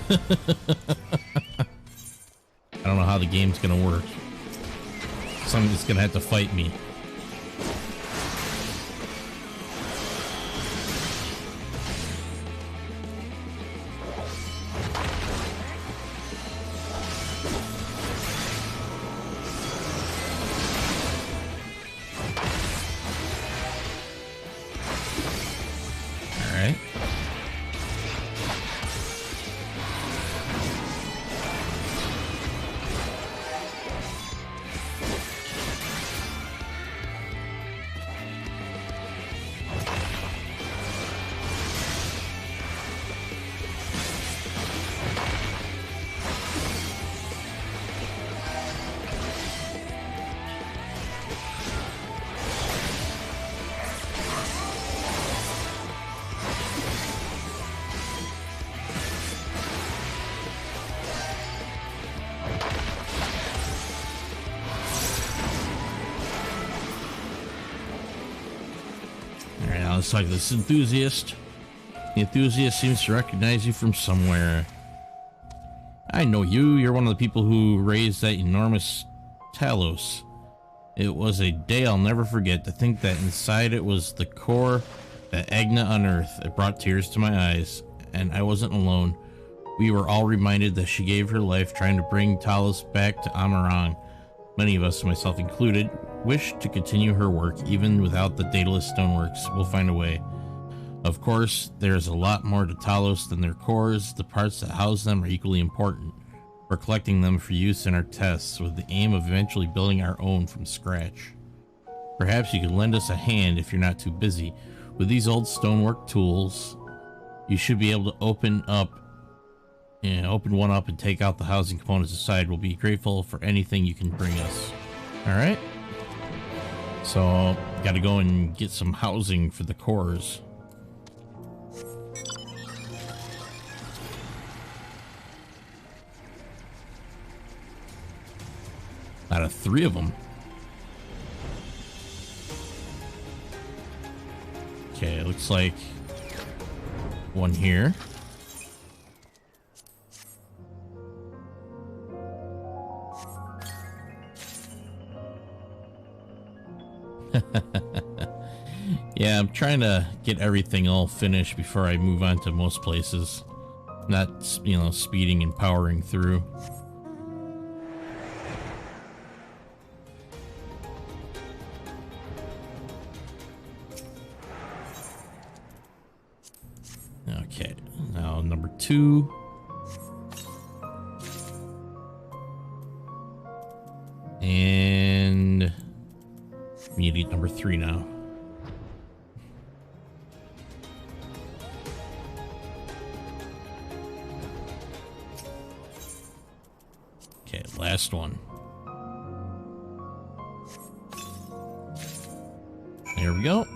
don't know how the game's gonna work. Somebody's gonna have to fight me. let's talk to this enthusiast. The enthusiast seems to recognize you from somewhere. I know you. You're one of the people who raised that enormous Talos. It was a day I'll never forget. To think that inside it was the core that Agna unearthed. It brought tears to my eyes, and I wasn't alone. We were all reminded that she gave her life trying to bring Talos back to Amarang. Many of us, myself included, wish to continue her work even without the Daedalus Stoneworks. We'll find a way. Of course, there's a lot more to Talos than their cores. The parts that house them are equally important. We're collecting them for use in our tests with the aim of eventually building our own from scratch. Perhaps you could lend us a hand if you're not too busy. With these old stonework tools, you should be able to open one up and take out the housing components aside. We'll be grateful for anything you can bring us. All right. So, got to go and get some housing for the cores. Out of 3 of them. Okay, it looks like one here. Yeah, I'm trying to get everything all finished before I move on to most places. Not, you know, speeding and powering through. Okay, now number 2. And we need number 3 now. Okay, last one. There we go.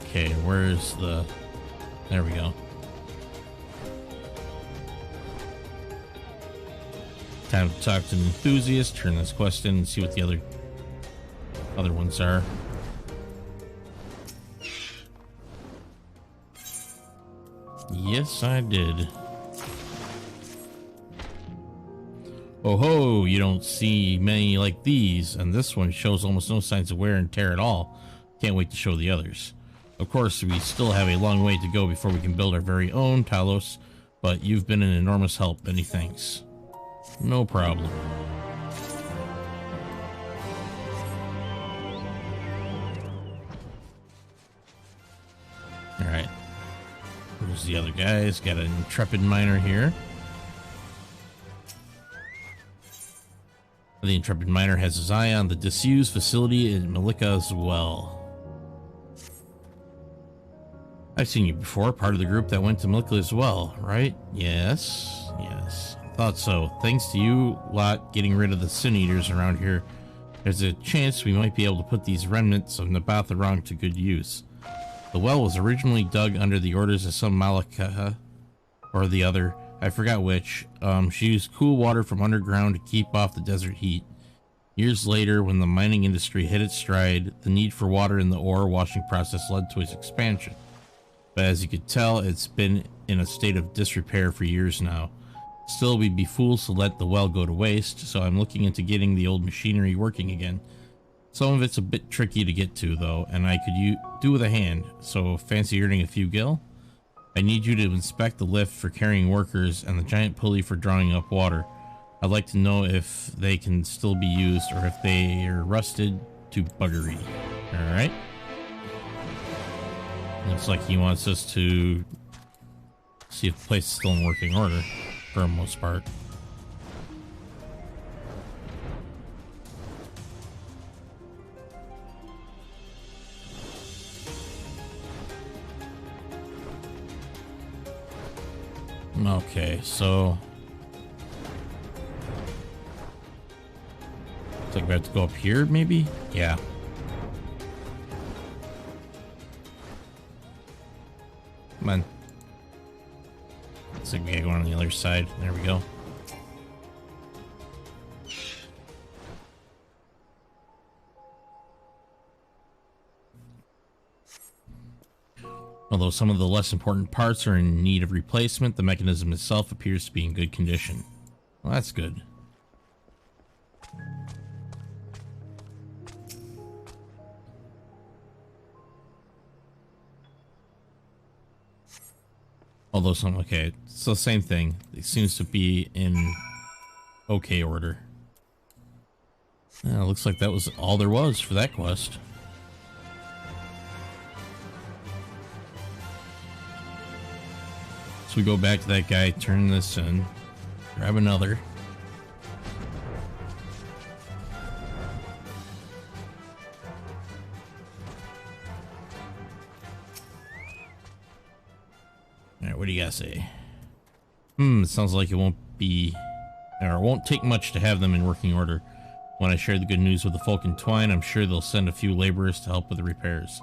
Okay, where's the... There we go. Time to talk to an enthusiast, turn this quest in and see what the other ones are. Yes, I did. Oh ho, you don't see many like these, and this one shows almost no signs of wear and tear at all. Can't wait to show the others. Of course, we still have a long way to go before we can build our very own Talos, but you've been an enormous help. Many thanks. No problem. Alright. Where's the other guys? Got an intrepid miner here. The intrepid miner has his eye on the disused facility in Malika as well. I've seen you before, part of the group that went to Malika as well, right? Yes, yes. Thought so. Thanks to you lot getting rid of the Sin Eaters around here, there's a chance we might be able to put these remnants of Nabatharang to good use. The well was originally dug under the orders of some Malika or the other, I forgot which. She used cool water from underground to keep off the desert heat. Years later, when the mining industry hit its stride, the need for water in the ore washing process led to its expansion. But as you could tell, it's been in a state of disrepair for years now. Still, we'd be fools to let the well go to waste, so I'm looking into getting the old machinery working again. Some of it's a bit tricky to get to, though, and I could do with a hand, so fancy earning a few gil? I need you to inspect the lift for carrying workers and the giant pulley for drawing up water. I'd like to know if they can still be used or if they are rusted to buggery. Alright. Looks like he wants us to see if the place is still in working order, for the most part. Okay, so looks like we have to go up here, maybe? Yeah. Come on. Looks like we gotta go on the other side. There we go. Although some of the less important parts are in need of replacement, the mechanism itself appears to be in good condition. Well, that's good. Although some, okay, it's the same thing. It seems to be in okay order. Looks like that was all there was for that quest. So we go back to that guy, turn this in, grab another. Alright, what do you gotta say? It sounds like it won't be, or it won't take much to have them in working order. When I share the good news with the folk in Twine, I'm sure they'll send a few laborers to help with the repairs.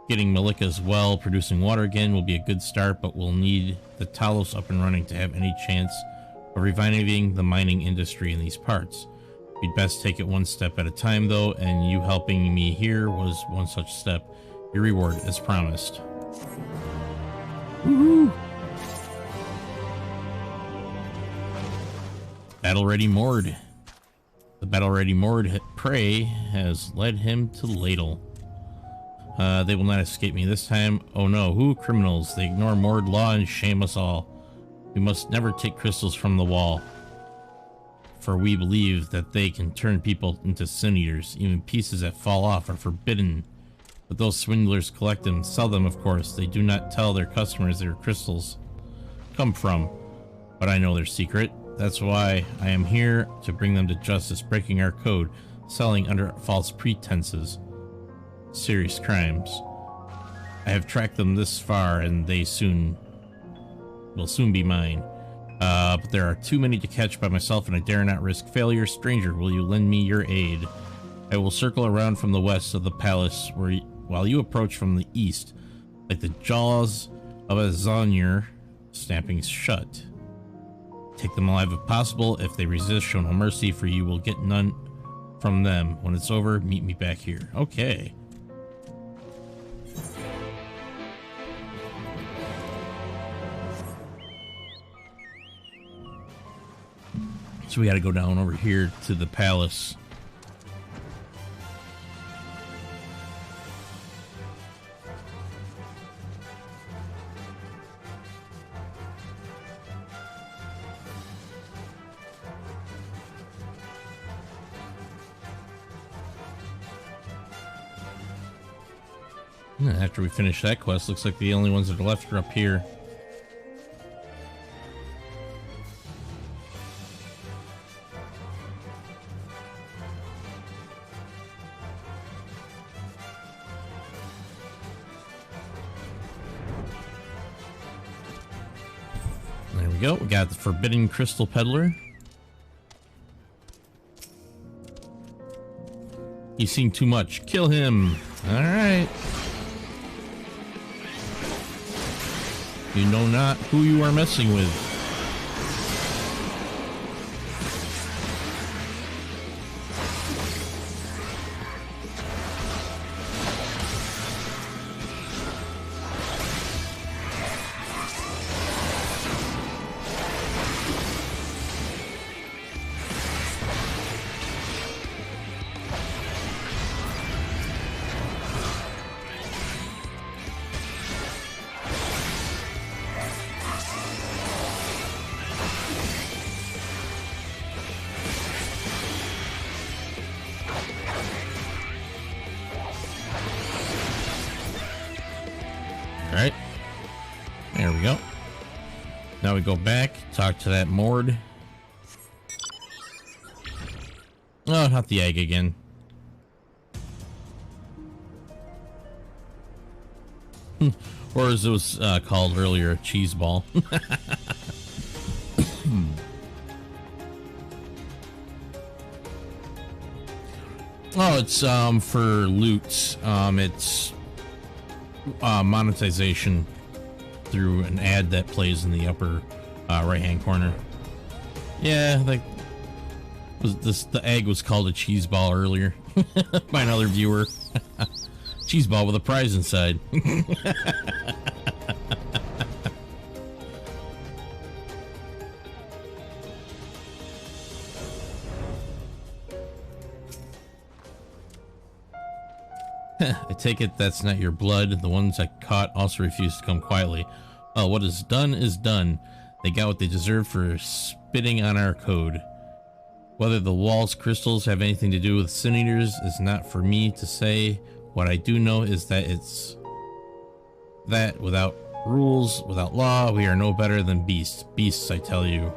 Getting Malika's well producing water again will be a good start, but we'll need the Talos up and running to have any chance of reviving the mining industry in these parts. We'd best take it one step at a time though, and you helping me here was one such step. Your reward as promised. Woohoo! Battle-ready Mord. The battle-ready Mord prey has led him to Ladle. They will not escape me this time. Oh no, who? Criminals. They ignore Mord law and shame us all. We must never take crystals from the wall, for we believe that they can turn people into sin eaters. Even pieces that fall off are forbidden. But those swindlers collect them, sell them of course. They do not tell their customers their crystals come from. But I know their secret. That's why I am here to bring them to justice, breaking our code, selling under false pretenses. Serious crimes. I have tracked them this far and they will soon be mine. But there are too many to catch by myself and I dare not risk failure. Stranger, will you lend me your aid? I will circle around from the west of the palace while you approach from the east, like the jaws of a Zonir snapping shut. Take them alive if possible. If they resist, show no mercy, for you will get none from them. When it's over, meet me back here. Okay. So we got to go down over here to the palace. After we finish that quest, looks like the only ones that are left are up here. There we go. We got the Forbidden Crystal Peddler. He's seen too much. Kill him. All right. You know not who you are messing with. Alright. There we go. Now we go back, talk to that Mord. Oh, not the egg again. Or as it was called earlier, a cheese ball. Oh, it's for loot. It's monetization through an ad that plays in the upper right hand corner. Yeah, like the egg was called a cheese ball earlier by another viewer. Cheese ball with a prize inside. I take it that's not your blood. The ones I caught also refused to come quietly. Well, what is done is done. They got what they deserved for spitting on our code. Whether the wall's crystals have anything to do with Sin Eaters is not for me to say. What I do know is that it's that without rules, without law, we are no better than beasts. Beasts, I tell you.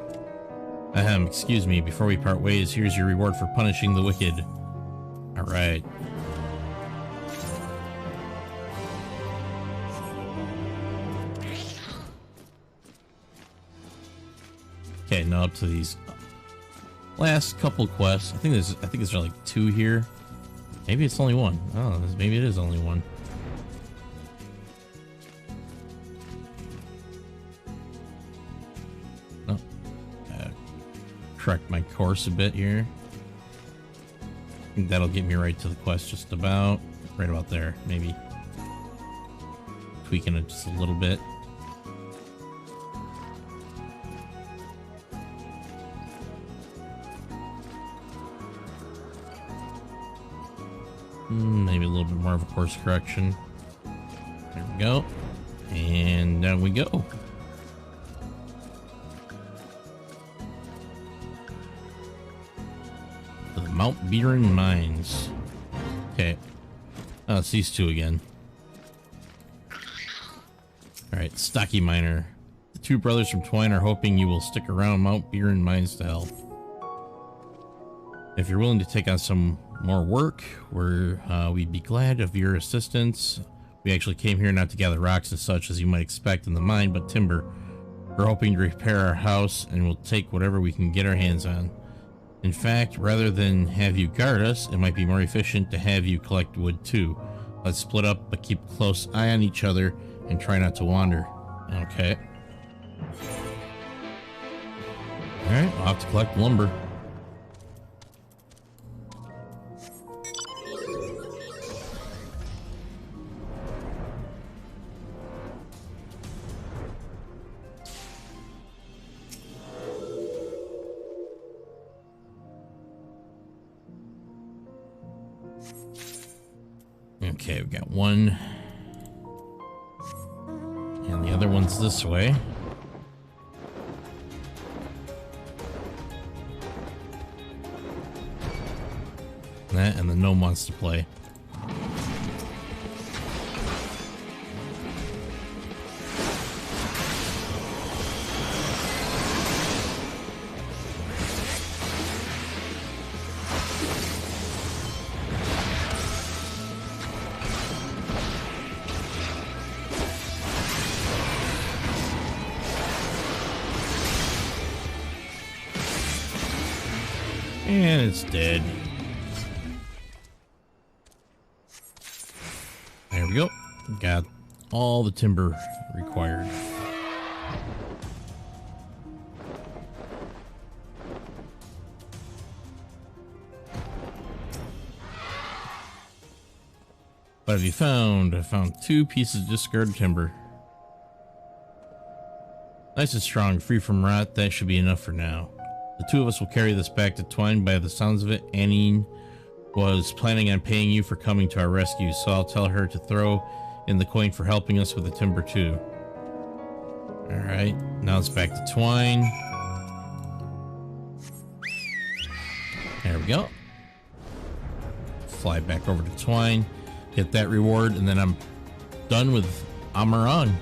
Ahem, excuse me, before we part ways, here's your reward for punishing the wicked. Alright. Okay, now up to these last couple quests. I think there's like 2 here. Maybe it's only 1. Oh, maybe it is only 1. Oh, correct my course a bit here. I think that'll get me right to the quest, just about right about there. Maybe tweaking it just a little bit. Maybe a little bit more of a course correction. There we go. And down we go. To the Mount Biren Mines. Okay. Oh, it's these 2 again. Alright, Stocky Miner. The 2 brothers from Twine are hoping you will stick around Mount Biren Mines to help. If you're willing to take on some more work, we'd be glad of your assistance. We actually came here not to gather rocks and such as you might expect in the mine, but timber. We're hoping to repair our house and we'll take whatever we can get our hands on. In fact, rather than have you guard us, it might be more efficient to have you collect wood too. Let's split up, but keep a close eye on each other and try not to wander. Okay. Alright, I'll have to collect lumber. Okay, we've got 1. And the other one's this way. That and the gnome wants to play. And it's dead. There we go. Got all the timber required. What have you found? I found 2 pieces of discarded timber. Nice and strong, free from rot. That should be enough for now. The 2 of us will carry this back to Twine. By the sounds of it, Anine was planning on paying you for coming to our rescue, so I'll tell her to throw in the coin for helping us with the timber too. Alright, now it's back to Twine. There we go. Fly back over to Twine, get that reward, and then I'm done with Amaran.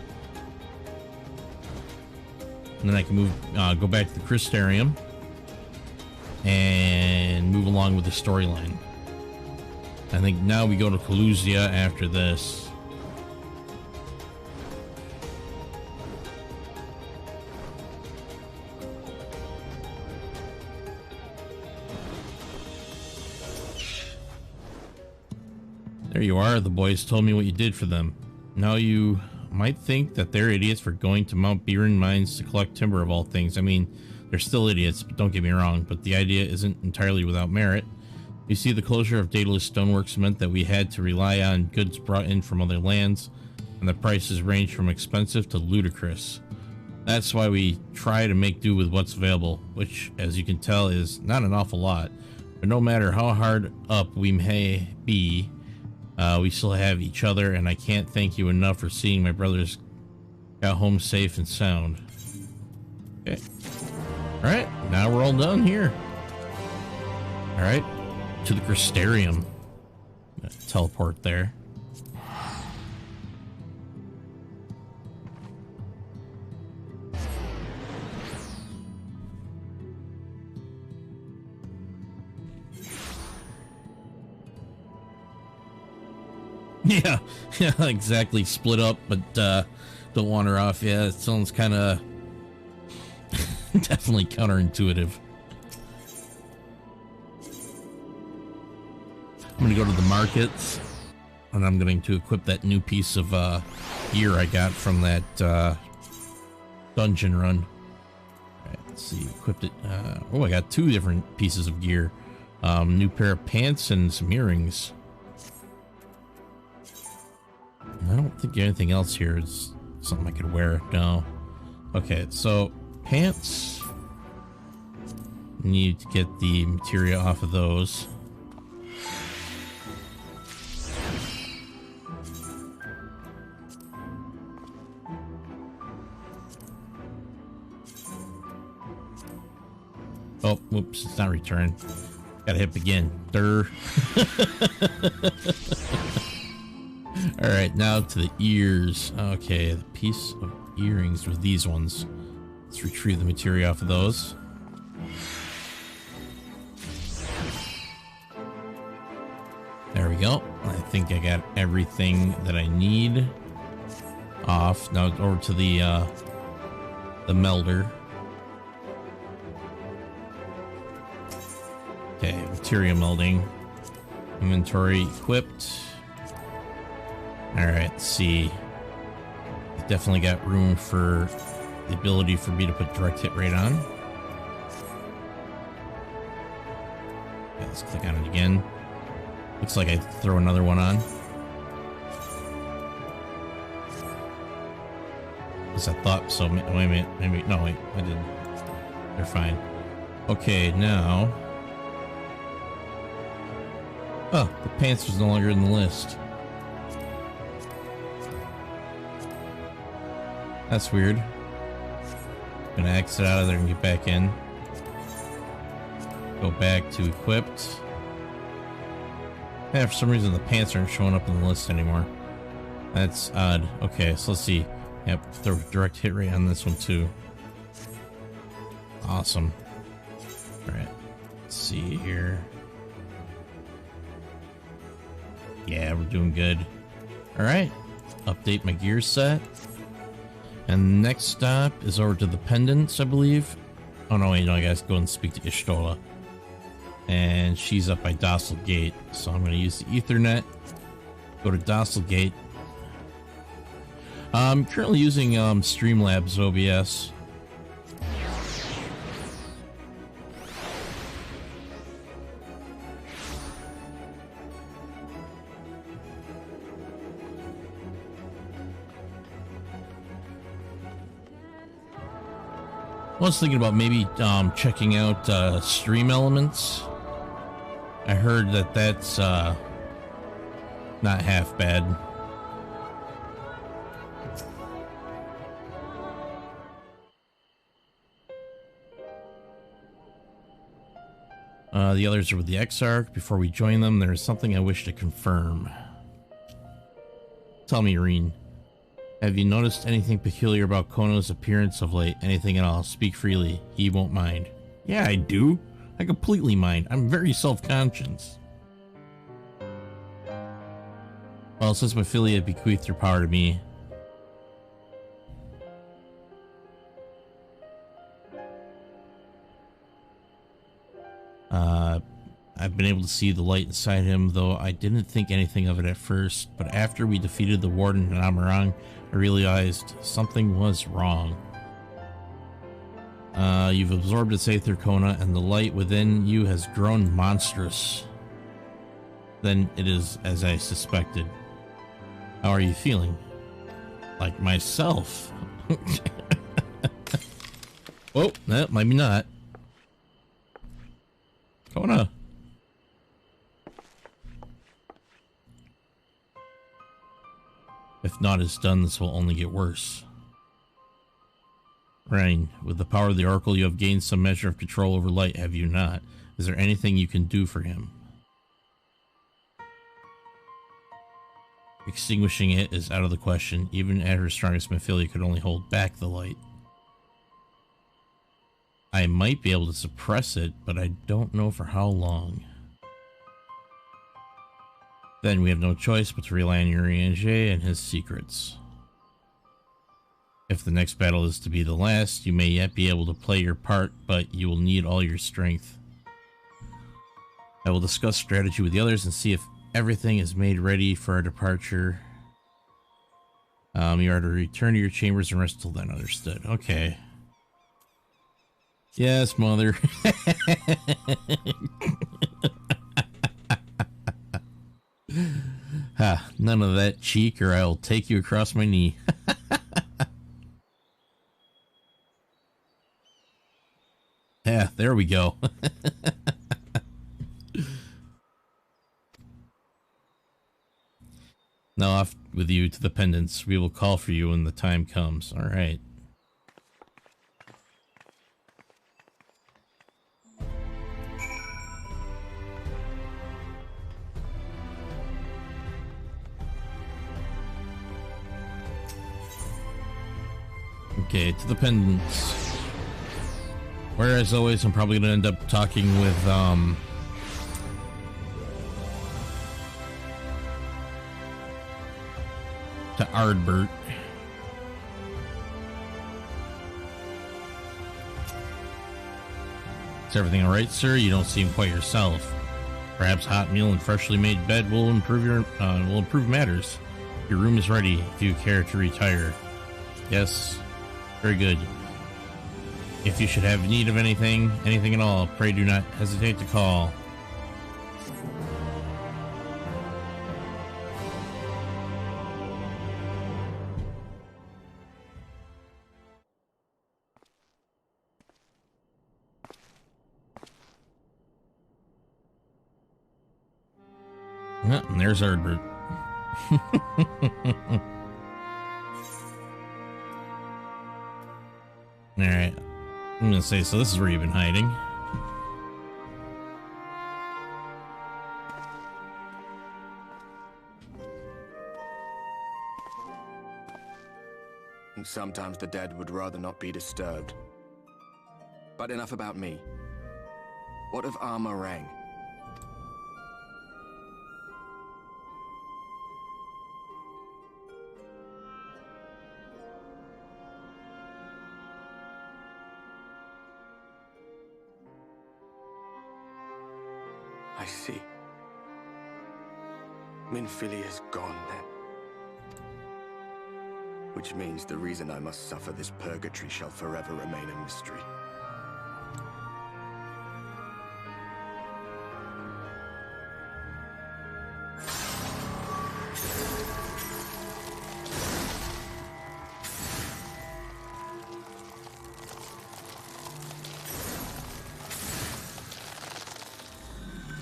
And then I can move, go back to the Crystarium and move along with the storyline. I think now we go to Coluzia after this. There you are. The boys told me what you did for them. Now you might think that they're idiots for going to Mount Biren Mines to collect timber of all things. I mean, they're still idiots, but don't get me wrong, but the idea isn't entirely without merit. You see, the closure of Daedalus Stoneworks meant that we had to rely on goods brought in from other lands, and the prices range from expensive to ludicrous. That's why we try to make do with what's available, which, as you can tell, is not an awful lot. But no matter how hard up we may be, we still have each other, and I can't thank you enough for seeing my brothers got home safe and sound. Okay. Alright, now we're all done here. Alright, to the Crystarium. Teleport there. Yeah, exactly. Split up, but don't want her off. Yeah, it sounds kind of definitely counterintuitive. I'm gonna go to the markets, and I'm going to equip that new piece of gear I got from that dungeon run. All right, let's see, equipped it. Oh, I got 2 different pieces of gear. New pair of pants and some earrings. I don't think anything else here is something I could wear. No. Okay, so pants. Need to get the materia off of those. Oh, whoops, it's not returned. Gotta hit again. Durr. Alright, now to the ears. Okay, the piece of earrings were these ones. Let's retrieve the materia off of those. There we go. I think I got everything that I need off. Now over to the melder. Okay, materia melding. Inventory equipped. Alright, let's see. Definitely got room for the ability for me to put direct hit rate on. Okay, let's click on it again. Looks like I throw another one on. Because I thought so. Wait a minute. Maybe. No, wait. I didn't. They're fine. Okay, now. Oh, the pants was no longer in the list. That's weird. Gonna exit out of there and get back in. Go back to equipped. Yeah, for some reason the pants aren't showing up in the list anymore. That's odd. Okay, so let's see. Yep, throw direct hit rate on this one too. Awesome. Alright. Let's see here. Yeah, we're doing good. Alright. Update my gear set. And next stop is over to the pendants, I believe. Oh no, wait, no, I gotta go and speak to Ishtola. And she's up by Docile Gate. So I'm gonna use the Ethernet. Go to Docile Gate. I'm currently using Streamlabs OBS. I was thinking about maybe checking out Stream Elements. I heard that that's not half bad. The others are with the Exarch. Before we join them, there is something I wish to confirm. Tell me, Irene. Have you noticed anything peculiar about Kono's appearance of late? Anything at all? Speak freely. He won't mind. Yeah, I do. I completely mind. I'm very self-conscious. Well, since my affiliate bequeathed your power to me, I've been able to see the light inside him, though I didn't think anything of it at first. But after we defeated the Warden and Amarang, I realized something was wrong. You've absorbed its aether, Kona, and the light within you has grown monstrous. then it is as I suspected. How are you feeling? Like myself. Oh, no, maybe not. Kona. If naught is done, this will only get worse. Rain, with the power of the Oracle, you have gained some measure of control over light, have you not? Is there anything you can do for him? Extinguishing it is out of the question. Even at her strongest, Mephilia could only hold back the light. I might be able to suppress it, but I don't know for how long. Then we have no choice but to rely on Urianger and his secrets. If the next battle is to be the last, you may yet be able to play your part, but you will need all your strength. I will discuss strategy with the others and see if everything is made ready for our departure. You are to return to your chambers and rest till then. Understood. Okay. Yes, mother. Ha, none of that, cheek, or I'll take you across my knee. Yeah, there we go. Now off with you to the pendants. We will call for you when the time comes. All right. Okay, to the pendants. Where, as always, I'm probably going to end up talking with, to Ardbert. Is everything alright, sir? You don't seem quite yourself. Perhaps hot meal and freshly made bed will improve matters. Your room is ready if you care to retire. Yes. Very good. If you should have need of anything at all, pray do not hesitate to call. And there's Ardbert. Alright. I'm gonna say, so this is where you've been hiding. And sometimes the dead would rather not be disturbed. But enough about me. What of Armorang? I see. Minfilia's gone then. Which means the reason I must suffer this purgatory shall forever remain a mystery.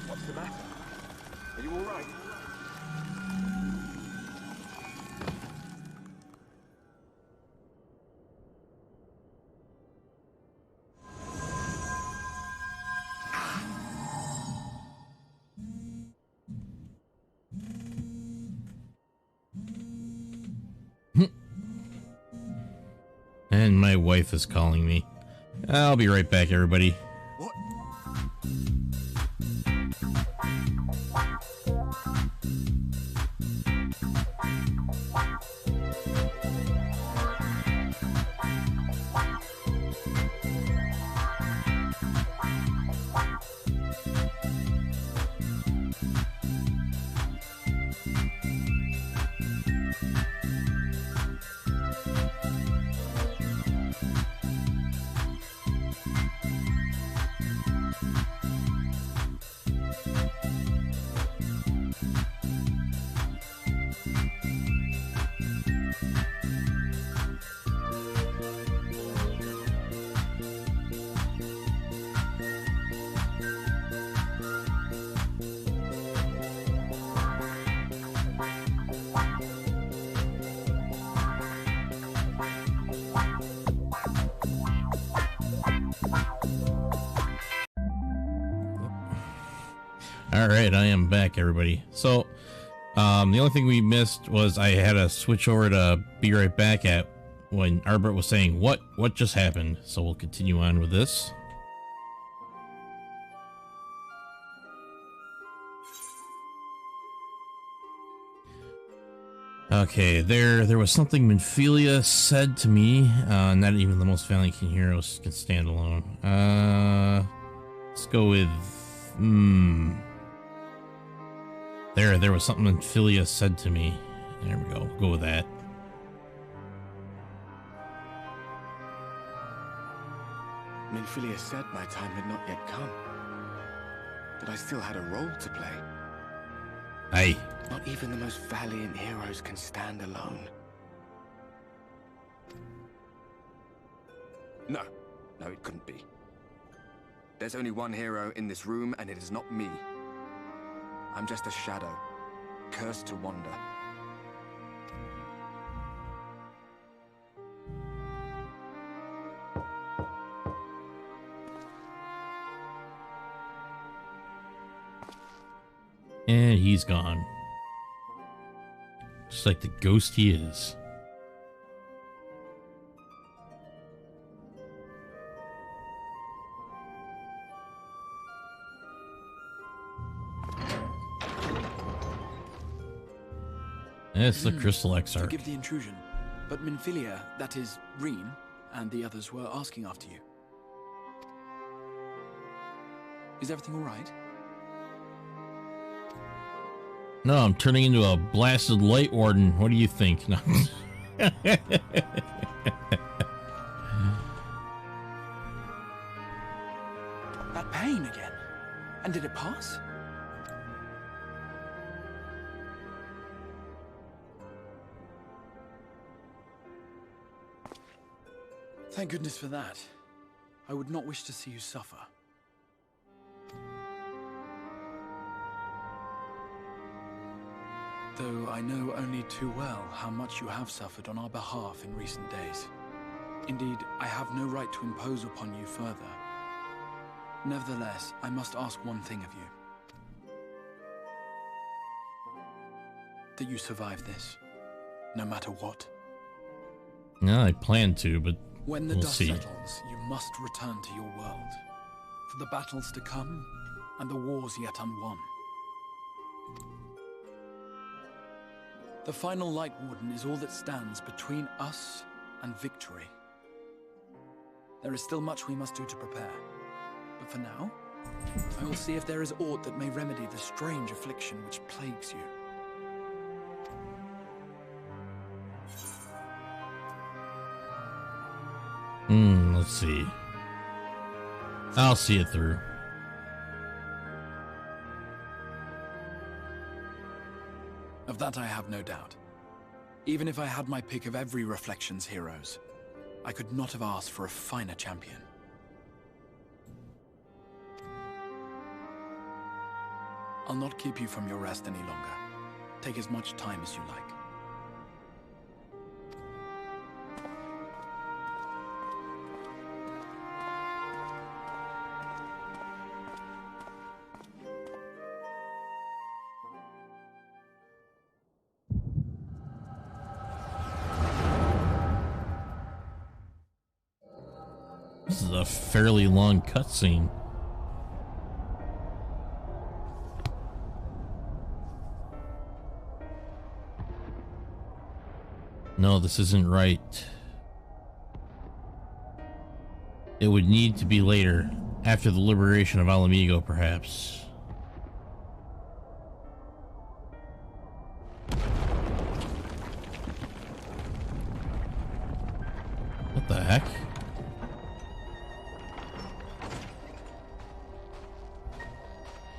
What's the matter? Are you all right? And my wife is calling me. I'll be right back, everybody. What? All right, I am back, everybody. So, the only thing we missed was I had to switch over to be right back at when Arbert was saying, what just happened? So we'll continue on with this. Okay, there was something Minfilia said to me. Not even the most valiant heroes can stand alone. Let's go with There was something Minfilia said to me. There we go. Go with that. Minfilia said my time had not yet come. That I still had a role to play. Aye. Not even the most valiant heroes can stand alone. No, it couldn't be. There's only one hero in this room, and it is not me. I'm just a shadow, cursed to wander. And he's gone. Just like the ghost he is. It's the Crystal Exarch. Forgive the intrusion, but Minfilia, that is, Reem, and the others were asking after you. Is everything all right? No, I'm turning into a blasted Lightwarden. What do you think? No. That pain again. And did it pass? Thank goodness for that. I would not wish to see you suffer. Though I know only too well how much you have suffered on our behalf in recent days. Indeed, I have no right to impose upon you further. Nevertheless, I must ask one thing of you. That you survive this, no matter what. No, I plan to, but when the we'll dust see. settles, you must return to your world. For the battles to come, and the wars yet unwon. The final Lightwarden is all that stands between us and victory. There is still much we must do to prepare. But for now, I will see if there is aught that may remedy the strange affliction which plagues you. Let's see. I'll see it through. Of that I have no doubt. Even if I had my pick of every Reflections heroes, I could not have asked for a finer champion. I'll not keep you from your rest any longer. Take as much time as you like. This is a fairly long cutscene. No, this isn't right. It would need to be later, after the liberation of Alamigo, perhaps. What the heck?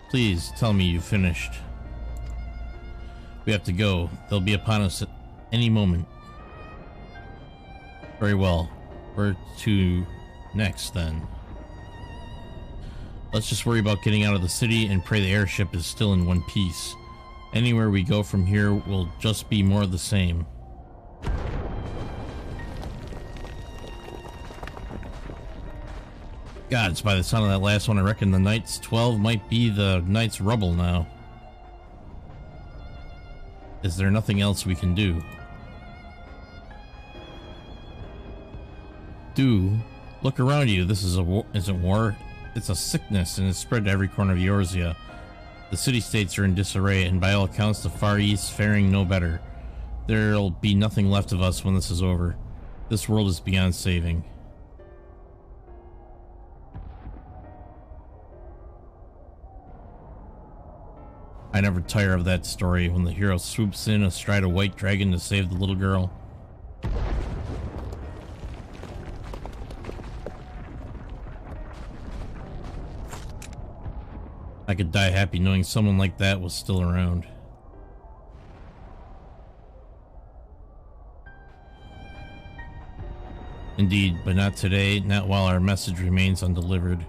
Please tell me you finished. We have to go. They'll be upon us at any moment. Very well. Where to next, then? Let's just worry about getting out of the city and pray the airship is still in one piece. Anywhere we go from here will just be more of the same. God, it's by the sound of that last one, I reckon the Knight's 12 might be the Knight's rubble now. Is there nothing else we can do? Look around you. This is isn't war. It's a sickness, and it's spread to every corner of Eorzea. The city-states are in disarray, and by all accounts, the Far East faring no better. There'll be nothing left of us when this is over. This world is beyond saving. I never tire of that story, when the hero swoops in astride a white dragon to save the little girl. I could die happy knowing someone like that was still around. Indeed, but not today, not while our message remains undelivered.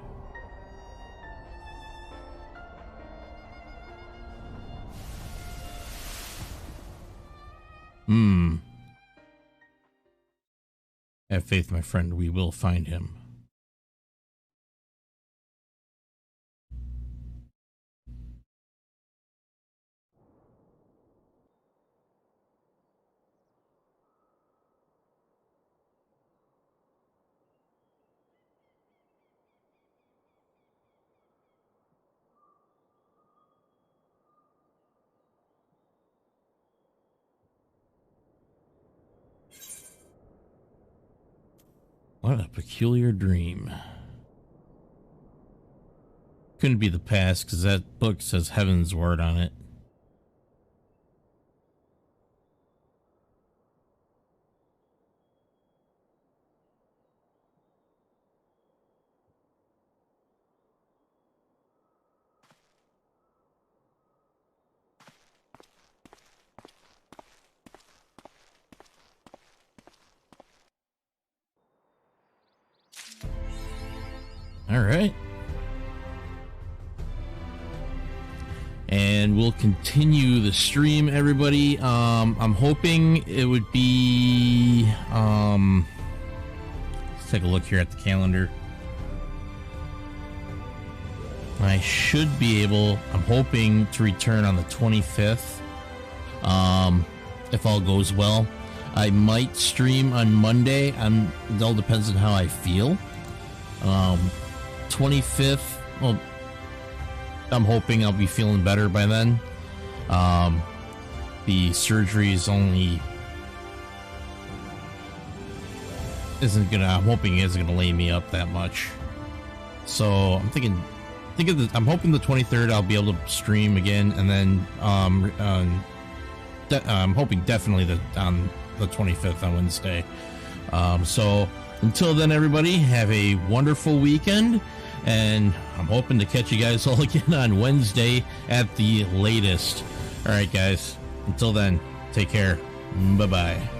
Have faith, my friend, we will find him. What a peculiar dream. Couldn't be the past, because that book says Heaven's Word on it. All right. And we'll continue the stream, everybody. I'm hoping it would be, let's take a look here at the calendar. I should be able, I'm hoping to return on the 25th. If all goes well. I might stream on Monday. It all depends on how I feel. 25th, well, I'm hoping I'll be feeling better by then. The surgery is only I'm hoping it isn't gonna lay me up that much. So I'm I'm hoping the 23rd I'll be able to stream again, and then I'm hoping definitely on the 25th on Wednesday. So until then, everybody, have a wonderful weekend, and I'm hoping to catch you guys all again on Wednesday at the latest. All right, guys, until then, take care. Bye-bye.